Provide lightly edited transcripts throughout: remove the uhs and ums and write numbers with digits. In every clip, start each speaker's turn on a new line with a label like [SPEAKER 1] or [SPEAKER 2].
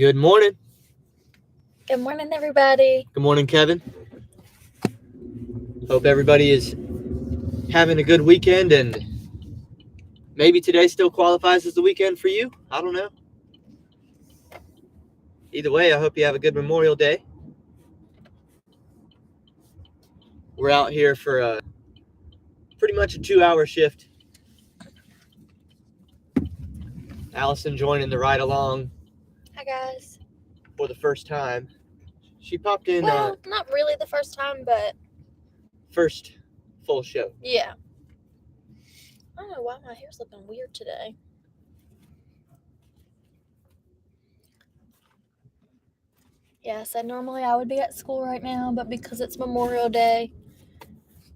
[SPEAKER 1] Good morning.
[SPEAKER 2] Good morning, everybody.
[SPEAKER 1] Good morning, Kevin. Hope everybody is having a good weekend, and maybe today still qualifies as the weekend for you. I don't know. Either way, I hope you have a good Memorial Day. We're out here for pretty much a 2-hour shift. Allison joining the ride along
[SPEAKER 2] Hi, guys.
[SPEAKER 1] for the first time. She popped in
[SPEAKER 2] Well, not really the first time, but
[SPEAKER 1] first full show.
[SPEAKER 2] yeah. I don't know why my hair's looking weird today. Yeah, so normally I would be at school right now, but because it's Memorial Day,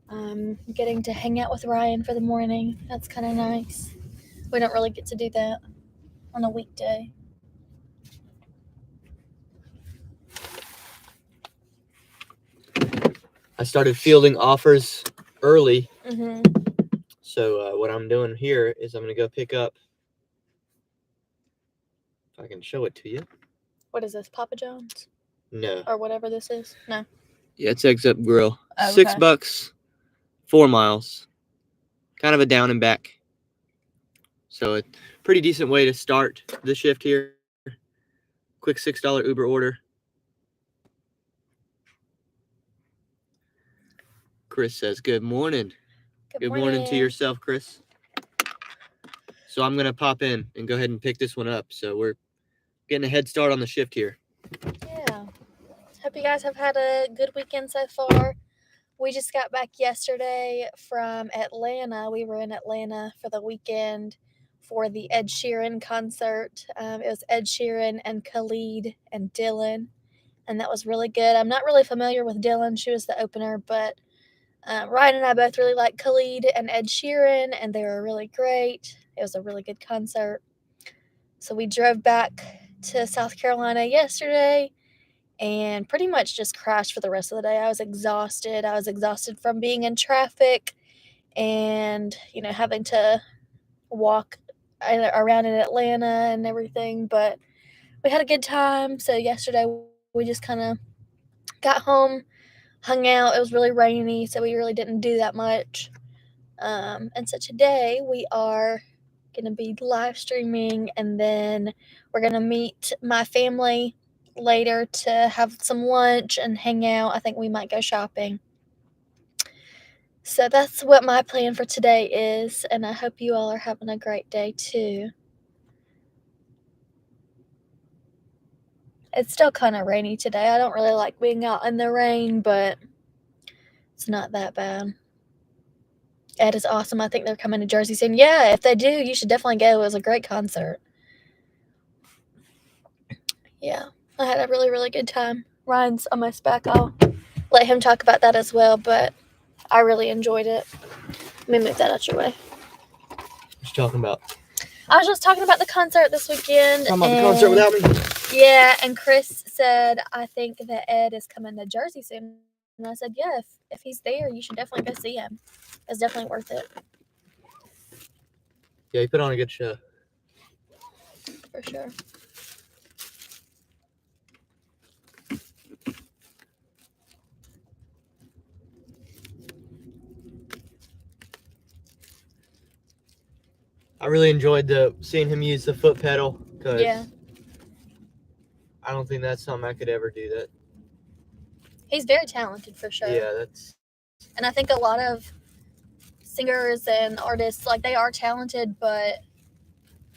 [SPEAKER 2] I'm getting to hang out with Ryan for the morning. That's kind of nice. We don't really get to do that on a weekday.
[SPEAKER 1] I started fielding offers early.
[SPEAKER 2] Mm-hmm.
[SPEAKER 1] So what I'm doing here is I'm going to go pick up, if I can show it to you.
[SPEAKER 2] What is this, Papa John's?
[SPEAKER 1] No.
[SPEAKER 2] Or whatever this is? No.
[SPEAKER 1] Yeah, it's Eggs Up Grill.
[SPEAKER 2] Oh, okay.
[SPEAKER 1] $6, 4 miles. Kind of a down and back. So a pretty decent way to start the shift here. Quick $6 Uber order. Chris says, good morning. Good morning to yourself, Chris. So I'm going to pop in and go ahead and pick this one up. So we're getting a head start on the shift here.
[SPEAKER 2] Yeah. Hope you guys have had a good weekend so far. We just got back yesterday from Atlanta. We were in Atlanta for the weekend for the Ed Sheeran concert. It was Ed Sheeran and Khalid and Dylan, and that was really good. I'm not really familiar with Dylan. She was the opener, but Ryan and I both really like Khalid and Ed Sheeran, and they were really great. It was a really good concert. So we drove back to South Carolina yesterday and pretty much just crashed for the rest of the day. I was exhausted. I was exhausted from being in traffic and, having to walk around in Atlanta and everything. But we had a good time. So yesterday we just kind of got home, hung out. It was really rainy, so we really didn't do that much. And so today we are going to be live streaming, and then we're going to meet my family later to have some lunch and hang out. I think we might go shopping. So that's what my plan for today is, and I hope you all are having a great day too. It's still kind of rainy today. I don't really like being out in the rain, but it's not that bad. Ed is awesome. I think they're coming to Jersey soon. Yeah, if they do, you should definitely go. It was a great concert. Yeah, I had a really, really good time. Ryan's almost back. I'll let him talk about that as well, but I really enjoyed it. Let me move that out your way.
[SPEAKER 1] What you talking about?
[SPEAKER 2] I was just talking about the concert this weekend.
[SPEAKER 1] Talking about the concert without me?
[SPEAKER 2] Yeah, and Chris said, I think that Ed is coming to Jersey soon. And I said, yeah, if he's there, you should definitely go see him. It's definitely worth it.
[SPEAKER 1] Yeah, he put on a good show.
[SPEAKER 2] For sure.
[SPEAKER 1] I really enjoyed seeing him use the foot pedal, because I don't think that's something I could ever do that.
[SPEAKER 2] He's very talented, for sure.
[SPEAKER 1] Yeah, that's...
[SPEAKER 2] And I think a lot of singers and artists, they are talented, but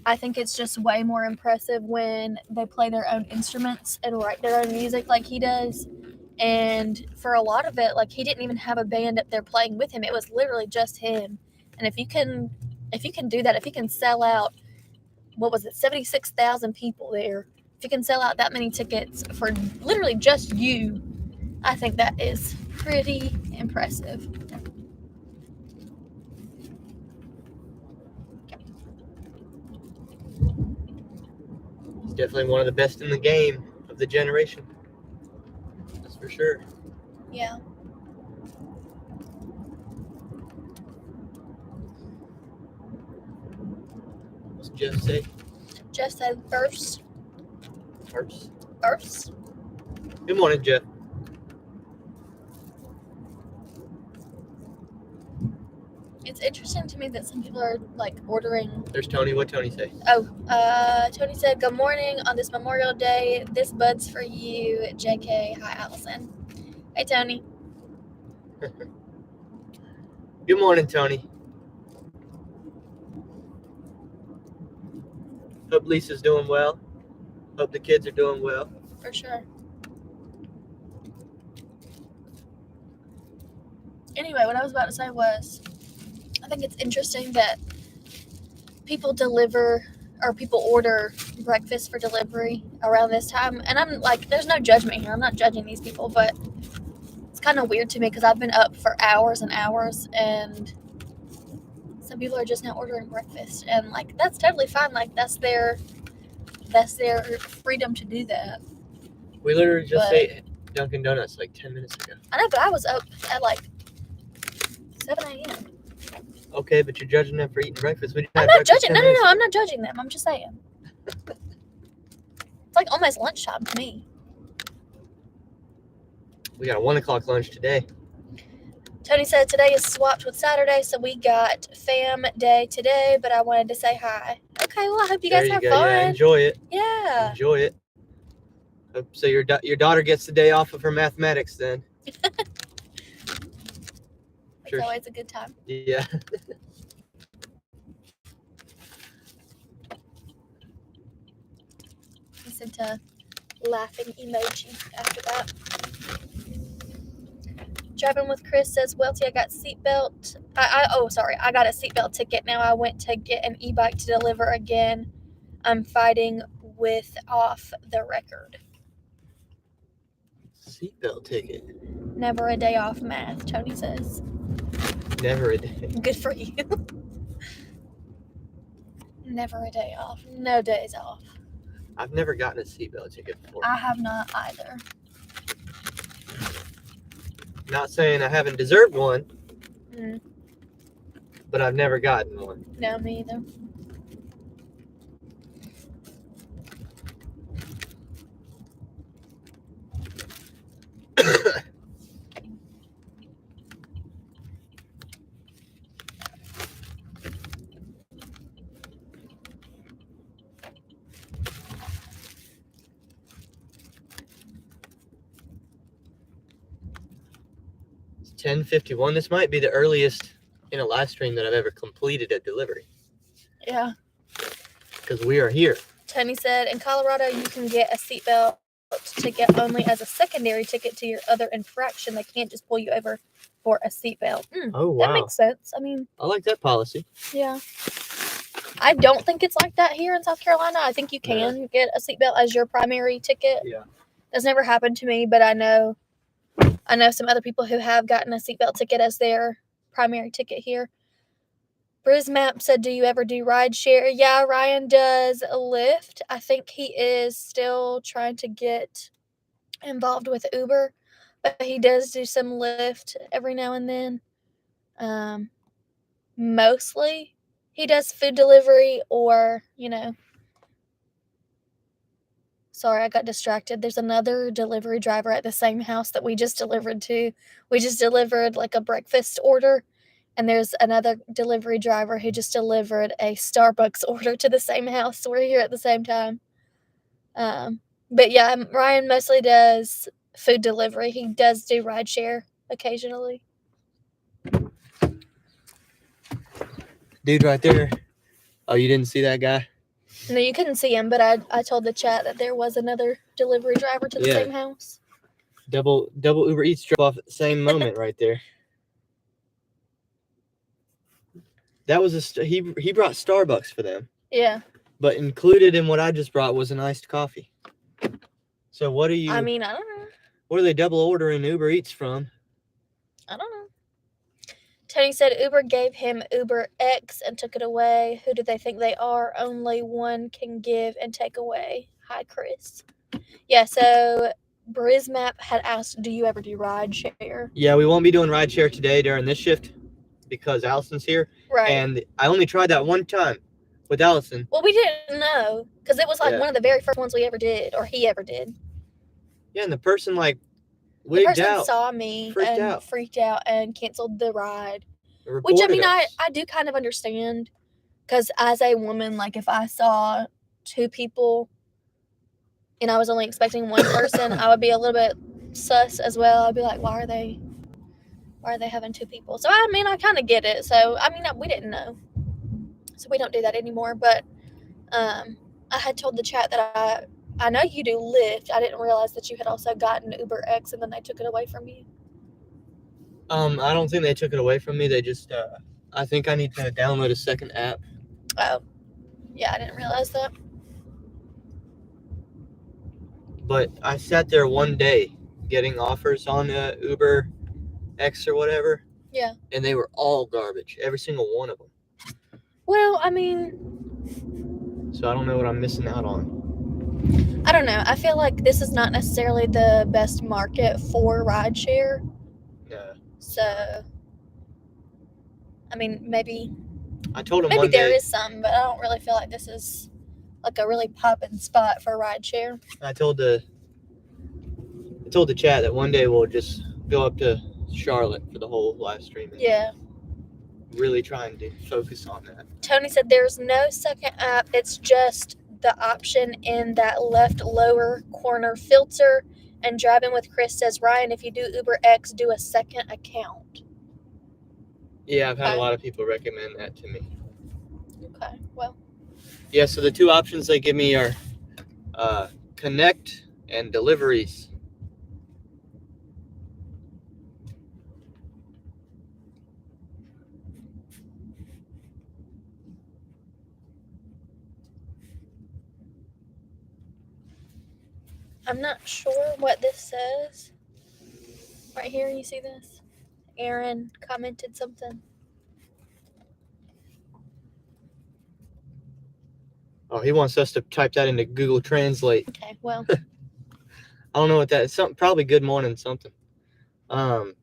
[SPEAKER 2] I think it's just way more impressive when they play their own instruments and write their own music like he does. And for a lot of it, he didn't even have a band up there playing with him. It was literally just him. And if you can do that, if you can sell out, 76,000 people there, if you can sell out that many tickets for literally just you, I think that is pretty impressive.
[SPEAKER 1] He's definitely one of the best in the game of the generation. That's for sure.
[SPEAKER 2] Yeah.
[SPEAKER 1] What's Jeff say?
[SPEAKER 2] Jeff said first. First.
[SPEAKER 1] Good morning, Jeff.
[SPEAKER 2] It's interesting to me that some people are like ordering.
[SPEAKER 1] There's Tony. What'd Tony say?
[SPEAKER 2] Tony said, "Good morning on this Memorial Day. This bud's for you, JK. Hi, Allison." Hey, Tony.
[SPEAKER 1] Good morning, Tony. Hope Lisa's doing well. Hope the kids are doing well.
[SPEAKER 2] For sure. Anyway, what I was about to say was, I think it's interesting that people order breakfast for delivery around this time. And I'm like, there's no judgment here. I'm not judging these people, but it's kind of weird to me because I've been up for hours and hours, and some people are just now ordering breakfast. And like, that's totally fine. Like, that's their freedom to do that.
[SPEAKER 1] We literally just ate Dunkin' Donuts like 10 minutes ago.
[SPEAKER 2] I know, but I was up at like 7 a.m.
[SPEAKER 1] Okay, but you're judging them for eating breakfast.
[SPEAKER 2] I'm not judging. No, I'm not judging them. I'm just saying. It's like almost lunchtime to me.
[SPEAKER 1] We got a 1 o'clock lunch today.
[SPEAKER 2] Tony said today is swapped with Saturday, so we got fam day today, but I wanted to say hi. Okay, well, I hope you guys have fun.
[SPEAKER 1] Yeah, enjoy it.
[SPEAKER 2] Yeah.
[SPEAKER 1] Enjoy it. Hope so your daughter gets the day off of her mathematics then.
[SPEAKER 2] It's always a good time.
[SPEAKER 1] Yeah.
[SPEAKER 2] He sent a laughing emoji after that. Driving with Chris says, Welty, I got seatbelt. I got a seatbelt ticket. Now I went to get an e-bike to deliver again. I'm fighting with off the record.
[SPEAKER 1] Seatbelt ticket.
[SPEAKER 2] Never a day off math, Tony says.
[SPEAKER 1] Never a day.
[SPEAKER 2] Good for you. Never a day off. No days off.
[SPEAKER 1] I've never gotten a seatbelt ticket before.
[SPEAKER 2] I have not either.
[SPEAKER 1] Not saying I haven't deserved one, but I've never gotten one.
[SPEAKER 2] No, me either.
[SPEAKER 1] It's 10:51. This might be the earliest in a live stream that I've ever completed a delivery.
[SPEAKER 2] Yeah.
[SPEAKER 1] Because we are here.
[SPEAKER 2] Tony said, in Colorado, you can get a seatbelt ticket only as a secondary ticket to your other infraction. They can't just pull you over for a seatbelt.
[SPEAKER 1] Oh, wow.
[SPEAKER 2] That makes sense. I mean,
[SPEAKER 1] I like that policy.
[SPEAKER 2] Yeah. I don't think it's like that here in South Carolina. I think you can get a seatbelt as your primary ticket.
[SPEAKER 1] Yeah.
[SPEAKER 2] That's never happened to me, but I know some other people who have gotten a seatbelt ticket as their primary ticket here. Brismap said, do you ever do ride share? Yeah, Ryan does Lyft. I think he is still trying to get involved with Uber, but he does do some Lyft every now and then. Mostly he does food delivery or, sorry, I got distracted. There's another delivery driver at the same house that we just delivered to. We just delivered like a breakfast order. And there's another delivery driver who just delivered a Starbucks order to the same house. So we're here at the same time. But yeah, Ryan mostly does food delivery. He does do rideshare occasionally.
[SPEAKER 1] Dude right there. Oh, you didn't see that guy?
[SPEAKER 2] No, you couldn't see him, but I told the chat that there was another delivery driver to the same house.
[SPEAKER 1] Double Uber Eats drop off at the same moment right there. That was he brought Starbucks for them.
[SPEAKER 2] Yeah.
[SPEAKER 1] But included in what I just brought was an iced coffee. So what are you?
[SPEAKER 2] I mean, I don't know.
[SPEAKER 1] What are they double ordering Uber Eats from?
[SPEAKER 2] I don't know. Tony said Uber gave him Uber X and took it away. Who do they think they are? Only one can give and take away. Hi, Chris. Yeah, so Brismap had asked, do you ever do ride share?
[SPEAKER 1] Yeah, we won't be doing ride share today during this shift because Allison's here.
[SPEAKER 2] Right.
[SPEAKER 1] And I only tried that one time. with Allison.
[SPEAKER 2] Well, we didn't know because it was like
[SPEAKER 1] Yeah.
[SPEAKER 2] one of the very first ones we ever did, or he ever did.
[SPEAKER 1] Yeah, and the person like
[SPEAKER 2] The
[SPEAKER 1] wigged
[SPEAKER 2] person
[SPEAKER 1] out,
[SPEAKER 2] saw me
[SPEAKER 1] freaked
[SPEAKER 2] and
[SPEAKER 1] out,
[SPEAKER 2] freaked out and canceled the ride. Which, I
[SPEAKER 1] reported
[SPEAKER 2] mean,
[SPEAKER 1] us.
[SPEAKER 2] I do kind of understand because as a woman, like if I saw two people and I was only expecting one person, I would be a little bit sus as well. I'd be like, why are they having two people? So I mean, I kind of get it. So I mean, we didn't know, so we don't do that anymore. But I had told the chat that I know you do Lyft. I didn't realize that you had also gotten Uber X and then they took it away from you.
[SPEAKER 1] I don't think they took it away from me. They just I think I need to download a second app.
[SPEAKER 2] Oh, yeah, I didn't realize that.
[SPEAKER 1] But I sat there one day getting offers on Uber X or whatever.
[SPEAKER 2] Yeah.
[SPEAKER 1] And they were all garbage, every single one of them.
[SPEAKER 2] Well, I mean,
[SPEAKER 1] so I don't know what I'm missing out on.
[SPEAKER 2] I don't know. I feel like this is not necessarily the best market for rideshare.
[SPEAKER 1] Yeah.
[SPEAKER 2] So, I mean, maybe
[SPEAKER 1] I told him
[SPEAKER 2] maybe
[SPEAKER 1] one
[SPEAKER 2] there
[SPEAKER 1] day.
[SPEAKER 2] is some, but I don't really feel like this is like a really poppin' spot for rideshare.
[SPEAKER 1] I told the chat that one day we'll just go up to Charlotte for the whole live streaming.
[SPEAKER 2] Yeah.
[SPEAKER 1] Really trying to focus on that.
[SPEAKER 2] Tony said there's no second app. It's just the option in that left lower corner filter. And Driving with Chris says, Ryan, if you do Uber X, do a second account.
[SPEAKER 1] Yeah, I've had a lot of people recommend that to me.
[SPEAKER 2] Okay, well.
[SPEAKER 1] Yeah, so the two options they give me are Connect and Deliveries.
[SPEAKER 2] I'm not sure what this says. Right here, you see this? Aaron commented something.
[SPEAKER 1] Oh, he wants us to type that into Google Translate.
[SPEAKER 2] Okay, well.
[SPEAKER 1] I don't know what that is. Something, probably good morning something. I'm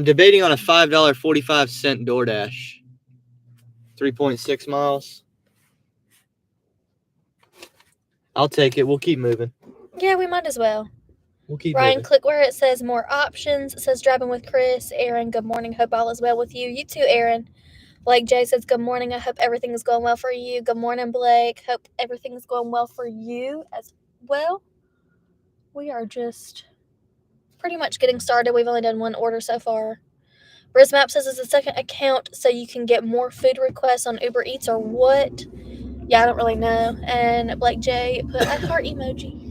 [SPEAKER 1] debating on a $5.45 DoorDash. 3.6 miles. I'll take it. We'll keep moving.
[SPEAKER 2] Yeah, we might as well.
[SPEAKER 1] We'll keep
[SPEAKER 2] Ryan,
[SPEAKER 1] moving.
[SPEAKER 2] click where it says more options. It says Driving with Chris. Aaron, good morning. Hope all is well with you. You too, Aaron. Blake J says, good morning. I hope everything is going well for you. Good morning, Blake. Hope everything is going well for you as well. We are just pretty much getting started. We've only done one order so far. BrizMap says it's a second account so you can get more food requests on Uber Eats or what? Yeah, I don't really know. And Blake J put a heart emoji.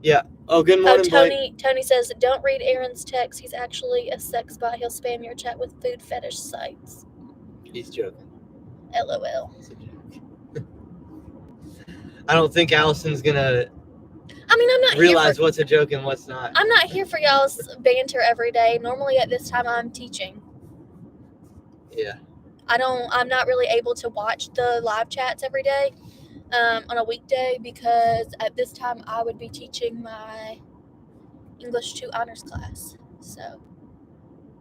[SPEAKER 1] Yeah. Oh, good morning, Blake.
[SPEAKER 2] Tony says, don't read Aaron's text. He's actually a sex bot. He'll spam your chat with food fetish sites.
[SPEAKER 1] He's joking.
[SPEAKER 2] LOL.
[SPEAKER 1] I don't think Allison's gonna
[SPEAKER 2] I'm not
[SPEAKER 1] realize what's a joke and what's not.
[SPEAKER 2] I'm not here for y'all's banter every day. Normally at this time I'm teaching.
[SPEAKER 1] Yeah.
[SPEAKER 2] I'm not really able to watch the live chats every day on a weekday because at this time I would be teaching my English 2 honors class. So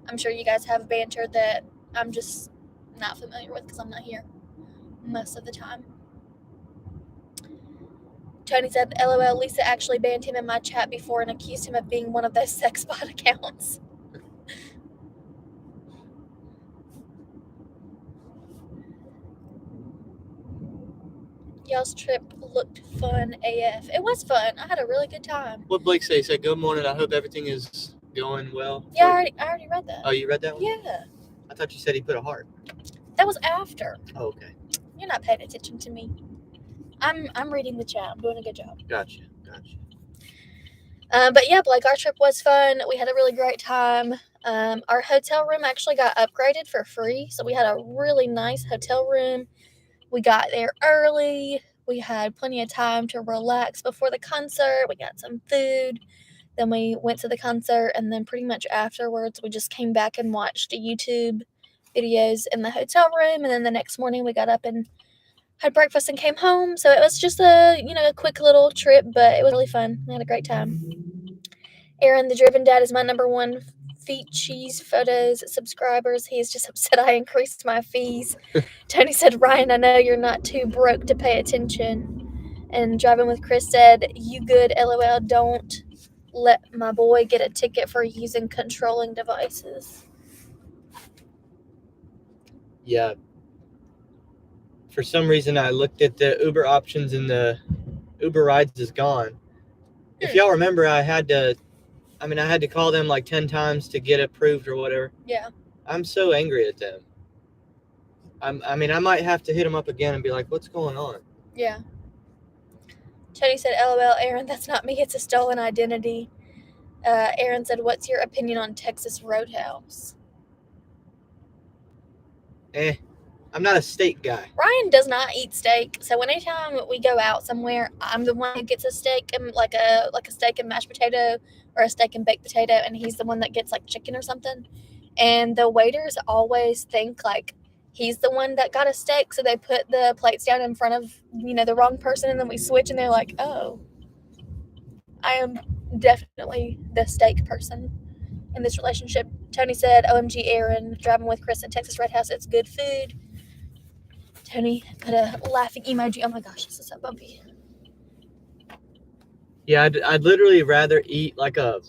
[SPEAKER 2] I'm sure you guys have banter that I'm just not familiar with because I'm not here most of the time. Tony said, LOL, Lisa actually banned him in my chat before and accused him of being one of those sex bot accounts. Y'all's trip looked fun AF. It was fun. I had a really good time.
[SPEAKER 1] What Blake say? He said, good morning. I hope everything is going well.
[SPEAKER 2] Yeah, I already read that.
[SPEAKER 1] Oh, you read that one?
[SPEAKER 2] Yeah.
[SPEAKER 1] I thought you said he put a heart.
[SPEAKER 2] That was after.
[SPEAKER 1] Oh, okay.
[SPEAKER 2] You're not paying attention to me. I'm reading the chat. I'm doing a good job.
[SPEAKER 1] Gotcha.
[SPEAKER 2] But yeah, Blake, our trip was fun. We had a really great time. Our hotel room actually got upgraded for free. So we had a really nice hotel room. We got there early. We had plenty of time to relax before the concert. We got some food. Then we went to the concert. And then pretty much afterwards, we just came back and watched YouTube videos in the hotel room. And then the next morning, we got up and had breakfast and came home. So it was just a quick little trip, but it was really fun. We had a great time. Aaron, the Driven Dad, is my number one feet cheese photos subscribers. He is just upset I increased my fees. Tony said, Ryan, I know you're not too broke to pay attention. And Driving with Chris said, you good, LOL, don't let my boy get a ticket for using controlling devices.
[SPEAKER 1] Yeah. For some reason, I looked at the Uber options and the Uber rides is gone. If y'all remember, I had to call them like 10 times to get approved or whatever.
[SPEAKER 2] Yeah.
[SPEAKER 1] I'm so angry at them. I might have to hit them up again and be like, what's going on?
[SPEAKER 2] Yeah. Tony said, LOL, Aaron, that's not me. It's a stolen identity. Aaron said, what's your opinion on Texas Roadhouse?
[SPEAKER 1] I'm not a steak guy.
[SPEAKER 2] Ryan does not eat steak, so anytime we go out somewhere, I'm the one who gets a steak and like a steak and mashed potato or a steak and baked potato, and he's the one that gets like chicken or something. And the waiters always think like he's the one that got a steak, so they put the plates down in front of the wrong person, and then we switch, and they're like, "Oh, I am definitely the steak person in this relationship." Tony said, "OMG, Aaron, Driving with Chris at Texas Roadhouse. It's good food." Tony put a laughing emoji. Oh my gosh, this is so bumpy.
[SPEAKER 1] Yeah, I'd literally rather eat like a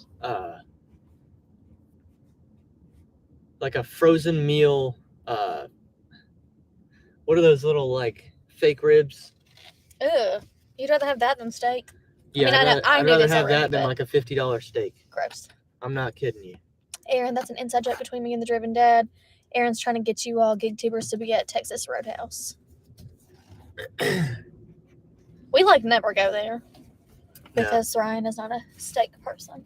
[SPEAKER 1] frozen meal. What are those little like fake ribs?
[SPEAKER 2] Ugh, you'd rather have that than steak.
[SPEAKER 1] Yeah,
[SPEAKER 2] I
[SPEAKER 1] I'd
[SPEAKER 2] knew
[SPEAKER 1] rather
[SPEAKER 2] this
[SPEAKER 1] have
[SPEAKER 2] already,
[SPEAKER 1] that than
[SPEAKER 2] but
[SPEAKER 1] like a $50 steak.
[SPEAKER 2] gross.
[SPEAKER 1] I'm not kidding you.
[SPEAKER 2] Aaron, that's an inside joke between me and the Driven Dad. Aaron's trying to get you all gig tubers to be at Texas Roadhouse. We like never go there because Ryan is not a steak person.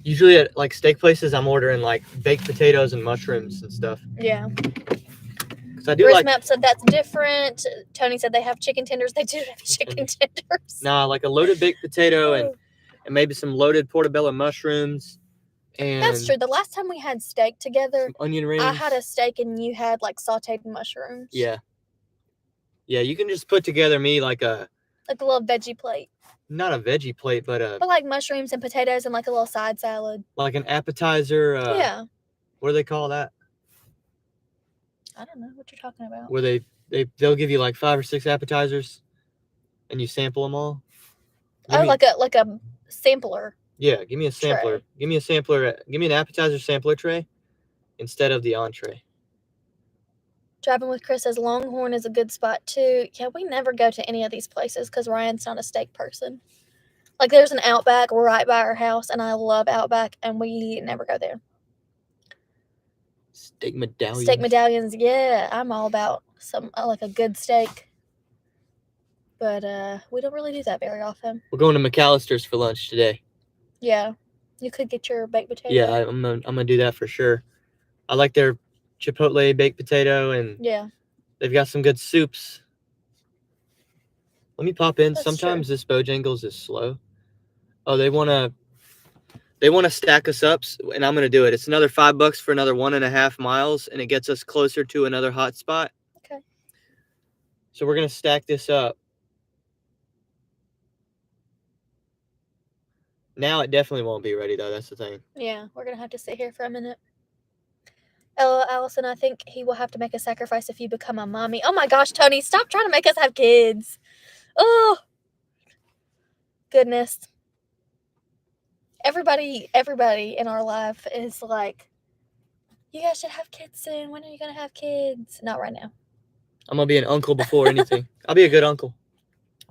[SPEAKER 1] Usually at like steak places, I'm ordering like baked potatoes and mushrooms and stuff.
[SPEAKER 2] Yeah.
[SPEAKER 1] Because I do
[SPEAKER 2] Bruce
[SPEAKER 1] like.
[SPEAKER 2] Map said that's different. Tony said they have chicken tenders. They do have chicken tenders.
[SPEAKER 1] Nah, like a loaded baked potato and maybe some loaded portobello mushrooms. And
[SPEAKER 2] that's true. The last time we had steak together,
[SPEAKER 1] some onion rings.
[SPEAKER 2] I had a steak and you had like sauteed mushrooms.
[SPEAKER 1] Yeah. Yeah, you can just put together me like a
[SPEAKER 2] little veggie plate.
[SPEAKER 1] Not a veggie plate, but
[SPEAKER 2] like mushrooms and potatoes and like a little side salad.
[SPEAKER 1] Like an appetizer.
[SPEAKER 2] Yeah.
[SPEAKER 1] What do they call that?
[SPEAKER 2] I don't know what you're talking about.
[SPEAKER 1] Where they'll give you like 5 or 6 appetizers, and you sample them all.
[SPEAKER 2] Like a sampler.
[SPEAKER 1] Yeah, give me a sampler.
[SPEAKER 2] Tray.
[SPEAKER 1] Give me a sampler. Give me an appetizer sampler tray instead of the entree.
[SPEAKER 2] Driving with Chris says Longhorn is a good spot too. Yeah, we never go to any of these places because Ryan's not a steak person. Like there's an Outback right by our house, and I love Outback, and we never go there.
[SPEAKER 1] Steak medallions.
[SPEAKER 2] Steak medallions, yeah. I'm all about some like a good steak. But we don't really do that very often.
[SPEAKER 1] We're going to McAllister's for lunch today.
[SPEAKER 2] Yeah. You could get your baked potato.
[SPEAKER 1] Yeah, I'm gonna do that for sure. I like their Chipotle baked potato, and
[SPEAKER 2] yeah,
[SPEAKER 1] they've got some good soups. Let me pop in.
[SPEAKER 2] That's
[SPEAKER 1] Sometimes
[SPEAKER 2] true.
[SPEAKER 1] this Bojangles is slow. Oh, they wanna stack us up, and I'm gonna do it. It's another $5 for another 1.5 miles, and it gets us closer to another hot spot.
[SPEAKER 2] Okay.
[SPEAKER 1] So we're gonna stack this up. Now it definitely won't be ready though. That's the thing.
[SPEAKER 2] Yeah, we're gonna have to sit here for a minute. Allison, I think he will have to make a sacrifice if you become a mommy. Oh my gosh, Tony, stop trying to make us have kids. Oh, goodness. Everybody in our life is like, you guys should have kids soon. When are you going to have kids? Not right now.
[SPEAKER 1] I'm going to be an uncle before anything. I'll be a good uncle.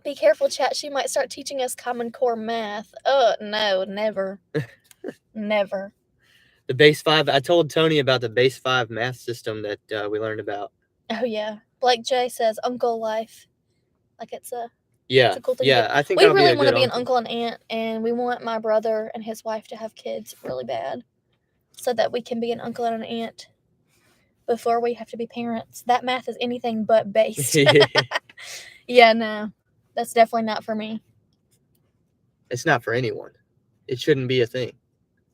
[SPEAKER 2] Be careful, chat. She might start teaching us Common Core math. Oh, no, never. Never.
[SPEAKER 1] The base 5. I told Tony about the base 5 math system that we learned about.
[SPEAKER 2] Oh, yeah. Blake J says uncle life. Like it's a cool thing.
[SPEAKER 1] Yeah, I think
[SPEAKER 2] we really
[SPEAKER 1] want to
[SPEAKER 2] be an uncle and aunt, and we want my brother and his wife to have kids really bad so that we can be an uncle and an aunt before we have to be parents. That math is anything but based. Yeah, no. That's definitely not for me.
[SPEAKER 1] It's not for anyone. It shouldn't be a thing.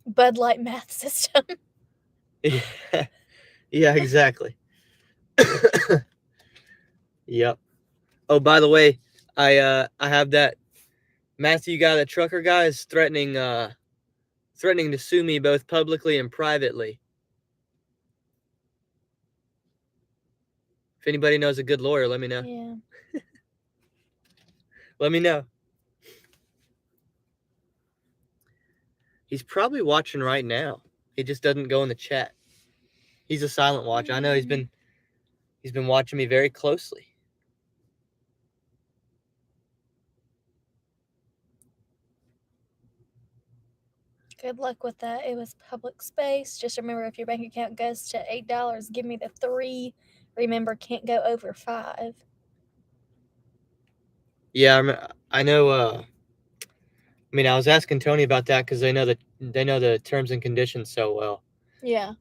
[SPEAKER 2] Bud Light math system.
[SPEAKER 1] Yeah, exactly. Yep. Oh, by the way, I have that Matthew guy, the trucker guy, is threatening to sue me both publicly and privately. If anybody knows a good lawyer, let me know.
[SPEAKER 2] Yeah.
[SPEAKER 1] Let me know. He's probably watching right now. He just doesn't go in the chat. He's a silent watcher. I know he's been watching me very closely.
[SPEAKER 2] Good luck with that. It was public space. Just remember, if your bank account goes to $8, give me the 3. Remember, can't go over 5.
[SPEAKER 1] Yeah, I know. I mean, I was asking Tony about that because they know the terms and conditions so well.
[SPEAKER 2] Yeah.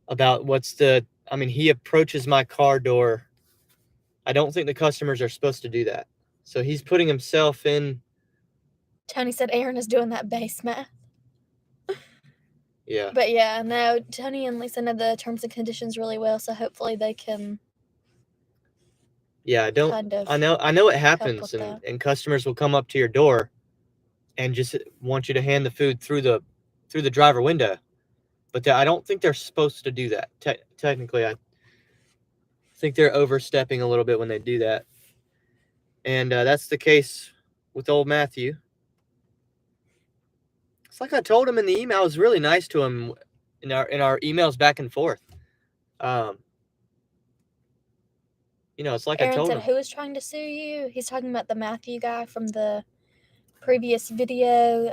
[SPEAKER 1] About I mean, he approaches my car door. I don't think the customers are supposed to do that. So he's putting himself in.
[SPEAKER 2] Tony said Aaron is doing that base math.
[SPEAKER 1] Yeah.
[SPEAKER 2] But yeah, no, Tony and Lisa know the terms and conditions really well, so hopefully they can.
[SPEAKER 1] Yeah, I don't.
[SPEAKER 2] Kind of
[SPEAKER 1] I know it happens,
[SPEAKER 2] help with
[SPEAKER 1] and customers will come up to your door, and just want you to hand the food through the driver window, but I don't think they're supposed to do that. Technically, I think they're overstepping a little bit when they do that, and that's the case with old Matthew. It's like I told him in the email. I was really nice to him in our emails back and forth. You know, it's like
[SPEAKER 2] Aaron
[SPEAKER 1] I told
[SPEAKER 2] said,
[SPEAKER 1] him.
[SPEAKER 2] who is trying to sue you? He's talking about the Matthew guy from the previous video.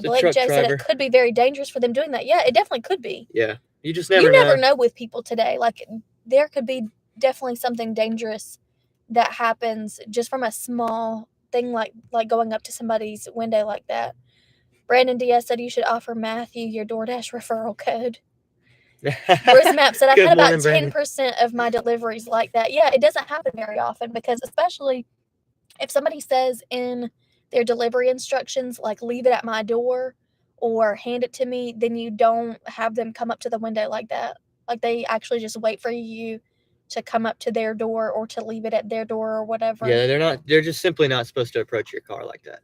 [SPEAKER 2] Blake J said it could be very dangerous for them doing that. Yeah, it definitely could be.
[SPEAKER 1] Yeah, you just never
[SPEAKER 2] know with people today. Like, there could be definitely something dangerous that happens just from a small thing like going up to somebody's window like that. Brandon Diaz said you should offer Matthew your DoorDash referral code. Bruce Map said I've had about 10% of my deliveries like that. Yeah, it doesn't happen very often because especially if somebody says in their delivery instructions, like leave it at my door or hand it to me, then you don't have them come up to the window like that. Like they actually just wait for you to come up to their door or to leave it at their door or whatever.
[SPEAKER 1] Yeah, they're just simply not supposed to approach your car like that.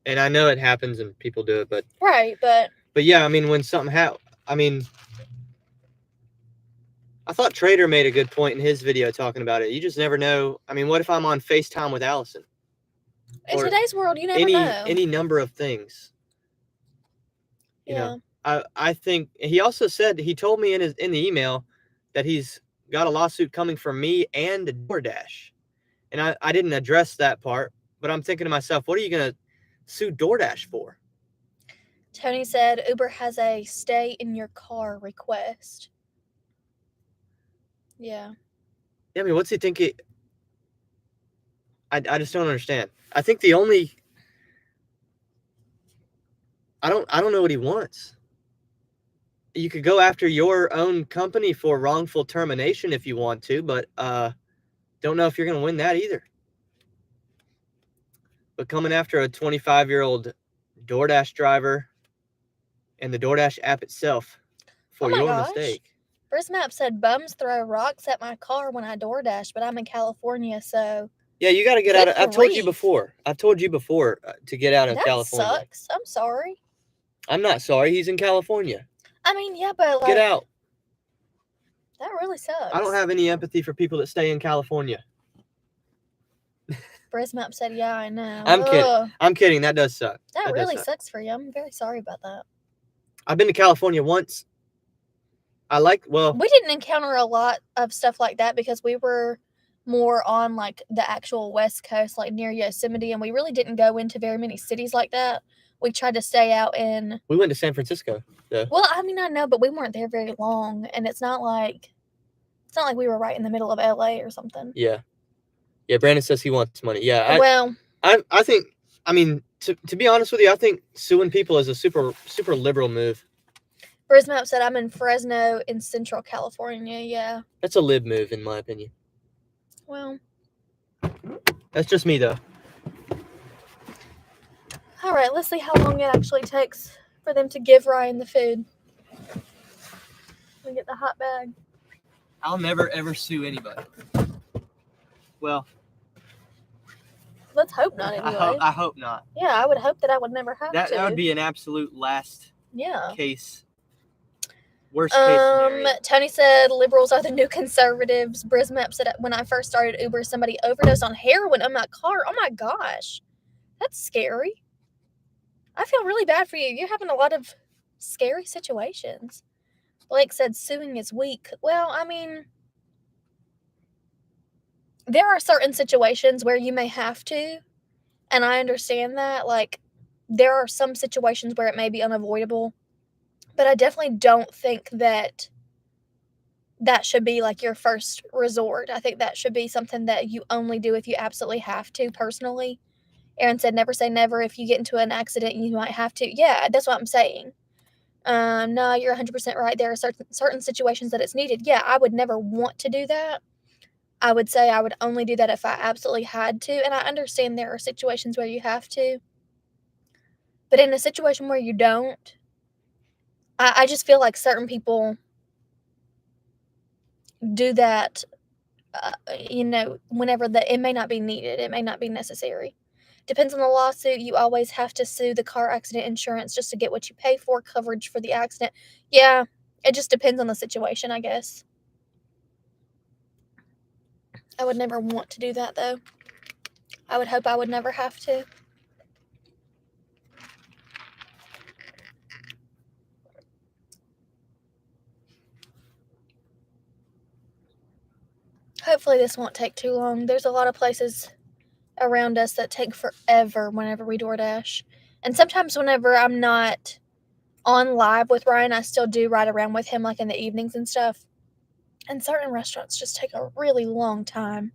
[SPEAKER 1] And I know it happens and people do it, but
[SPEAKER 2] right, but
[SPEAKER 1] yeah, I mean, when something I thought Trader made a good point in his video talking about it. You just never know. I mean, what if I'm on FaceTime with Allison?
[SPEAKER 2] In today's world, you never know.
[SPEAKER 1] Any number of things. You know, I think he also said, he told me in the email that he's got a lawsuit coming from me and DoorDash. And I didn't address that part, but I'm thinking to myself, what are you going to sue DoorDash for?
[SPEAKER 2] Tony said Uber has a stay in your car request. Yeah.
[SPEAKER 1] Yeah, I mean, what's he thinking? I just don't understand. I think the only I don't know what he wants. You could go after your own company for wrongful termination if you want to, but don't know if you're going to win that either. But coming after a 25-year-old DoorDash driver and the DoorDash app itself for your mistake.
[SPEAKER 2] Bruce Map said bums throw rocks at my car when I DoorDash, but I'm in California, so
[SPEAKER 1] yeah, you got to get out of. I've told you before to get out of California.
[SPEAKER 2] That sucks. I'm sorry.
[SPEAKER 1] I'm not sorry. He's in California.
[SPEAKER 2] I mean, yeah, but
[SPEAKER 1] get out.
[SPEAKER 2] That really sucks.
[SPEAKER 1] I don't have any empathy for people that stay in California.
[SPEAKER 2] Bruce Map said, yeah, I know.
[SPEAKER 1] I'm kidding. That does suck.
[SPEAKER 2] That really sucks for you. I'm very sorry about that.
[SPEAKER 1] I've been to California once.
[SPEAKER 2] We didn't encounter a lot of stuff like that because we were more on like the actual West Coast, like near Yosemite, and we really didn't go into very many cities like that. We tried to stay out in.
[SPEAKER 1] We went to San Francisco, though.
[SPEAKER 2] Well, I mean, I know, but we weren't there very long, and it's not like we were right in the middle of LA or something.
[SPEAKER 1] Yeah. Yeah, Brandon says he wants money. Yeah. I think, I mean, to be honest with you, I think suing people is a super, super liberal move.
[SPEAKER 2] Bruce Map said, I'm in Fresno in Central California. Yeah.
[SPEAKER 1] That's a lib move, in my opinion.
[SPEAKER 2] Well.
[SPEAKER 1] That's just me, though.
[SPEAKER 2] All right, let's see how long it actually takes for them to give Ryan the food. We get the hot bag.
[SPEAKER 1] I'll never, ever sue anybody. Well,
[SPEAKER 2] Let's hope not. Anyway,
[SPEAKER 1] I hope not.
[SPEAKER 2] Yeah, I would hope that I would never have to.
[SPEAKER 1] That would be an absolute last case. Worst case scenario.
[SPEAKER 2] Tony said liberals are the new conservatives. Brismap said when I first started Uber, somebody overdosed on heroin in my car. Oh my gosh. That's scary. I feel really bad for you. You're having a lot of scary situations. Blake said suing is weak. Well, I mean, there are certain situations where you may have to, and I understand that. Like, there are some situations where it may be unavoidable, but I definitely don't think that should be like your first resort. I think that should be something that you only do if you absolutely have to, personally. Aaron said never say never. If you get into an accident, you might have to. Yeah, that's what I'm saying. No, you're 100% right. There are certain situations that it's needed. Yeah, I would never want to do that. I would say I would only do that if I absolutely had to. And I understand there are situations where you have to. But in a situation where you don't, I just feel like certain people do that, whenever it may not be needed. It may not be necessary. Depends on the lawsuit. You always have to sue the car accident insurance just to get what you pay for, coverage for the accident. Yeah, it just depends on the situation, I guess. I would never want to do that, though. I would hope I would never have to. Hopefully this won't take too long. There's a lot of places around us that take forever whenever we DoorDash. And sometimes whenever I'm not on live with Ryan, I still do ride around with him, like in the evenings and stuff. And certain restaurants just take a really long time.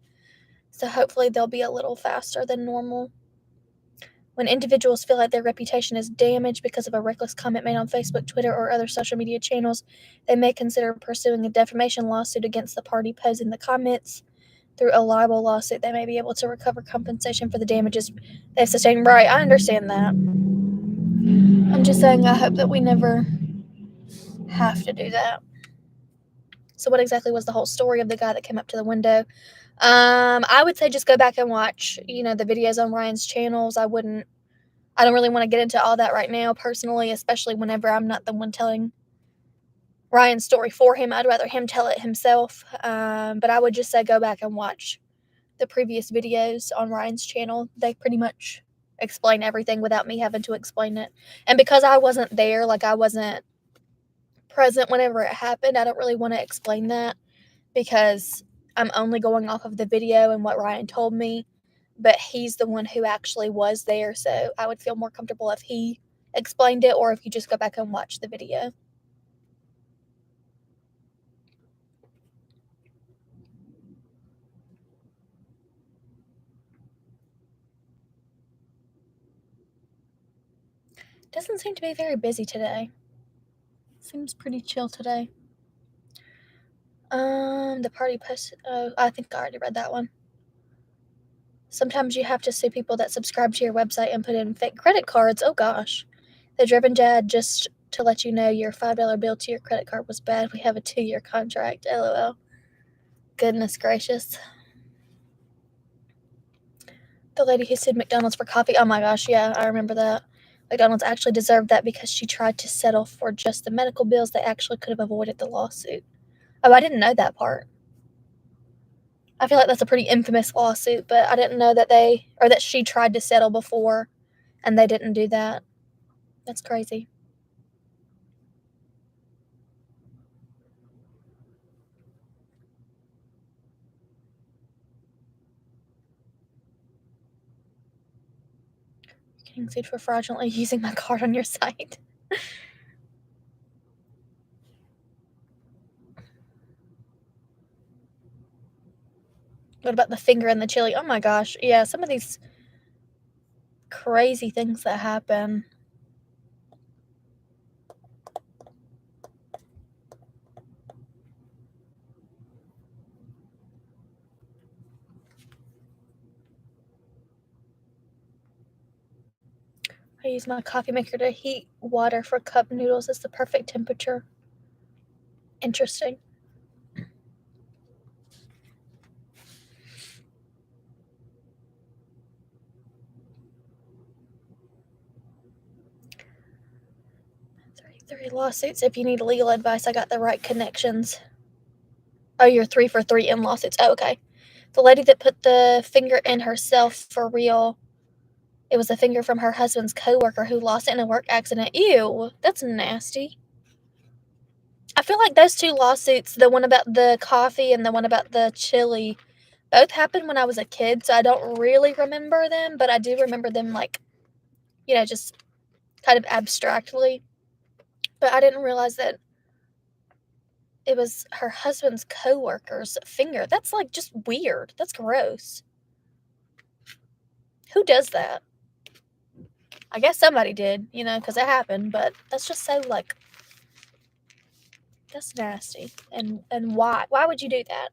[SPEAKER 2] So hopefully they'll be a little faster than normal. When individuals feel like their reputation is damaged because of a reckless comment made on Facebook, Twitter, or other social media channels, they may consider pursuing a defamation lawsuit against the party posing the comments. Through a libel lawsuit, they may be able to recover compensation for the damages they've sustained. Right, I understand that. I'm just saying I hope that we never have to do that. So what exactly was the whole story of the guy that came up to the window? I would say just go back and watch, the videos on Ryan's channels. I don't really want to get into all that right now, personally, especially whenever I'm not the one telling Ryan's story for him. I'd rather him tell it himself. But I would just say go back and watch the previous videos on Ryan's channel. They pretty much explain everything without me having to explain it. And because I wasn't there, like I wasn't present whenever it happened, I don't really want to explain that because I'm only going off of the video and what Ryan told me, but he's the one who actually was there, so I would feel more comfortable if he explained it or if you just go back and watch the video. Doesn't seem to be very busy today. Seems pretty chill today. The party post. Oh, I think I already read that one. Sometimes you have to sue people that subscribe to your website and put in fake credit cards. Oh gosh. The Driven Dad, just to let you know, your $5 bill to your credit card was bad. We have a 2-year contract. LOL. Goodness gracious. The lady who sued McDonald's for coffee. Oh my gosh, yeah, I remember that. McDonald's actually deserved that because she tried to settle for just the medical bills. They actually could have avoided the lawsuit. Oh, I didn't know that part. I feel like that's a pretty infamous lawsuit, but I didn't know that that she tried to settle before and they didn't do that. That's crazy. Getting sued for fraudulently using my card on your site. What about the finger and the chili? Oh my gosh. Yeah, some of these crazy things that happen. I use my coffee maker to heat water for cup noodles. It's the perfect temperature. Interesting. 3 lawsuits. If you need legal advice, I got the right connections. Oh, you're 3 for 3 in lawsuits. Oh, okay. The lady that put the finger in herself for real, it was a finger from her husband's coworker who lost it in a work accident. Ew, that's nasty. I feel like those 2 lawsuits, the one about the coffee and the one about the chili, both happened when I was a kid, so I don't really remember them, but I do remember them, like, just kind of abstractly. But I didn't realize that it was her husband's coworker's finger. That's, like, just weird. That's gross. Who does that? I guess somebody did, because it happened, but that's just so, like, that's nasty. And why? Why would you do that?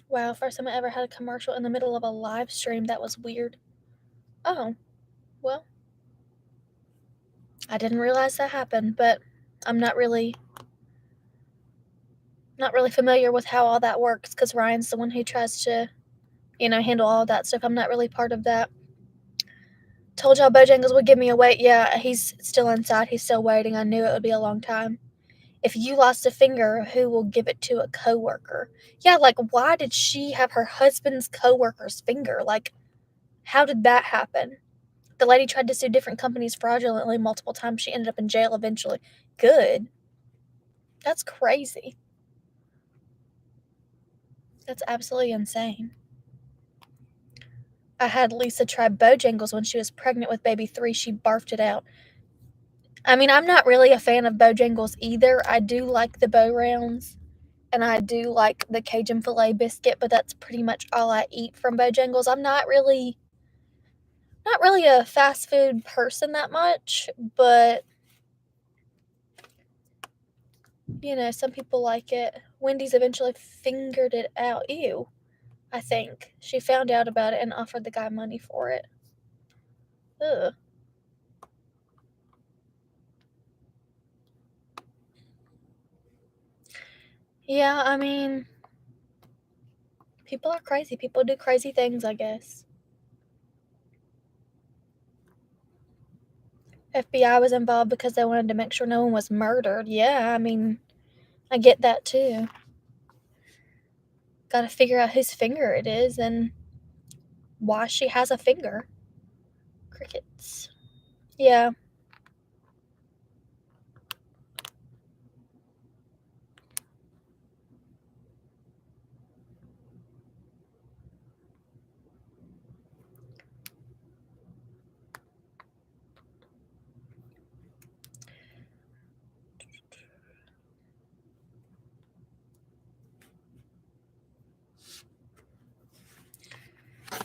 [SPEAKER 2] Wow, first time I ever had a commercial in the middle of a live stream. That was weird. Oh, well, I didn't realize that happened, but I'm not really familiar with how all that works because Ryan's the one who tries to, handle all that stuff. I'm not really part of that. Told y'all Bojangles would give me a wait. Yeah, he's still inside. He's still waiting. I knew it would be a long time. If you lost a finger, who will give it to a coworker? Yeah, like, why did she have her husband's coworker's finger? Like, how did that happen? The lady tried to sue different companies fraudulently multiple times. She ended up in jail eventually. Good. That's crazy. That's absolutely insane. I had Lisa try Bojangles when she was pregnant with baby 3. She barfed it out. I mean, I'm not really a fan of Bojangles either. I do like the Bo Rounds, and I do like the Cajun filet biscuit, but that's pretty much all I eat from Bojangles. I'm not really a fast food person that much, but some people like it. Wendy's eventually fingered it out. Ew. I think she found out about it and offered the guy money for it. Ugh. Yeah, I mean, people are crazy. People do crazy things, I guess. FBI was involved because they wanted to make sure no one was murdered. Yeah, I mean, I get that too. Got to figure out whose finger it is and why she has a finger. Crickets. Yeah.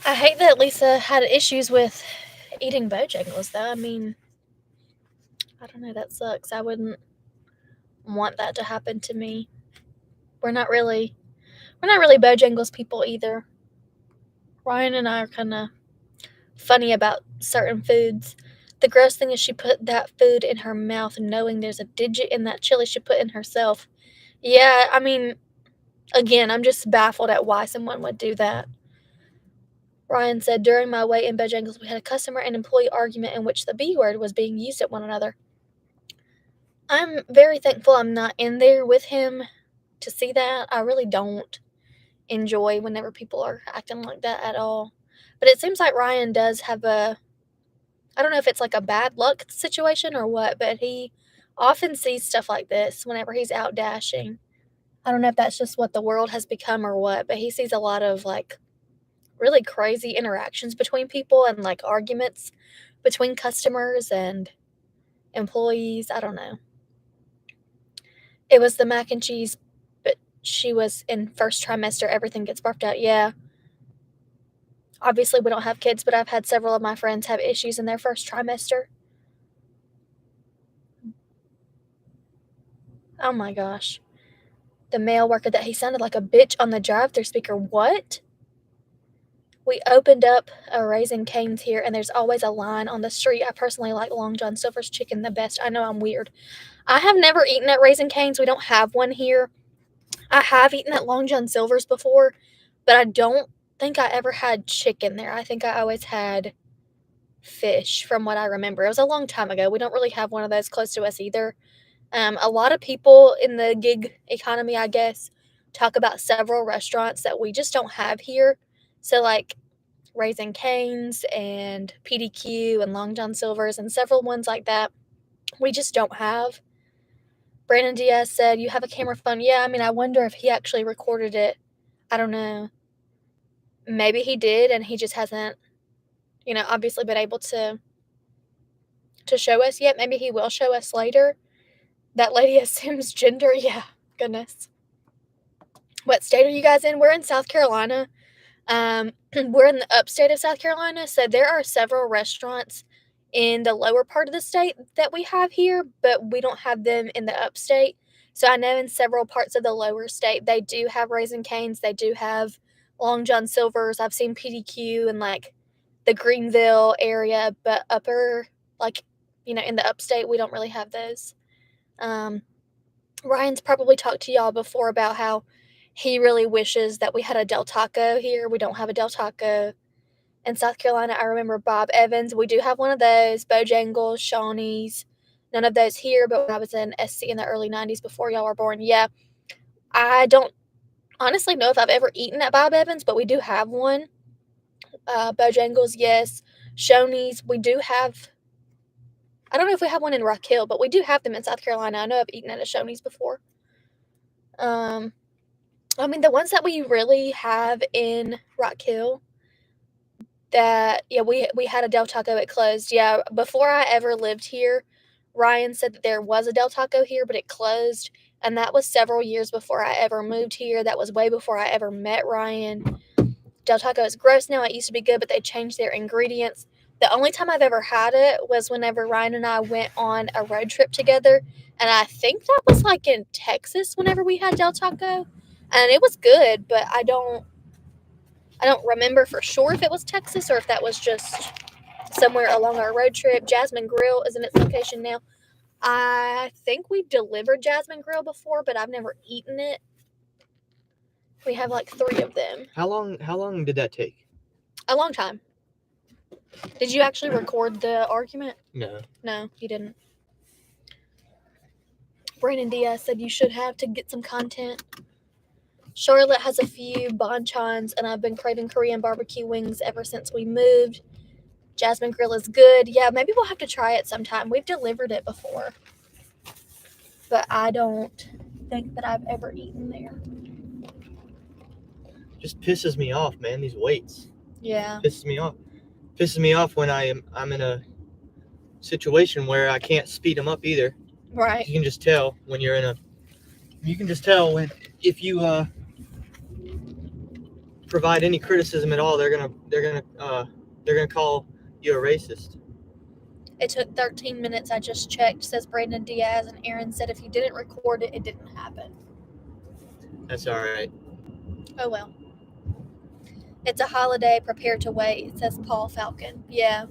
[SPEAKER 2] I hate that Lisa had issues with eating Bojangles, though. I mean, I don't know. That sucks. I wouldn't want that to happen to me. We're not really Bojangles people either. Ryan and I are kind of funny about certain foods. The gross thing is she put that food in her mouth knowing there's a digit in that chili she put in herself. Yeah, I mean, again, I'm just baffled at why someone would do that. Ryan said, during my wait in Bojangles, we had a customer and employee argument in which the B word was being used at one another. I'm very thankful I'm not in there with him to see that. I really don't enjoy whenever people are acting like that at all. But it seems like Ryan does have I don't know if it's like a bad luck situation or what, but he often sees stuff like this whenever he's out dashing. I don't know if that's just what the world has become or what, but he sees a lot of like really crazy interactions between people and like arguments between customers and employees. I don't know. It was the mac and cheese, but she was in first trimester. Everything gets barfed out. Yeah. Obviously, we don't have kids, but I've had several of my friends have issues in their first trimester. Oh my gosh. The male worker that he sounded like a bitch on the drive-thru speaker. What? We opened up a Raising Cane's here, and there's always a line on the street. I personally like Long John Silver's chicken the best. I know I'm weird. I have never eaten at Raising Cane's. We don't have one here. I have eaten at Long John Silver's before, but I don't think I ever had chicken there. I think I always had fish from what I remember. It was a long time ago. We don't really have one of those close to us either. A lot of people in the gig economy, I guess, talk about several restaurants that we just don't have here. So, like Raising Cane's and PDQ and Long John Silver's and several ones like that, we just don't have. Brandon Diaz said, "You have a camera phone." Yeah, I mean, I wonder if he actually recorded it. I don't know. Maybe he did, and he just hasn't, obviously been able to show us yet. Maybe he will show us later. That lady assumes gender. Yeah, goodness. What state are you guys in? We're in South Carolina. We're in the upstate of South Carolina, so there are several restaurants in the lower part of the state that we have here, but we don't have them in the upstate. So I know in several parts of the lower state, they do have Raising Cane's. They do have Long John Silver's. I've seen PDQ in like the Greenville area, but upper, like, in the upstate, we don't really have those. Ryan's probably talked to y'all before about how he really wishes that we had a Del Taco here. We don't have a Del Taco. In South Carolina, I remember Bob Evans. We do have one of those. Bojangles, Shawnee's. None of those here, but when I was in SC in the early 90s before y'all were born, yeah. I don't honestly know if I've ever eaten at Bob Evans, but we do have one. Bojangles, yes. Shawnee's, we do have. I don't know if we have one in Rock Hill, but we do have them in South Carolina. I know I've eaten at a Shawnee's before. I mean, the ones that we really have in Rock Hill that, yeah, we had a Del Taco. It closed. Yeah, before I ever lived here, Ryan said that there was a Del Taco here, but it closed. And that was several years before I ever moved here. That was way before I ever met Ryan. Del Taco is gross now. It used to be good, but they changed their ingredients. The only time I've ever had it was whenever Ryan and I went on a road trip together. And I think that was like in Texas whenever we had Del Taco. And it was good, but I don't remember for sure if it was Texas or if that was just somewhere along our road trip. Jasmine Grill is in its location now. I think we delivered Jasmine Grill before, but I've never eaten it. We have like 3 of them.
[SPEAKER 1] How long did that take?
[SPEAKER 2] A long time. Did you actually record the argument?
[SPEAKER 1] No.
[SPEAKER 2] No, you didn't. Brandon Diaz said you should have to get some content. Charlotte has a few bonchons, and I've been craving Korean barbecue wings ever since we moved. Jasmine Grill is good. Yeah, maybe we'll have to try it sometime. We've delivered it before, but I don't think that I've ever eaten there.
[SPEAKER 1] Just pisses me off, man. These waits.
[SPEAKER 2] Yeah.
[SPEAKER 1] Pisses me off. Pisses me off when I'm in a situation where I can't speed them up either.
[SPEAKER 2] Right.
[SPEAKER 1] You can just tell when you're in a. You can just tell if you provide any criticism at all, they're gonna call you a racist.
[SPEAKER 2] It took 13 minutes. I just checked. Says Brandon Diaz, and Aaron said if you didn't record it, it didn't happen.
[SPEAKER 1] That's all right.
[SPEAKER 2] Oh well. It's a holiday. Prepare to wait. It says Paul Falcon. Yeah.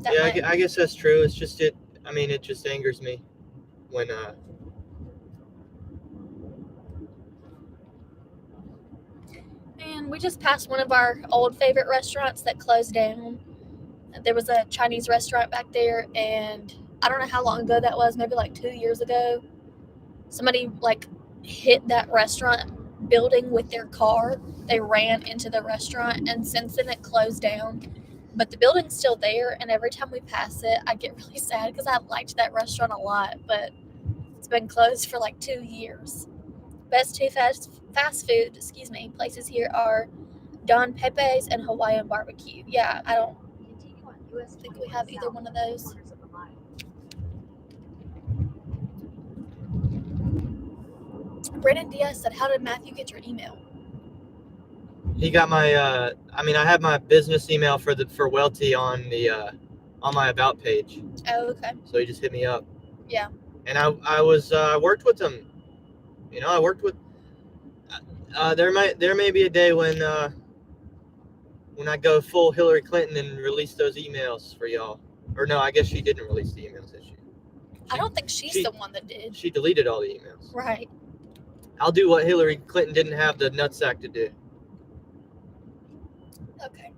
[SPEAKER 1] I guess that's true. It's just it just angers me when
[SPEAKER 2] And we just passed one of our old favorite restaurants that closed down. There was a Chinese restaurant back there, and I don't know how long ago that was, maybe like 2 years ago. Somebody like hit that restaurant building with their car. They ran into the restaurant, and since then it closed down. But the building's still there, and every time we pass it, I get really sad because I liked that restaurant a lot, but it's been closed for like 2 years. Best 2 fast food, places here are Don Pepe's and Hawaiian Barbecue. Yeah, I don't think we have either one of those. Brandon Diaz said, "How did Matthew get your email?"
[SPEAKER 1] He got my. I have my business email for Welty on my about page.
[SPEAKER 2] Oh, okay.
[SPEAKER 1] So he just hit me up.
[SPEAKER 2] Yeah.
[SPEAKER 1] And I worked with him. I worked with. There may be a day when when I go full Hillary Clinton and release those emails for y'all. Or no, I guess she didn't release the emails, did she?
[SPEAKER 2] I don't think she's the one that did.
[SPEAKER 1] She deleted all the emails.
[SPEAKER 2] Right.
[SPEAKER 1] I'll do what Hillary Clinton didn't have the nutsack to do.
[SPEAKER 2] Okay.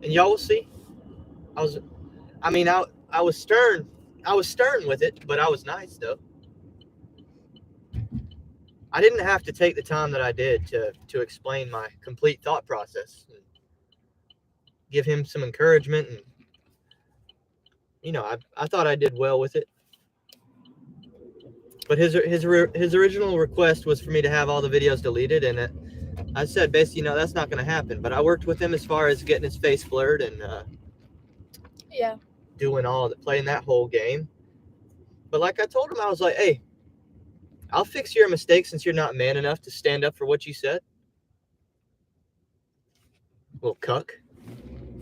[SPEAKER 1] And y'all will see. I was stern. I was stern with it, but I was nice though. I didn't have to take the time that I did to explain my complete thought process and give him some encouragement, and I thought I did well with it. But his original request was for me to have all the videos deleted, and I said basically, that's not going to happen. But I worked with him as far as getting his face blurred and playing that whole game. But like I told him, I was like, hey, I'll fix your mistake since you're not man enough to stand up for what you said. Little cuck.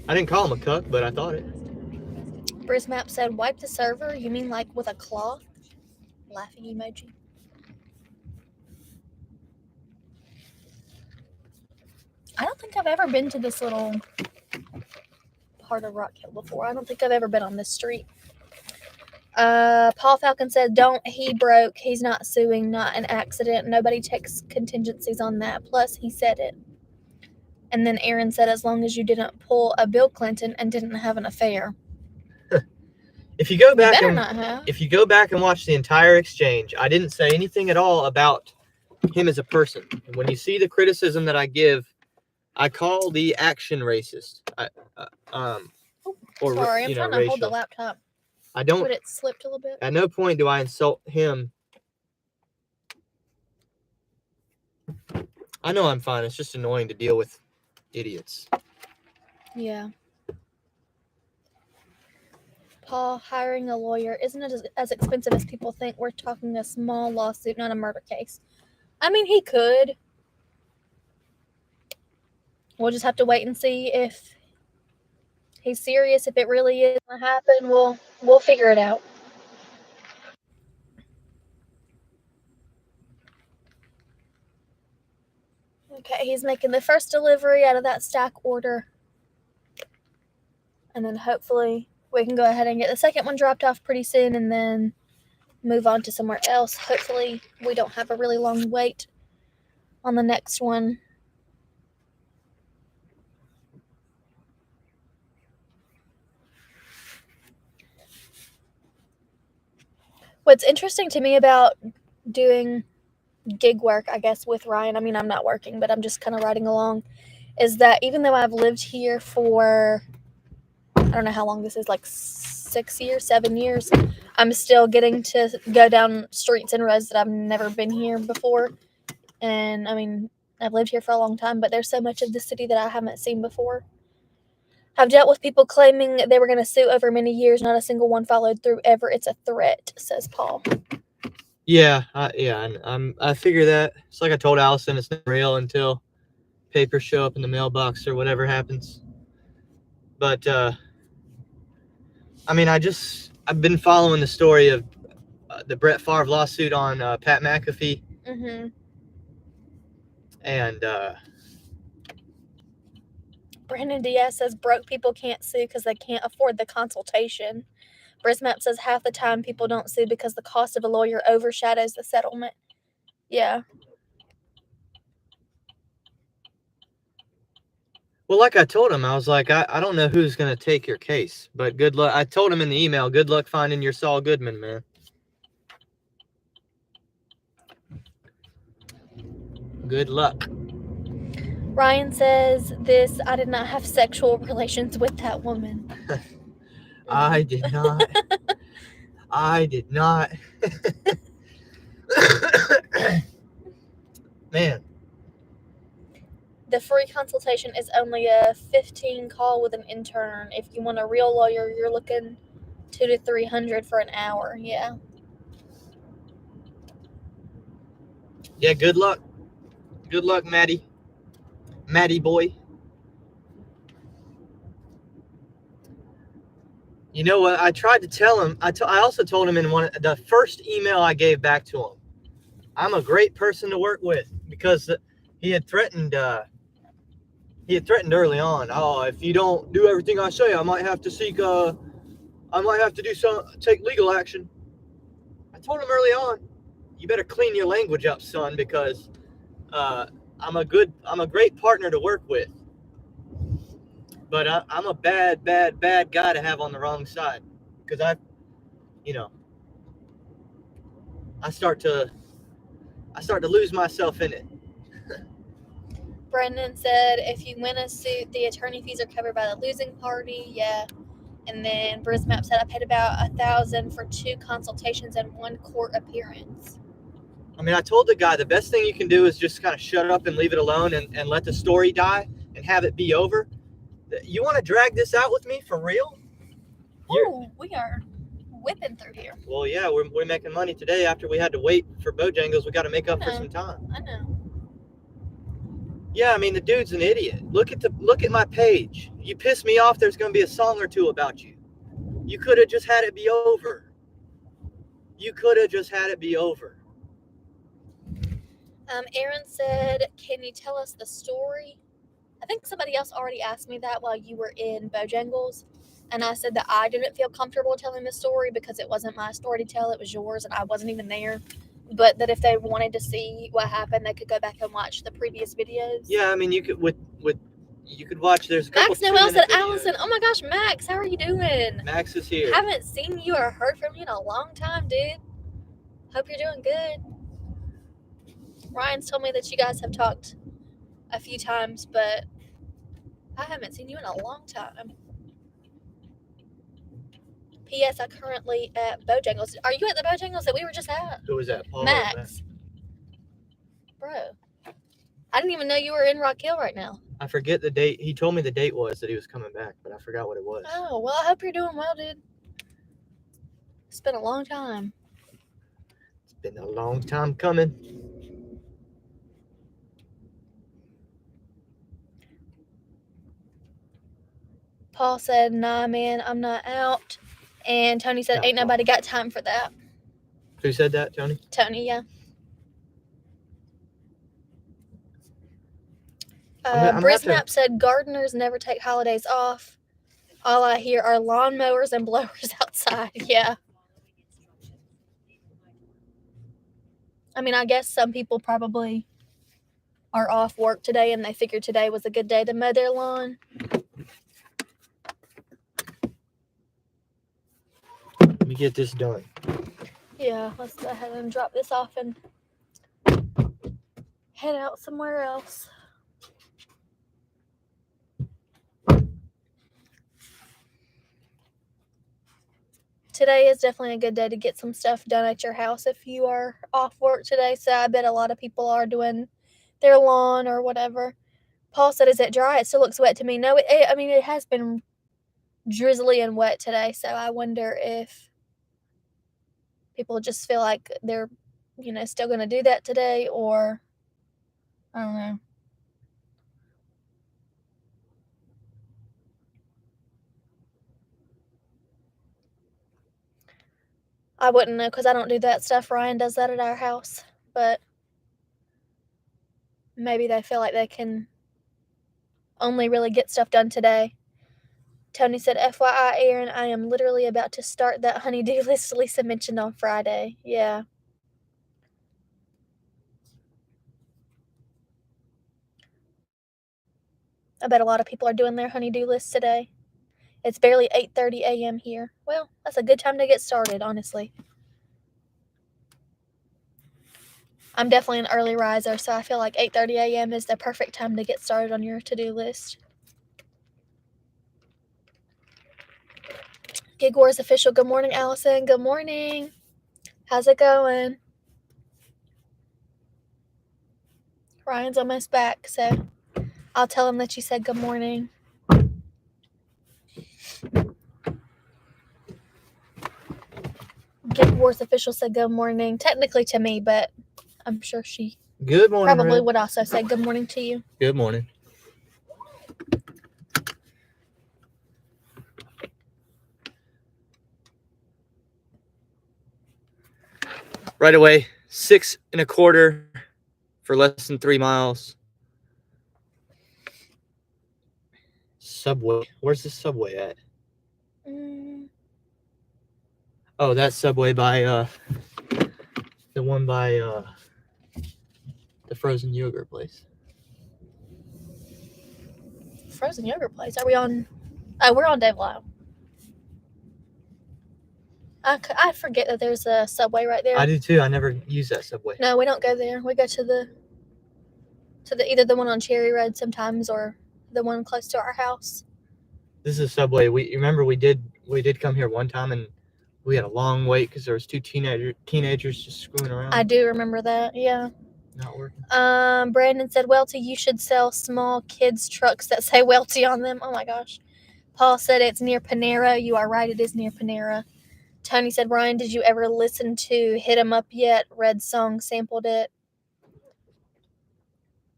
[SPEAKER 1] I didn't call him a cuck, but I thought it.
[SPEAKER 2] Brismap said, wipe the server? You mean like with a cloth? Laughing emoji. I don't think I've ever been to this little part of Rock Hill before. I don't think I've ever been on this street. Paul Falcon said, he broke. He's not suing, not an accident. Nobody takes contingencies on that. Plus, he said it. And then Aaron said, as long as you didn't pull a Bill Clinton and didn't have an affair.
[SPEAKER 1] If you go back and watch the entire exchange, I didn't say anything at all about him as a person. When you see the criticism that I give, I call the action racist.
[SPEAKER 2] Sorry, I'm trying to hold the laptop.
[SPEAKER 1] I don't.
[SPEAKER 2] But it slipped a little bit.
[SPEAKER 1] At no point do I insult him. I know I'm fine. It's just annoying to deal with idiots.
[SPEAKER 2] Yeah. Paul, hiring a lawyer isn't as expensive as people think. We're talking a small lawsuit, not a murder case. I mean, he could. We'll just have to wait and see if he's serious. If it really is going to happen, we'll figure it out. Okay, he's making the first delivery out of that stack order. And then hopefully we can go ahead and get the second one dropped off pretty soon and then move on to somewhere else. Hopefully we don't have a really long wait on the next one. What's interesting to me about doing gig work, I guess, with Ryan, I mean, I'm not working, but I'm just kind of riding along, is that even though I've lived here for, I don't know how long this is, like 7 years, I'm still getting to go down streets and roads that I've never been here before. And I mean, I've lived here for a long time, but there's so much of the city that I haven't seen before. I've dealt with people claiming they were going to sue over many years. Not a single one followed through ever. It's a threat, says Paul.
[SPEAKER 1] Yeah, I figure that. It's like I told Allison, it's not real until papers show up in the mailbox or whatever happens. But I mean, I've been following the story of the Brett Favre lawsuit on Pat McAfee.
[SPEAKER 2] Mm-hmm.
[SPEAKER 1] And
[SPEAKER 2] Brandon Diaz says broke people can't sue because they can't afford the consultation. Brismap says half the time people don't sue because the cost of a lawyer overshadows the settlement. Yeah.
[SPEAKER 1] Well, like I told him, I was like, I don't know who's going to take your case, but good luck. I told him in the email, good luck finding your Saul Goodman, man. Good luck.
[SPEAKER 2] Ryan says this, I did not have sexual relations with that woman.
[SPEAKER 1] I did not. I did not. Man.
[SPEAKER 2] The free consultation is only a 15 call with an intern. If you want a real lawyer, you're looking $200 to $300 for an hour. Yeah.
[SPEAKER 1] Yeah, good luck. Good luck, Maddie. Maddie boy. You know what? I tried to tell him. I also told him in the first email I gave back to him, I'm a great person to work with because He had threatened early on. Oh, if you don't do everything I say, I might have to take legal action. I told him early on, you better clean your language up, son, because I'm a great partner to work with. But I'm a bad guy to have on the wrong side, because I start to lose myself in it.
[SPEAKER 2] Brendan said, if you win a suit, the attorney fees are covered by the losing party. Yeah. And then Brismap said, I paid about $1,000 for 2 consultations and 1 court appearance.
[SPEAKER 1] I mean, I told the guy the best thing you can do is just kind of shut up and leave it alone and let the story die and have it be over. You want to drag this out with me for real?
[SPEAKER 2] Oh, we are whipping through here.
[SPEAKER 1] Well, yeah, we're making money today after we had to wait for Bojangles. We got to make up for some time.
[SPEAKER 2] I know.
[SPEAKER 1] Yeah, I mean, the dude's an idiot. Look at my page. You piss me off, there's going to be a song or two about you. You could have just had it be over.
[SPEAKER 2] Aaron said, can you tell us the story? I think somebody else already asked me that while you were in Bojangles. And I said that I didn't feel comfortable telling the story because it wasn't my story to tell. It was yours and I wasn't even there. But that if they wanted to see what happened, they could go back and watch the previous videos.
[SPEAKER 1] Yeah, I mean, you could you could watch. There's a couple.
[SPEAKER 2] Max Noel said, Allison, oh my gosh, Max, how are you doing?
[SPEAKER 1] Max is here.
[SPEAKER 2] Haven't seen you or heard from you in a long time, dude. Hope you're doing good. Ryan's told me that you guys have talked a few times, but I haven't seen you in a long time. P.S. I'm currently at Bojangles. Are you at the Bojangles that we were just at?
[SPEAKER 1] Who was that? Paul
[SPEAKER 2] Max. Bro. I didn't even know you were in Rock Hill right now.
[SPEAKER 1] I forget the date. He told me the date was that he was coming back, but I forgot what it was.
[SPEAKER 2] Oh, well, I hope you're doing well, dude. It's been a long time.
[SPEAKER 1] It's been a long time coming.
[SPEAKER 2] Paul said, nah, man, I'm not out. And Tony said, ain't nobody got time for that.
[SPEAKER 1] Who said that, Tony?
[SPEAKER 2] Tony, yeah. Brismap said, gardeners never take holidays off. All I hear are lawnmowers and blowers outside. Yeah. I mean, I guess some people probably are off work today and they figured today was a good day to mow their lawn.
[SPEAKER 1] Let me get this done.
[SPEAKER 2] Yeah, let's go ahead and drop this off and head out somewhere else. Today is definitely a good day to get some stuff done at your house if you are off work today. So I bet a lot of people are doing their lawn or whatever. Paul said, is it dry? It still looks wet to me. No, it has been drizzly and wet today. So I wonder if people just feel like they're, still going to do that today, or I don't know. I wouldn't know because I don't do that stuff. Ryan does that at our house, but maybe they feel like they can only really get stuff done today. Tony said, FYI, Aaron, I am literally about to start that honey-do list Lisa mentioned on Friday. Yeah. I bet a lot of people are doing their honey-do list today. It's barely 8:30 a.m. here. Well, that's a good time to get started, honestly. I'm definitely an early riser, so I feel like 8:30 a.m. is the perfect time to get started on your to-do list. Gig Wars official. Good morning, Allison. Good morning. How's it going? Ryan's almost back, so I'll tell him that you said good morning. Gig Wars official said good morning. Technically to me, but I'm sure she
[SPEAKER 1] good morning,
[SPEAKER 2] probably would also say good morning to you.
[SPEAKER 1] Good morning. Right away, 6 1/4 for less than 3 miles. Subway. Where's the Subway at?
[SPEAKER 2] Mm,
[SPEAKER 1] Oh, that Subway by the one by the frozen yogurt place.
[SPEAKER 2] frozen yogurt place. Are we on? Oh, we're on Dave Lyle. I forget that there's a Subway right there.
[SPEAKER 1] I do too. I never use that Subway.
[SPEAKER 2] No, we don't go there. We go to the either the one on Cherry Road sometimes or the one close to our house.
[SPEAKER 1] This is a Subway. You remember we did come here one time and we had a long wait because there was two teenagers just screwing around.
[SPEAKER 2] I do remember that. Yeah.
[SPEAKER 1] Not working.
[SPEAKER 2] Brandon said, Welty, you should sell small kids trucks that say Welty on them. Oh my gosh. Paul said it's near Panera. You are right, it is near Panera. Tony said, Ryan, did you ever listen to Hit 'Em Up Yet? Red Song sampled it.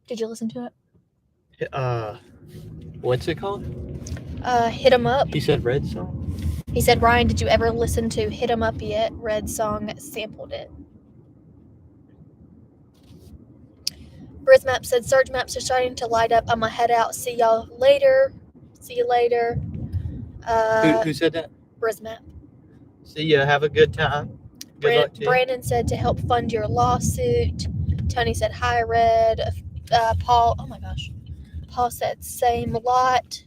[SPEAKER 2] Did you listen to
[SPEAKER 1] it? What's it called?
[SPEAKER 2] Hit 'Em Up.
[SPEAKER 1] He said Red Song?
[SPEAKER 2] He said, Ryan, did you ever listen to Hit 'Em Up Yet? Red Song sampled it. Brizmap said, Surge maps are starting to light up. I'm going to head out. See y'all later. See you later.
[SPEAKER 1] Who said that?
[SPEAKER 2] Brizmap.
[SPEAKER 1] See ya. Have a good time. Good luck to you.
[SPEAKER 2] Brandon said to help fund your lawsuit. Tony said, hi, Red. Paul, oh my gosh. Paul said, same lot.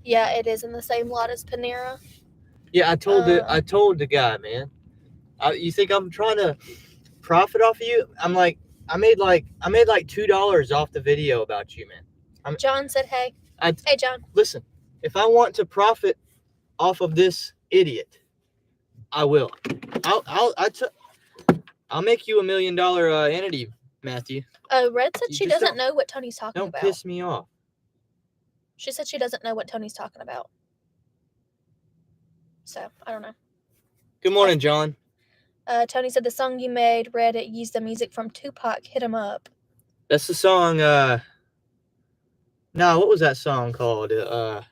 [SPEAKER 2] Yeah, it is in the same lot as Panera.
[SPEAKER 1] Yeah, I told the guy, man. You think I'm trying to profit off of you? I'm like, I made like $2 off the video about you, man.
[SPEAKER 2] John said, hey. Hey, John.
[SPEAKER 1] Listen, if I want to profit off of this idiot, I will. I'll make you $1 million entity, Matthew.
[SPEAKER 2] Red said she doesn't know what Tony's talking about.
[SPEAKER 1] Don't piss me off.
[SPEAKER 2] She said she doesn't know what Tony's talking about. So, I don't know.
[SPEAKER 1] Good morning, John.
[SPEAKER 2] Tony said the song you made, Red, it used the music from Tupac, Hit 'Em Up.
[SPEAKER 1] That's the song, no, what was that song called? I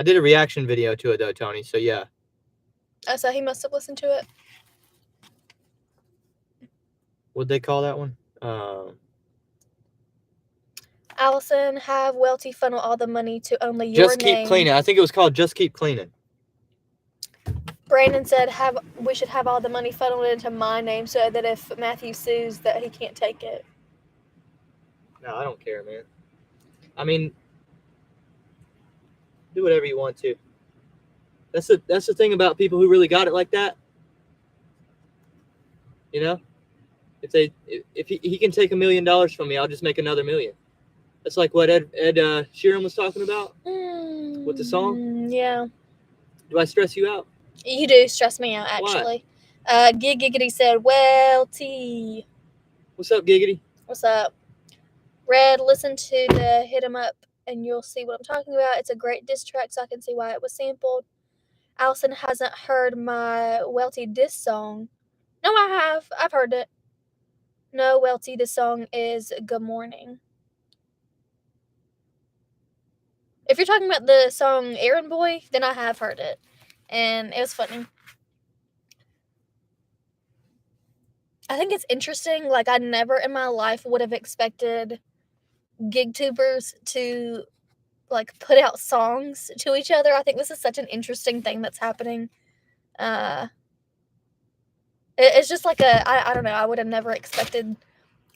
[SPEAKER 1] did a reaction video to it, though, Tony, so yeah.
[SPEAKER 2] Oh, so he must have listened to it?
[SPEAKER 1] What'd they call that one?
[SPEAKER 2] Allison, have Welty funnel all the money to only your
[SPEAKER 1] Just
[SPEAKER 2] name.
[SPEAKER 1] Keep Cleaning. I think it was called Just Keep Cleaning.
[SPEAKER 2] Brandon said we should have all the money funneled into my name so that if Matthew sues that he can't take it.
[SPEAKER 1] No, I don't care, man. I mean, do whatever you want to. That's the thing about people who really got it like that. You know, if he can take $1 million from me, I'll just make another $1 million. That's like what Ed Sheeran was talking about with the song.
[SPEAKER 2] Yeah.
[SPEAKER 1] Do I stress you out?
[SPEAKER 2] You do stress me out, actually. Giggity said, Welty.
[SPEAKER 1] What's up, Giggity?
[SPEAKER 2] What's up? Red, listen to the Hit 'Em Up and you'll see what I'm talking about. It's a great diss track, so I can see why it was sampled. Allison hasn't heard my Welty diss song. No, I have. I've heard it. No, Welty, the song is Good Morning. If you're talking about the song Errand Boy, then I have heard it. And it was funny. I think it's interesting. Like, I never in my life would have expected gig-tubers to, like, put out songs to each other. I think this is such an interesting thing that's happening. It's just like I don't know. I would have never expected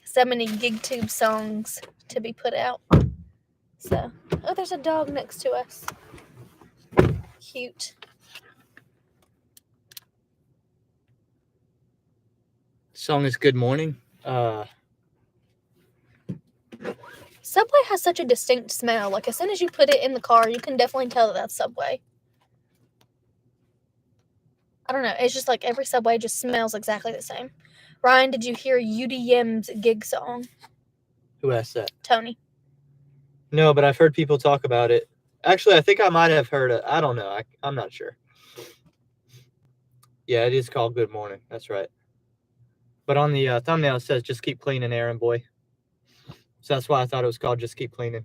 [SPEAKER 2] so many gig-tube songs to be put out. So, oh, there's a dog next to us. Cute.
[SPEAKER 1] Song is Good Morning.
[SPEAKER 2] Subway has such a distinct smell. Like, as soon as you put it in the car, you can definitely tell that that's Subway. I don't know. It's just like every Subway just smells exactly the same. Ryan, did you hear UDM's gig song?
[SPEAKER 1] Who asked that?
[SPEAKER 2] Tony.
[SPEAKER 1] No, but I've heard people talk about it. Actually, I think I might have heard it. I don't know. I'm not sure. Yeah, it is called Good Morning. That's right. But on the thumbnail, it says Just Keep Cleaning, Errand Boy. So that's why I thought it was called Just Keep Cleaning.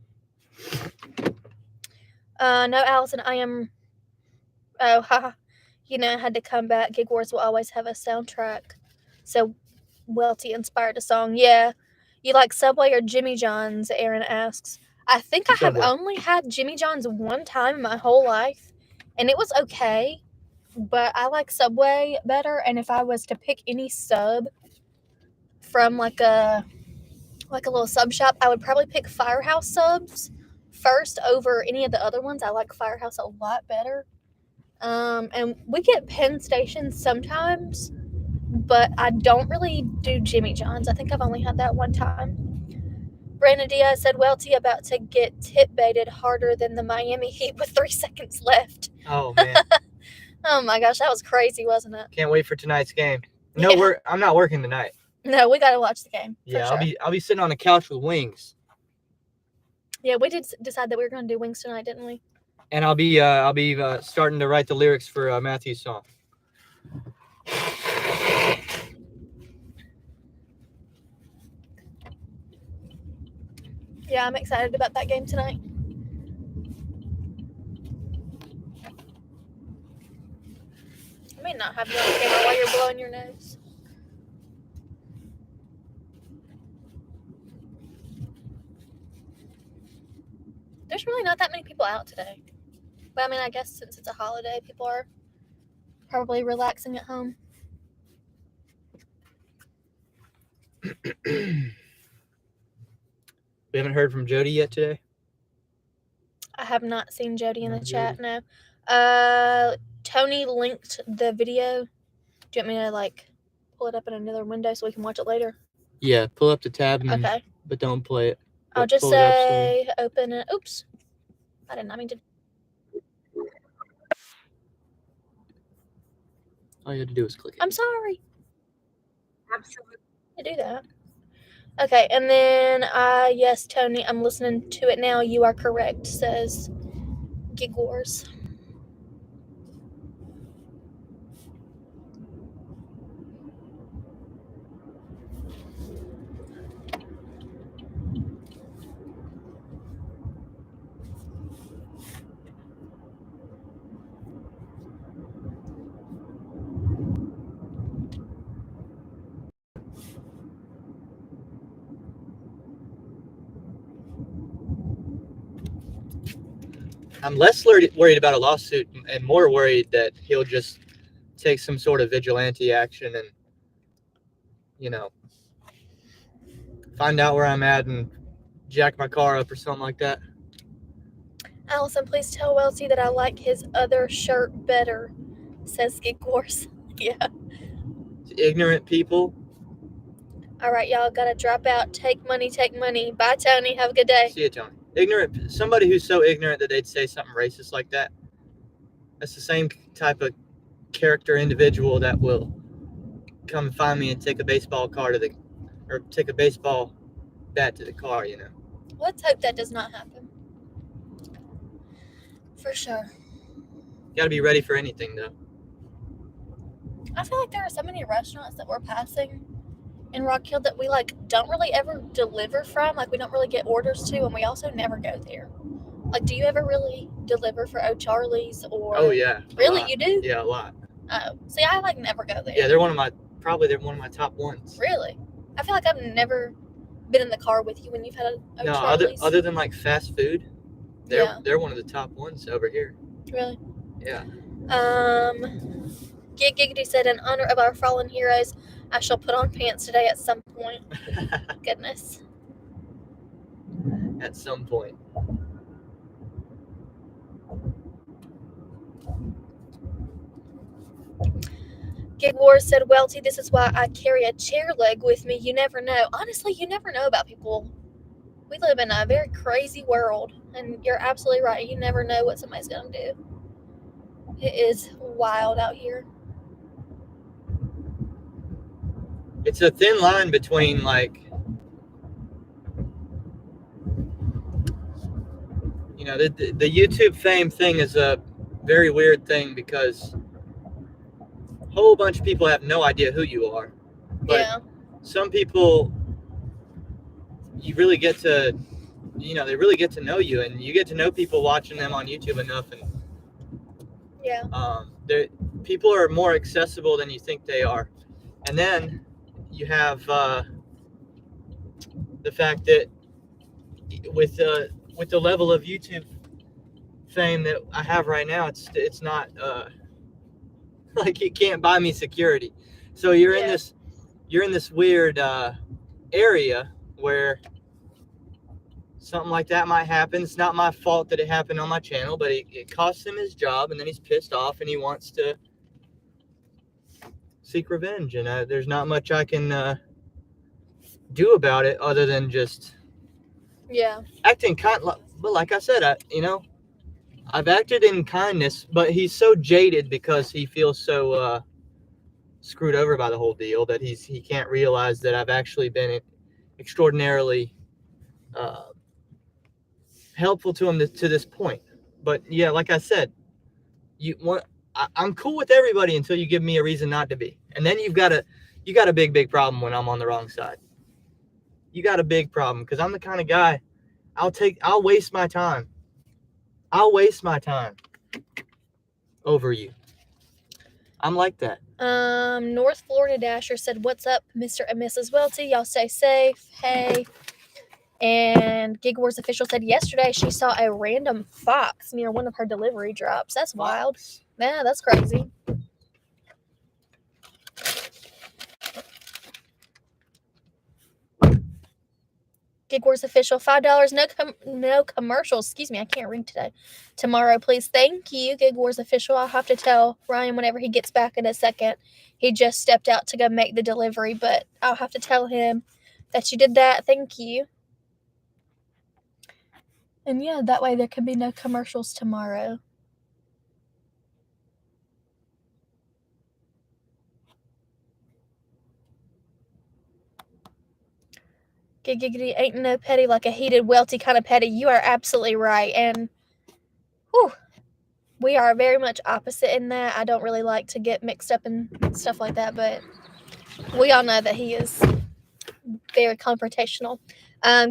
[SPEAKER 2] No, Allison, I am... Oh, haha. You know, I had to come back. Gig Wars will always have a soundtrack. So, Welty inspired a song. Yeah. You like Subway or Jimmy John's? Aaron asks. I think I have
[SPEAKER 1] Subway.
[SPEAKER 2] only had Jimmy John's one time in my whole life, and it was okay, but I like Subway better. And if I was to pick any sub from like a little sub shop, I would probably pick Firehouse subs first over any of the other ones. I like Firehouse a lot better. And we get Penn Station sometimes, but I don't really do Jimmy John's. I think I've only had that one time. Brandon Diaz said, Welty about to get tip baited harder than the Miami Heat with 3 seconds left.
[SPEAKER 1] Oh man,
[SPEAKER 2] Oh my gosh, that was crazy, wasn't it?
[SPEAKER 1] can't wait for tonight's game. No,
[SPEAKER 2] Yeah.
[SPEAKER 1] I'm not working tonight.
[SPEAKER 2] No, we got to watch the game. For
[SPEAKER 1] Yeah,
[SPEAKER 2] sure.
[SPEAKER 1] I'll be sitting on the couch with wings,
[SPEAKER 2] Yeah, we did decide that we were going to do wings tonight, didn't we?
[SPEAKER 1] and I'll be starting to write the lyrics for Matthew's song.
[SPEAKER 2] Yeah, I'm excited about that game tonight. I may not have you on camera while you're blowing your nose. There's really not that many people out today. But I mean, I guess since it's a holiday, people are probably relaxing at home.
[SPEAKER 1] We haven't heard from Jody yet today.
[SPEAKER 2] I have not seen Jody in the
[SPEAKER 1] Not
[SPEAKER 2] chat, no. Tony linked the video. Do you want me to like pull it up in another window so we can watch it later?
[SPEAKER 1] Yeah, pull up the tab, and
[SPEAKER 2] Okay.
[SPEAKER 1] but don't play it.
[SPEAKER 2] I'll
[SPEAKER 1] But
[SPEAKER 2] just
[SPEAKER 1] pull it up
[SPEAKER 2] say open it. Oops. I did not mean to.
[SPEAKER 1] all you had to do was click it.
[SPEAKER 2] I'm sorry.
[SPEAKER 3] Absolutely.
[SPEAKER 2] I do that. Okay, and then yes, Tony, I'm listening to it now. You are correct, says Gig Wars.
[SPEAKER 1] I'm less worried about a lawsuit and more worried that he'll just take some sort of vigilante action and, you know, find out where I'm at and jack my car up or something like that.
[SPEAKER 2] Allison, please tell Welty that I like his other shirt better, says Gig Wars. Yeah.
[SPEAKER 1] Ignorant people.
[SPEAKER 2] All right, y'all gotta drop out. Take money, take money. Bye, Tony. Have a good day.
[SPEAKER 1] See you, Tony. Ignorant. Somebody who's so ignorant that they'd say something racist like that. That's the same type of character individual that will come and find me and take a baseball take a baseball bat to the car. You know.
[SPEAKER 2] Let's hope that does not happen. For sure.
[SPEAKER 1] Got to be ready for anything, though.
[SPEAKER 2] I feel like there are so many restaurants that we're passing in Rock Hill that we like don't really ever deliver from. Like we don't really get orders to, and we also never go there. Like, do you ever really deliver for O'Charlie's or?
[SPEAKER 1] Oh yeah.
[SPEAKER 2] Really, you do?
[SPEAKER 1] Yeah, a lot.
[SPEAKER 2] Oh, see, I like never go there.
[SPEAKER 1] Yeah, they're one of my top ones.
[SPEAKER 2] Really? I feel like I've never been in the car with you when you've had a
[SPEAKER 1] No,
[SPEAKER 2] O'Charlie's.
[SPEAKER 1] other than like fast food, they're one of the top ones over here.
[SPEAKER 2] Really?
[SPEAKER 1] Yeah.
[SPEAKER 2] Giggity said, in honor of our fallen heroes, I shall put on pants today at some point. Goodness.
[SPEAKER 1] At some point.
[SPEAKER 2] Gig Wars said, Welty, this is why I carry a chair leg with me. You never know. Honestly, you never know about people. We live in a very crazy world, and you're absolutely right. You never know what somebody's going to do. It is wild out here.
[SPEAKER 1] It's a thin line between like, you know, the YouTube fame thing is a very weird thing because a whole bunch of people have no idea who you are. But
[SPEAKER 2] Yeah.
[SPEAKER 1] some people, you really get to, they really get to know you, and you get to know people watching them on YouTube enough, and
[SPEAKER 2] Yeah.
[SPEAKER 1] people are more accessible than you think they are. And then you have the fact that with with the level of YouTube fame that I have right now, it's not like it can't buy me security. So you're in this weird area where something like that might happen. It's not my fault that it happened on my channel, but it costs him his job, and then he's pissed off and he wants to seek revenge. And there's not much I can do about it other than just acting kind. But like I said, I've acted in kindness, but he's so jaded because he feels so screwed over by the whole deal that he can't realize that I've actually been extraordinarily helpful to him to this point. But yeah, like I said, I'm cool with everybody until you give me a reason not to be, and then you got a big problem when I'm on the wrong side. You got a big problem because I'm the kind of guy I'll waste my time. I'll waste my time over you. I'm like that.
[SPEAKER 2] North Florida Dasher said, "What's up, Mr. and Mrs. Welty? Y'all stay safe. Hey." And Gig Wars official said yesterday she saw a random fox near one of her delivery drops. That's wild. Yeah, that's crazy. Gig Wars official, $5. No commercials. Excuse me, I can't read today. Tomorrow, please. Thank you, Gig Wars official. I'll have to tell Ryan whenever he gets back in a second. He just stepped out to go make the delivery, but I'll have to tell him that you did that. Thank you. And yeah, that way there can be no commercials tomorrow. Giggity ain't no petty like a heated, welty kind of petty. You are absolutely right. And whew, we are very much opposite in that. I don't really like to get mixed up in stuff like that, but we all know that he is very confrontational.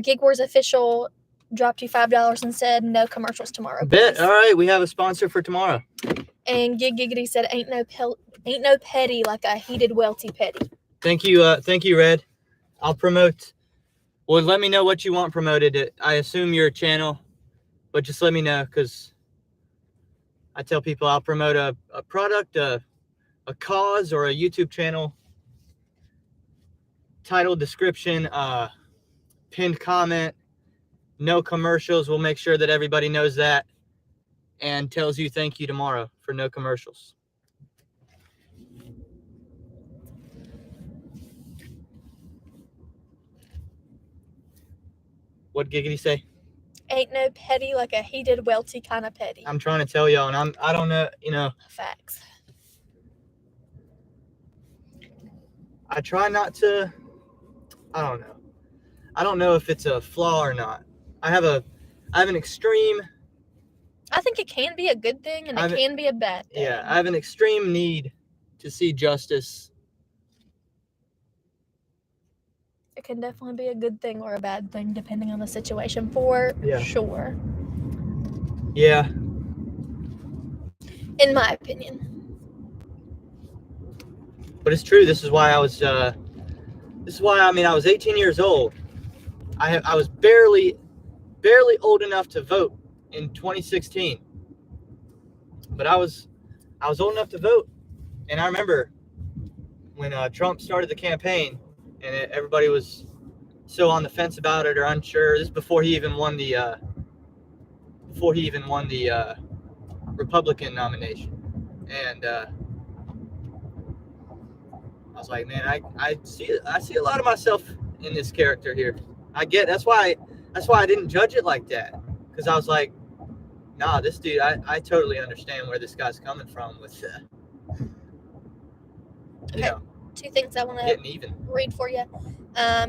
[SPEAKER 2] Gig Wars official dropped you $5 and said no commercials tomorrow.
[SPEAKER 1] Bet. All right, we have a sponsor for tomorrow.
[SPEAKER 2] And Giggity said ain't no petty like a heated, welty petty.
[SPEAKER 1] Thank you, Red. I'll promote. Well, let me know what you want promoted. I assume your channel, but just let me know, because I tell people I'll promote a product, a cause, or a YouTube channel. Title, description, pinned comment, no commercials. We'll make sure that everybody knows that and tells you thank you tomorrow for no commercials. What Giggity say?
[SPEAKER 2] Ain't no petty like a heated, welty kind of petty.
[SPEAKER 1] I'm trying to tell y'all, and I don't know,
[SPEAKER 2] Facts.
[SPEAKER 1] I try not to, I don't know if it's a flaw or not. I have an extreme.
[SPEAKER 2] I think it can be a good thing and it can be a bad thing.
[SPEAKER 1] Yeah, I have an extreme need to see justice.
[SPEAKER 2] It can definitely be a good thing or a bad thing depending on the situation, for sure.
[SPEAKER 1] Yeah.
[SPEAKER 2] In my opinion.
[SPEAKER 1] But it's true. This is why I was 18 years old. I was barely old enough to vote in 2016. But I was old enough to vote. And I remember when Trump started the campaign and everybody was so on the fence about it or unsure. This is before he even won the Republican nomination. And I was like, man, I see a lot of myself in this character here. That's why I didn't judge it like that, because I was like, nah, this dude, I totally understand where this guy's coming from with
[SPEAKER 2] Two things I want to read for you.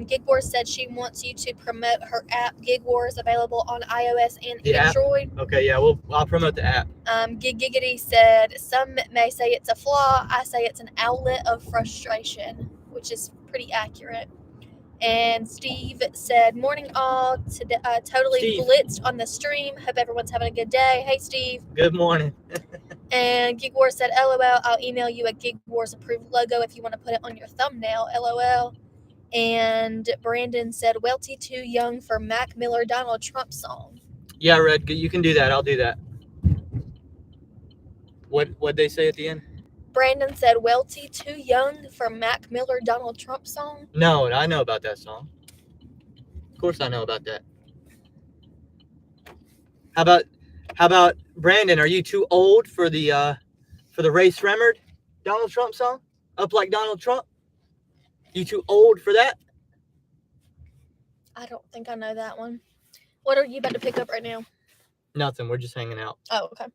[SPEAKER 2] Gig Wars said she wants you to promote her app. Gig Wars available on iOS and Android.
[SPEAKER 1] App? Okay, yeah, I'll promote the app.
[SPEAKER 2] Giggity said some may say it's a flaw. I say it's an outlet of frustration, which is pretty accurate. And Steve said, morning all, totally blitzed on the stream. Hope everyone's having a good day. Hey, Steve.
[SPEAKER 1] Good morning.
[SPEAKER 2] And Gig Wars said, LOL, I'll email you a Gig Wars approved logo if you want to put it on your thumbnail, LOL. And Brandon said, Welty too young for Mac Miller Donald Trump song.
[SPEAKER 1] Yeah, Red, you can do that. I'll do that. What'd they say at the end?
[SPEAKER 2] Brandon said, Welty, Too Young from Mac Miller Donald Trump song.
[SPEAKER 1] No, I know about that song. Of course I know about that. How about Brandon? Are you too old for the Ray Sremmurd Donald Trump song? Up Like Donald Trump? You too old for that?
[SPEAKER 2] I don't think I know that one. What are you about to pick up right now?
[SPEAKER 1] Nothing. We're just hanging out.
[SPEAKER 2] Oh, okay.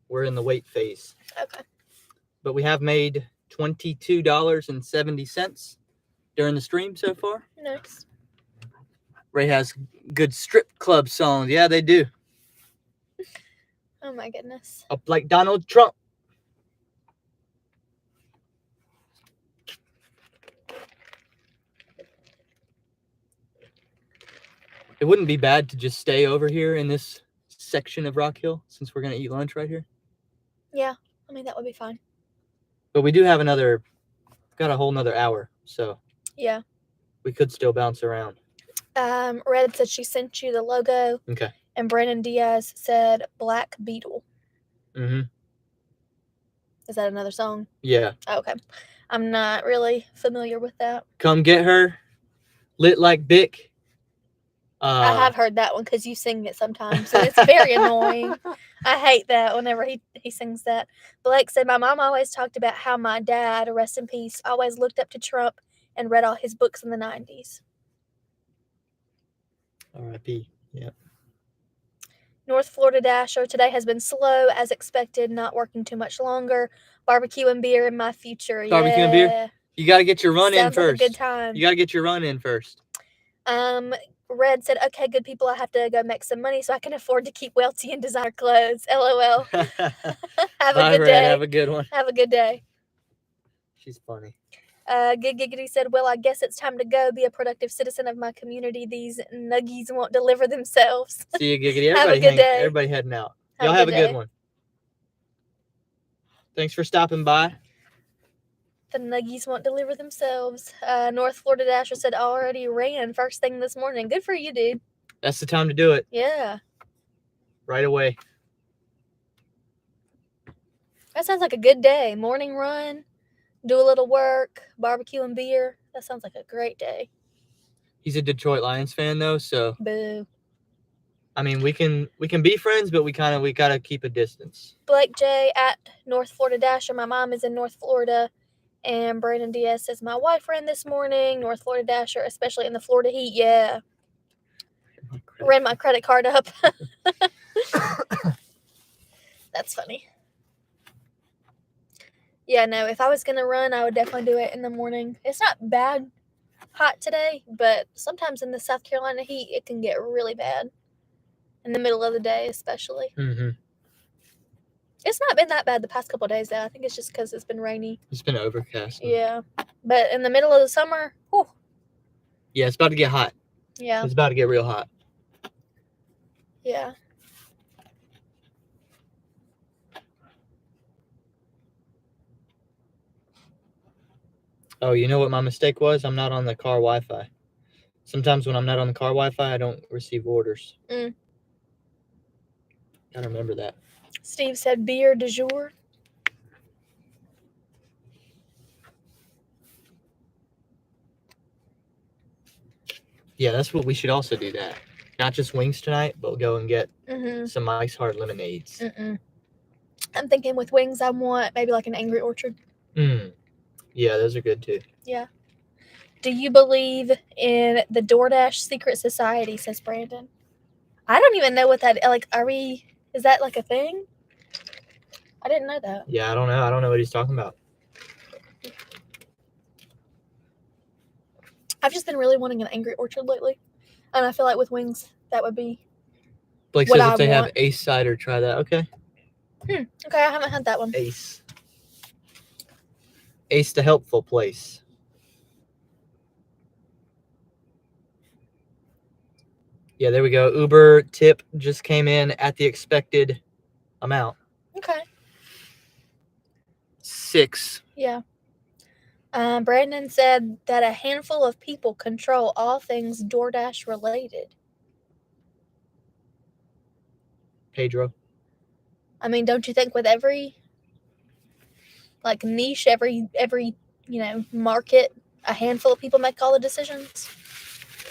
[SPEAKER 1] We're in the wait phase.
[SPEAKER 2] Okay.
[SPEAKER 1] But we have made $22.70 during the stream so far.
[SPEAKER 2] Nice.
[SPEAKER 1] Ray has good strip club songs. Yeah, they do.
[SPEAKER 2] Oh my goodness.
[SPEAKER 1] Up Like Donald Trump. It wouldn't be bad to just stay over here in this section of Rock Hill since we're going to eat lunch right here.
[SPEAKER 2] Yeah, I mean, that would be fine.
[SPEAKER 1] But we do have got a whole nother hour, so
[SPEAKER 2] Yeah.
[SPEAKER 1] we could still bounce around.
[SPEAKER 2] Red said she sent you the logo.
[SPEAKER 1] Okay.
[SPEAKER 2] And Brandon Diaz said Black Beetle.
[SPEAKER 1] Mm-hmm.
[SPEAKER 2] Is that another song?
[SPEAKER 1] Yeah.
[SPEAKER 2] Oh, okay. I'm not really familiar with that.
[SPEAKER 1] Come Get Her. Lit Like Bic.
[SPEAKER 2] I have heard that one because you sing it sometimes, and it's very annoying. I hate that whenever he sings that. Blake said, my mom always talked about how my dad, rest in peace, always looked up to Trump and read all his books in the 90s.
[SPEAKER 1] R.I.P. Yep.
[SPEAKER 2] North Florida Dasher today has been slow as expected, not working too much longer. Barbecue and beer in my future.
[SPEAKER 1] Barbecue and beer? You got to get your run in
[SPEAKER 2] Sounds
[SPEAKER 1] first.
[SPEAKER 2] like a good time.
[SPEAKER 1] You got to get your run in first.
[SPEAKER 2] Red said, okay, good people, I have to go make some money so I can afford to keep Welty in designer clothes. LOL. Have
[SPEAKER 1] Bye,
[SPEAKER 2] a good
[SPEAKER 1] Red.
[SPEAKER 2] day.
[SPEAKER 1] Have a good one.
[SPEAKER 2] Have a good day.
[SPEAKER 1] She's funny.
[SPEAKER 2] Good Giggity said, well, I guess it's time to go. Be a productive citizen of my community. These nuggies won't deliver themselves.
[SPEAKER 1] See you, Giggity.
[SPEAKER 2] Have a good day.
[SPEAKER 1] Everybody heading out. Y'all have a good one. Thanks for stopping by.
[SPEAKER 2] The nuggies won't deliver themselves. North Florida Dasher said already ran first thing this morning. Good for you, dude.
[SPEAKER 1] That's the time to do it.
[SPEAKER 2] Yeah.
[SPEAKER 1] Right away.
[SPEAKER 2] That sounds like a good day. Morning run, do a little work, barbecue and beer. That sounds like a great day.
[SPEAKER 1] He's a Detroit Lions fan though, so
[SPEAKER 2] Boo.
[SPEAKER 1] I mean we can be friends, but we gotta keep a distance.
[SPEAKER 2] Blake J at North Florida Dasher. My mom is in North Florida. And Brandon Diaz says, my wife ran this morning. North Florida Dasher, especially in the Florida heat. Yeah. Ran my credit card up. That's funny. Yeah, no, if I was going to run, I would definitely do it in the morning. It's not bad hot today, but sometimes in the South Carolina heat, it can get really bad. In the middle of the day, especially.
[SPEAKER 1] Mm-hmm.
[SPEAKER 2] It's not been that bad the past couple of days, though. I think it's just because it's been rainy.
[SPEAKER 1] It's been overcast.
[SPEAKER 2] Yeah. But in the middle of the summer, whew.
[SPEAKER 1] Yeah, it's about to get hot.
[SPEAKER 2] Yeah.
[SPEAKER 1] It's about to get real hot.
[SPEAKER 2] Yeah.
[SPEAKER 1] Oh, you know what my mistake was? I'm not on the car Wi-Fi. Sometimes when I'm not on the car Wi-Fi, I don't receive orders.
[SPEAKER 2] Mm.
[SPEAKER 1] Gotta remember that.
[SPEAKER 2] Steve said beer du jour.
[SPEAKER 1] Yeah, that's what we should also do that. Not just wings tonight, but we'll go and get
[SPEAKER 2] Mm-hmm.
[SPEAKER 1] some ice hard lemonades.
[SPEAKER 2] Mm-mm. I'm thinking with wings, I want maybe like an Angry Orchard.
[SPEAKER 1] Yeah, those are good too.
[SPEAKER 2] Yeah. Do you believe in the DoorDash secret society, says Brandon? I don't even know what that, like, is that like a thing? I didn't know that.
[SPEAKER 1] Yeah, I don't know. I don't know what he's talking about.
[SPEAKER 2] I've just been really wanting an Angry Orchard lately. And I feel like with wings, that would be
[SPEAKER 1] Blake
[SPEAKER 2] what
[SPEAKER 1] says
[SPEAKER 2] I
[SPEAKER 1] if they
[SPEAKER 2] want.
[SPEAKER 1] have Ace cider, try that. Okay.
[SPEAKER 2] Okay, I haven't had that one.
[SPEAKER 1] Ace. Ace, the helpful place. Yeah, there we go. Uber tip just came in at the expected amount.
[SPEAKER 2] Okay.
[SPEAKER 1] 6.
[SPEAKER 2] Yeah. Brandon said that a handful of people control all things DoorDash related.
[SPEAKER 1] Pedro.
[SPEAKER 2] I mean, don't you think with every like niche, every market, a handful of people make all the decisions?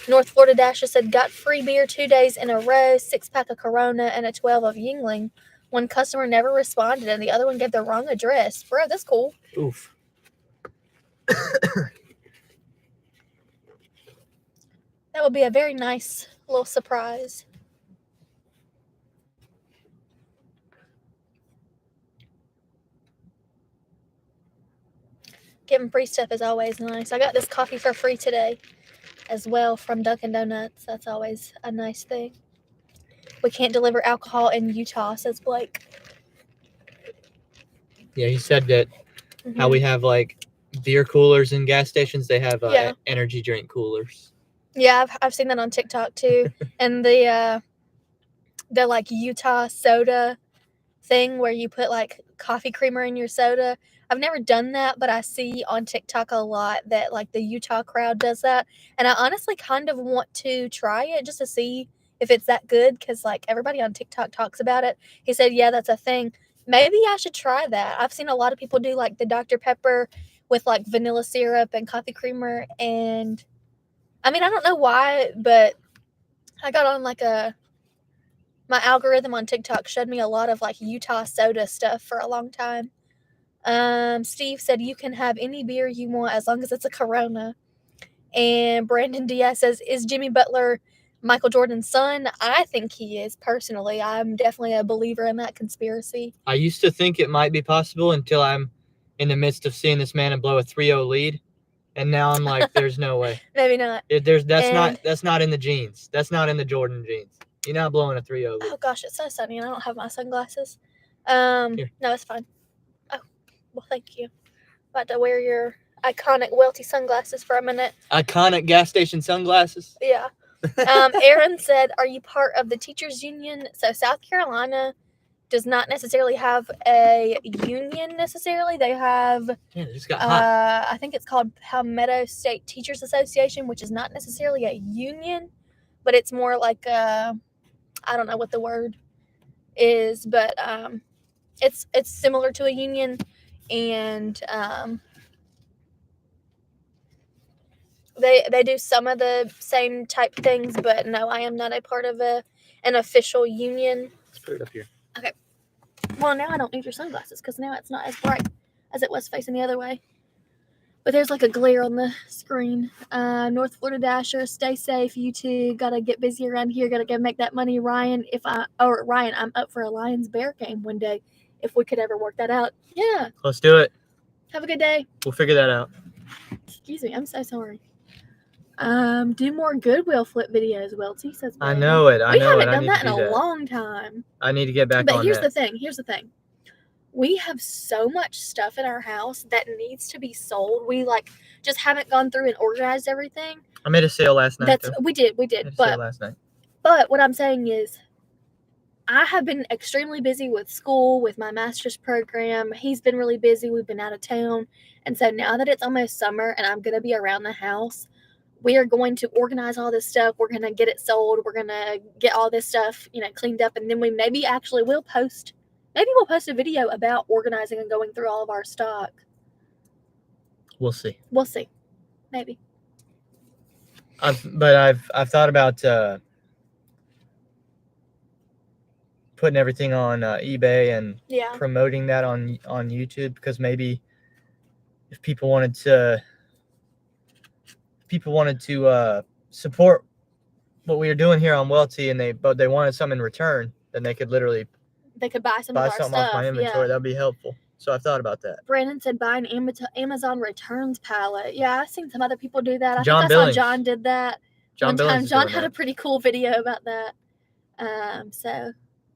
[SPEAKER 2] North Florida Dash just said got free beer 2 days in a row, 6-pack of Corona and a 12 of Yingling. One customer never responded and the other one gave the wrong address. Bro, that's cool.
[SPEAKER 1] Oof.
[SPEAKER 2] That would be a very nice little surprise. Getting free stuff is always nice. I got this coffee for free today as well from Dunkin' Donuts. That's always a nice thing. We can't deliver alcohol in Utah, says Blake.
[SPEAKER 1] Yeah, he said that how we have like beer coolers in gas stations, they have
[SPEAKER 2] Yeah.
[SPEAKER 1] energy drink coolers.
[SPEAKER 2] Yeah, I've seen that on TikTok too. And the like Utah soda thing where you put like coffee creamer in your soda. I've never done that, but I see on TikTok a lot that like the Utah crowd does that. And I honestly kind of want to try it just to see if it's that good because like everybody on TikTok talks about it. He said, yeah, that's a thing. Maybe I should try that. I've seen a lot of people do like the Dr. Pepper with like vanilla syrup and coffee creamer. And I mean, I don't know why, but I got on like my algorithm on TikTok showed me a lot of like Utah soda stuff for a long time. Steve said you can have any beer you want as long as it's a Corona. And Brandon Diaz says, is Jimmy Butler Michael Jordan's son? I think he is, personally. I'm definitely a believer in that conspiracy.
[SPEAKER 1] I used to think it might be possible until I'm in the midst of seeing this man blow a 3-0 lead. And now I'm like, there's no way.
[SPEAKER 2] Maybe not.
[SPEAKER 1] That's not in the genes. That's not in the Jordan genes. You're not blowing a 3-0 lead.
[SPEAKER 2] Oh gosh, it's so sunny and I don't have my sunglasses.
[SPEAKER 1] Here.
[SPEAKER 2] No, it's fine. Oh, well, thank you. About to wear your iconic Welty sunglasses for a minute.
[SPEAKER 1] Iconic gas station sunglasses.
[SPEAKER 2] Yeah. Aaron said, are you part of the teachers union? So South Carolina does not necessarily have a union necessarily. They have,
[SPEAKER 1] Yeah, they just got hot.
[SPEAKER 2] I think it's called Palmetto State Teachers Association, which is not necessarily a union, but it's more like I don't know what the word is, but it's similar to a union, and they do some of the same type things, but no, I am not a part of an official union.
[SPEAKER 1] Let's put it up here.
[SPEAKER 2] Okay. Well, now I don't need your sunglasses because now it's not as bright as it was facing the other way. But there's like a glare on the screen. North Florida Dasher, stay safe. You two gotta get busy around here. Gotta go make that money, Ryan. Ryan, I'm up for a Lions Bear game one day if we could ever work that out. Yeah.
[SPEAKER 1] Let's do it.
[SPEAKER 2] Have a good day.
[SPEAKER 1] We'll figure that out.
[SPEAKER 2] Excuse me. I'm so sorry. Do more Goodwill flip videos, Welty, says
[SPEAKER 1] I
[SPEAKER 2] Brandon.
[SPEAKER 1] know it.
[SPEAKER 2] We haven't done that in a long time.
[SPEAKER 1] I need to get back on that.
[SPEAKER 2] But here's the thing. We have so much stuff in our house that needs to be sold. We like just haven't gone through and organized everything.
[SPEAKER 1] I made a sale last night.
[SPEAKER 2] We did.
[SPEAKER 1] Last night.
[SPEAKER 2] But what I'm saying is I have been extremely busy with school, with my master's program. He's been really busy. We've been out of town. And so now that it's almost summer and I'm going to be around the house, we are going to organize all this stuff. We're going to get it sold. We're going to get all this stuff, cleaned up. And then we maybe actually will post a video about organizing and going through all of our stock.
[SPEAKER 1] We'll see.
[SPEAKER 2] Maybe.
[SPEAKER 1] I've thought about putting everything on eBay and promoting that on YouTube, because maybe if people wanted to support what we are doing here on Welty and they wanted some in return, then they could literally
[SPEAKER 2] buy some of our
[SPEAKER 1] something
[SPEAKER 2] stuff.
[SPEAKER 1] off my inventory. That'd be helpful. So I've thought about that.
[SPEAKER 2] Brandon said buy an Amazon returns pallet. Yeah, I've seen some other people do that. I
[SPEAKER 1] John
[SPEAKER 2] think
[SPEAKER 1] Billings.
[SPEAKER 2] saw John did that.
[SPEAKER 1] John
[SPEAKER 2] One time
[SPEAKER 1] Billings
[SPEAKER 2] John had a pretty cool video about that. So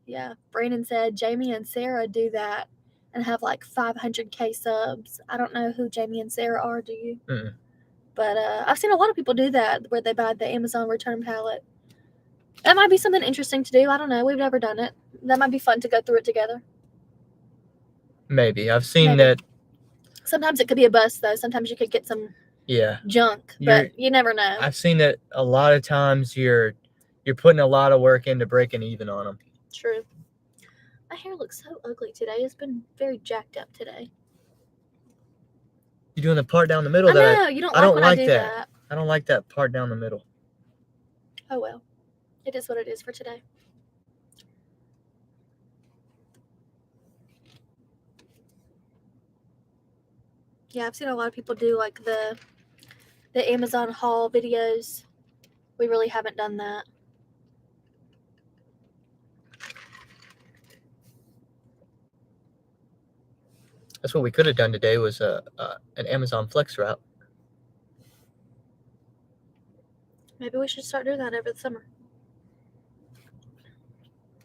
[SPEAKER 2] yeah, Brandon said Jamie and Sarah do that and have like 500K subs. I don't know who Jamie and Sarah are, do you?
[SPEAKER 1] Mm-mm.
[SPEAKER 2] But I've seen a lot of people do that where they buy the Amazon return pallet. That might be something interesting to do. I don't know. We've never done it. That might be fun to go through it together.
[SPEAKER 1] Maybe. I've seen that.
[SPEAKER 2] Sometimes it could be a bust, though. Sometimes you could get some junk, but you never know.
[SPEAKER 1] I've seen that a lot of times you're putting a lot of work into breaking even on them.
[SPEAKER 2] True. My hair looks so ugly today. It's been very jacked up today.
[SPEAKER 1] You're doing the part down the middle
[SPEAKER 2] I
[SPEAKER 1] that
[SPEAKER 2] know, you don't
[SPEAKER 1] I
[SPEAKER 2] like
[SPEAKER 1] don't
[SPEAKER 2] when
[SPEAKER 1] like
[SPEAKER 2] I do that.
[SPEAKER 1] I don't like that part down the middle.
[SPEAKER 2] Oh well. It is what it is for today. Yeah, I've seen a lot of people do like the Amazon haul videos. We really haven't done that.
[SPEAKER 1] That's what we could have done today was an Amazon Flex route.
[SPEAKER 2] Maybe we should start doing that over the summer.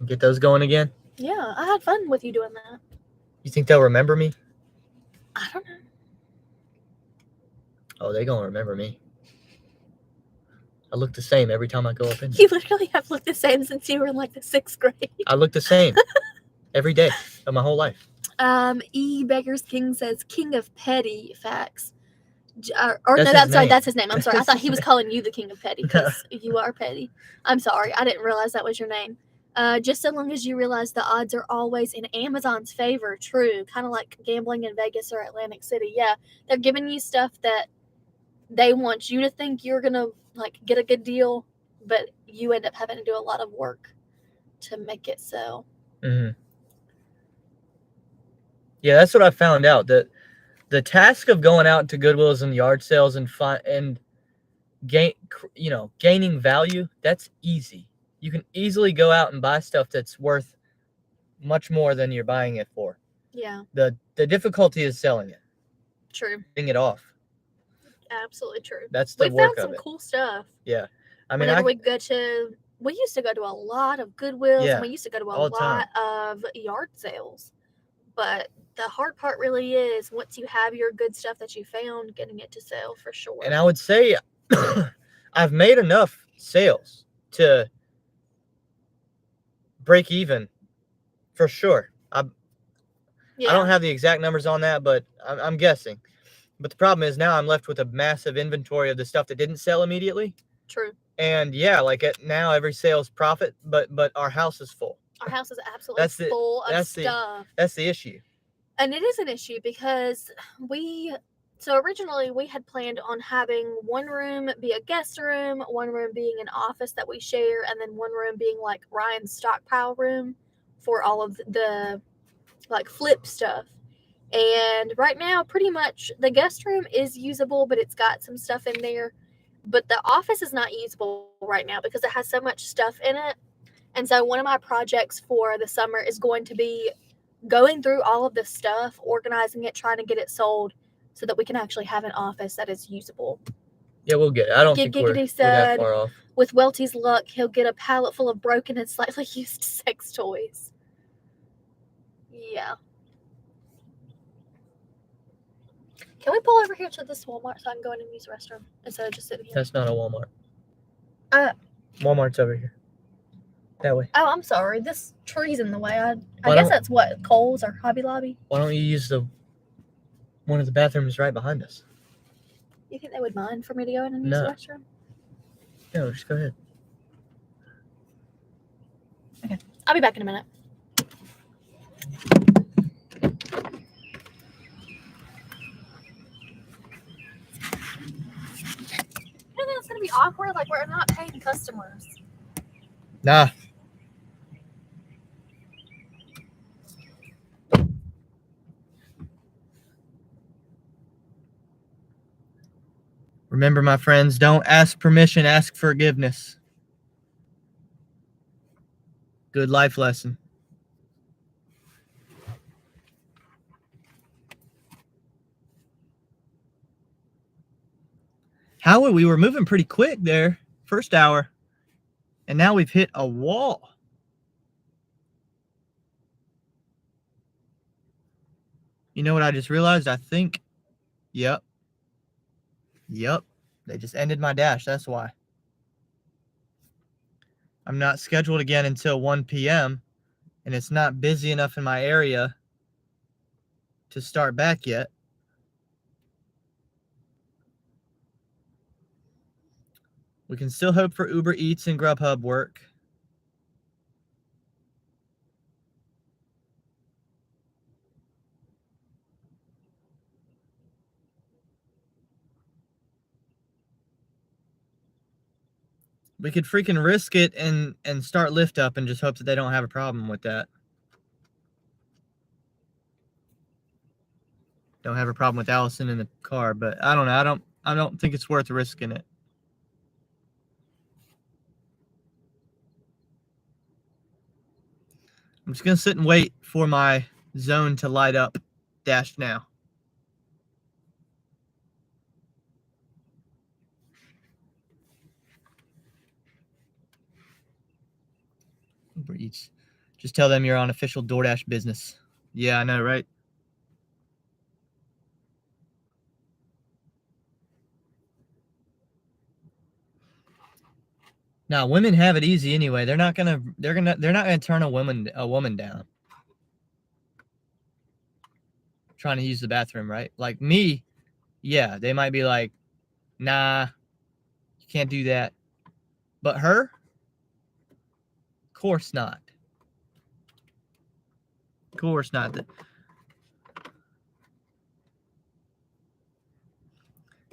[SPEAKER 1] Get those going again.
[SPEAKER 2] Yeah, I had fun with you doing that.
[SPEAKER 1] You think they'll remember me?
[SPEAKER 2] I don't know.
[SPEAKER 1] Oh, they gonna remember me. I look the same every time I go up in there.
[SPEAKER 2] You literally have looked the same since you were in like the 6th grade.
[SPEAKER 1] I look the same every day of my whole life.
[SPEAKER 2] E. Beggars King says King of Petty Facts. That's his name. I'm sorry. I thought he was calling you the King of Petty because you are petty. I'm sorry. I didn't realize that was your name. Just so long as you realize the odds are always in Amazon's favor. True. Kind of like gambling in Vegas or Atlantic City. Yeah. They're giving you stuff that they want you to think you're going to like get a good deal, but you end up having to do a lot of work to make it sell.
[SPEAKER 1] Mm-hmm. Yeah, that's what I found out. That the task of going out to Goodwills and yard sales and gaining value, that's easy. You can easily go out and buy stuff that's worth much more than you're buying it for.
[SPEAKER 2] Yeah.
[SPEAKER 1] The difficulty is selling it.
[SPEAKER 2] True.
[SPEAKER 1] Getting it off.
[SPEAKER 2] Absolutely true.
[SPEAKER 1] That's the
[SPEAKER 2] we
[SPEAKER 1] work
[SPEAKER 2] found some
[SPEAKER 1] of it.
[SPEAKER 2] cool stuff.
[SPEAKER 1] Yeah. I mean,
[SPEAKER 2] Whenever we used to go to a lot of Goodwills and we used to go to a lot of yard sales. But the hard part really is once you have your good stuff that you found, getting it to sell for sure.
[SPEAKER 1] And I would say I've made enough sales to break even for sure. I don't have the exact numbers on that, but I'm guessing. But the problem is now I'm left with a massive inventory of the stuff that didn't sell immediately.
[SPEAKER 2] True.
[SPEAKER 1] And yeah, like now every sale's profit, but our house is full.
[SPEAKER 2] Our house is absolutely full of stuff.
[SPEAKER 1] That's the issue.
[SPEAKER 2] And it is an issue because originally we had planned on having one room be a guest room, one room being an office that we share, and then one room being like Ryan's stockpile room for all of the like flip stuff. And right now, pretty much the guest room is usable, but it's got some stuff in there. But the office is not usable right now because it has so much stuff in it. And so one of my projects for the summer is going to be going through all of this stuff, organizing it, trying to get it sold so that we can actually have an office that is usable.
[SPEAKER 1] Yeah, we'll get it. I don't think we're that far off.
[SPEAKER 2] With Welty's luck, he'll get a pallet full of broken and slightly used sex toys. Yeah. Can we pull over here to this Walmart so I can go in and use the restroom instead of just sitting here?
[SPEAKER 1] That's not a Walmart. Walmart's over here. That way.
[SPEAKER 2] Oh, I'm sorry. This tree's in the way. I guess that's what, Kohl's or Hobby Lobby?
[SPEAKER 1] Why don't you use one of the bathrooms right behind us?
[SPEAKER 2] You think they would mind for me to go in and use the restroom?
[SPEAKER 1] No, just go ahead.
[SPEAKER 2] Okay. I'll be back in a minute. You think it's going to be awkward? Like, we're not paying customers.
[SPEAKER 1] Nah. Remember, my friends, don't ask permission, ask forgiveness. Good life lesson. Howard, we were moving pretty quick there, first hour, and now we've hit a wall. You know what I just realized? I think, yep, they just ended my dash, that's why. I'm not scheduled again until 1 p.m., and it's not busy enough in my area to start back yet. We can still hope for Uber Eats and Grubhub work. We could freaking risk it and start lift up and just hope that they don't have a problem with that. Don't have a problem with Allison in the car, but I don't know. I don't think it's worth risking it. I'm just gonna sit and wait for my zone to light up. Dash now. Uber Eats. Just tell them you're on official DoorDash business. Yeah, I know, right? Now, women have it easy anyway. They're not gonna turn a woman down. Trying to use the bathroom, right? Like me, yeah, they might be like, nah, you can't do that. But her, of course not. Of course not.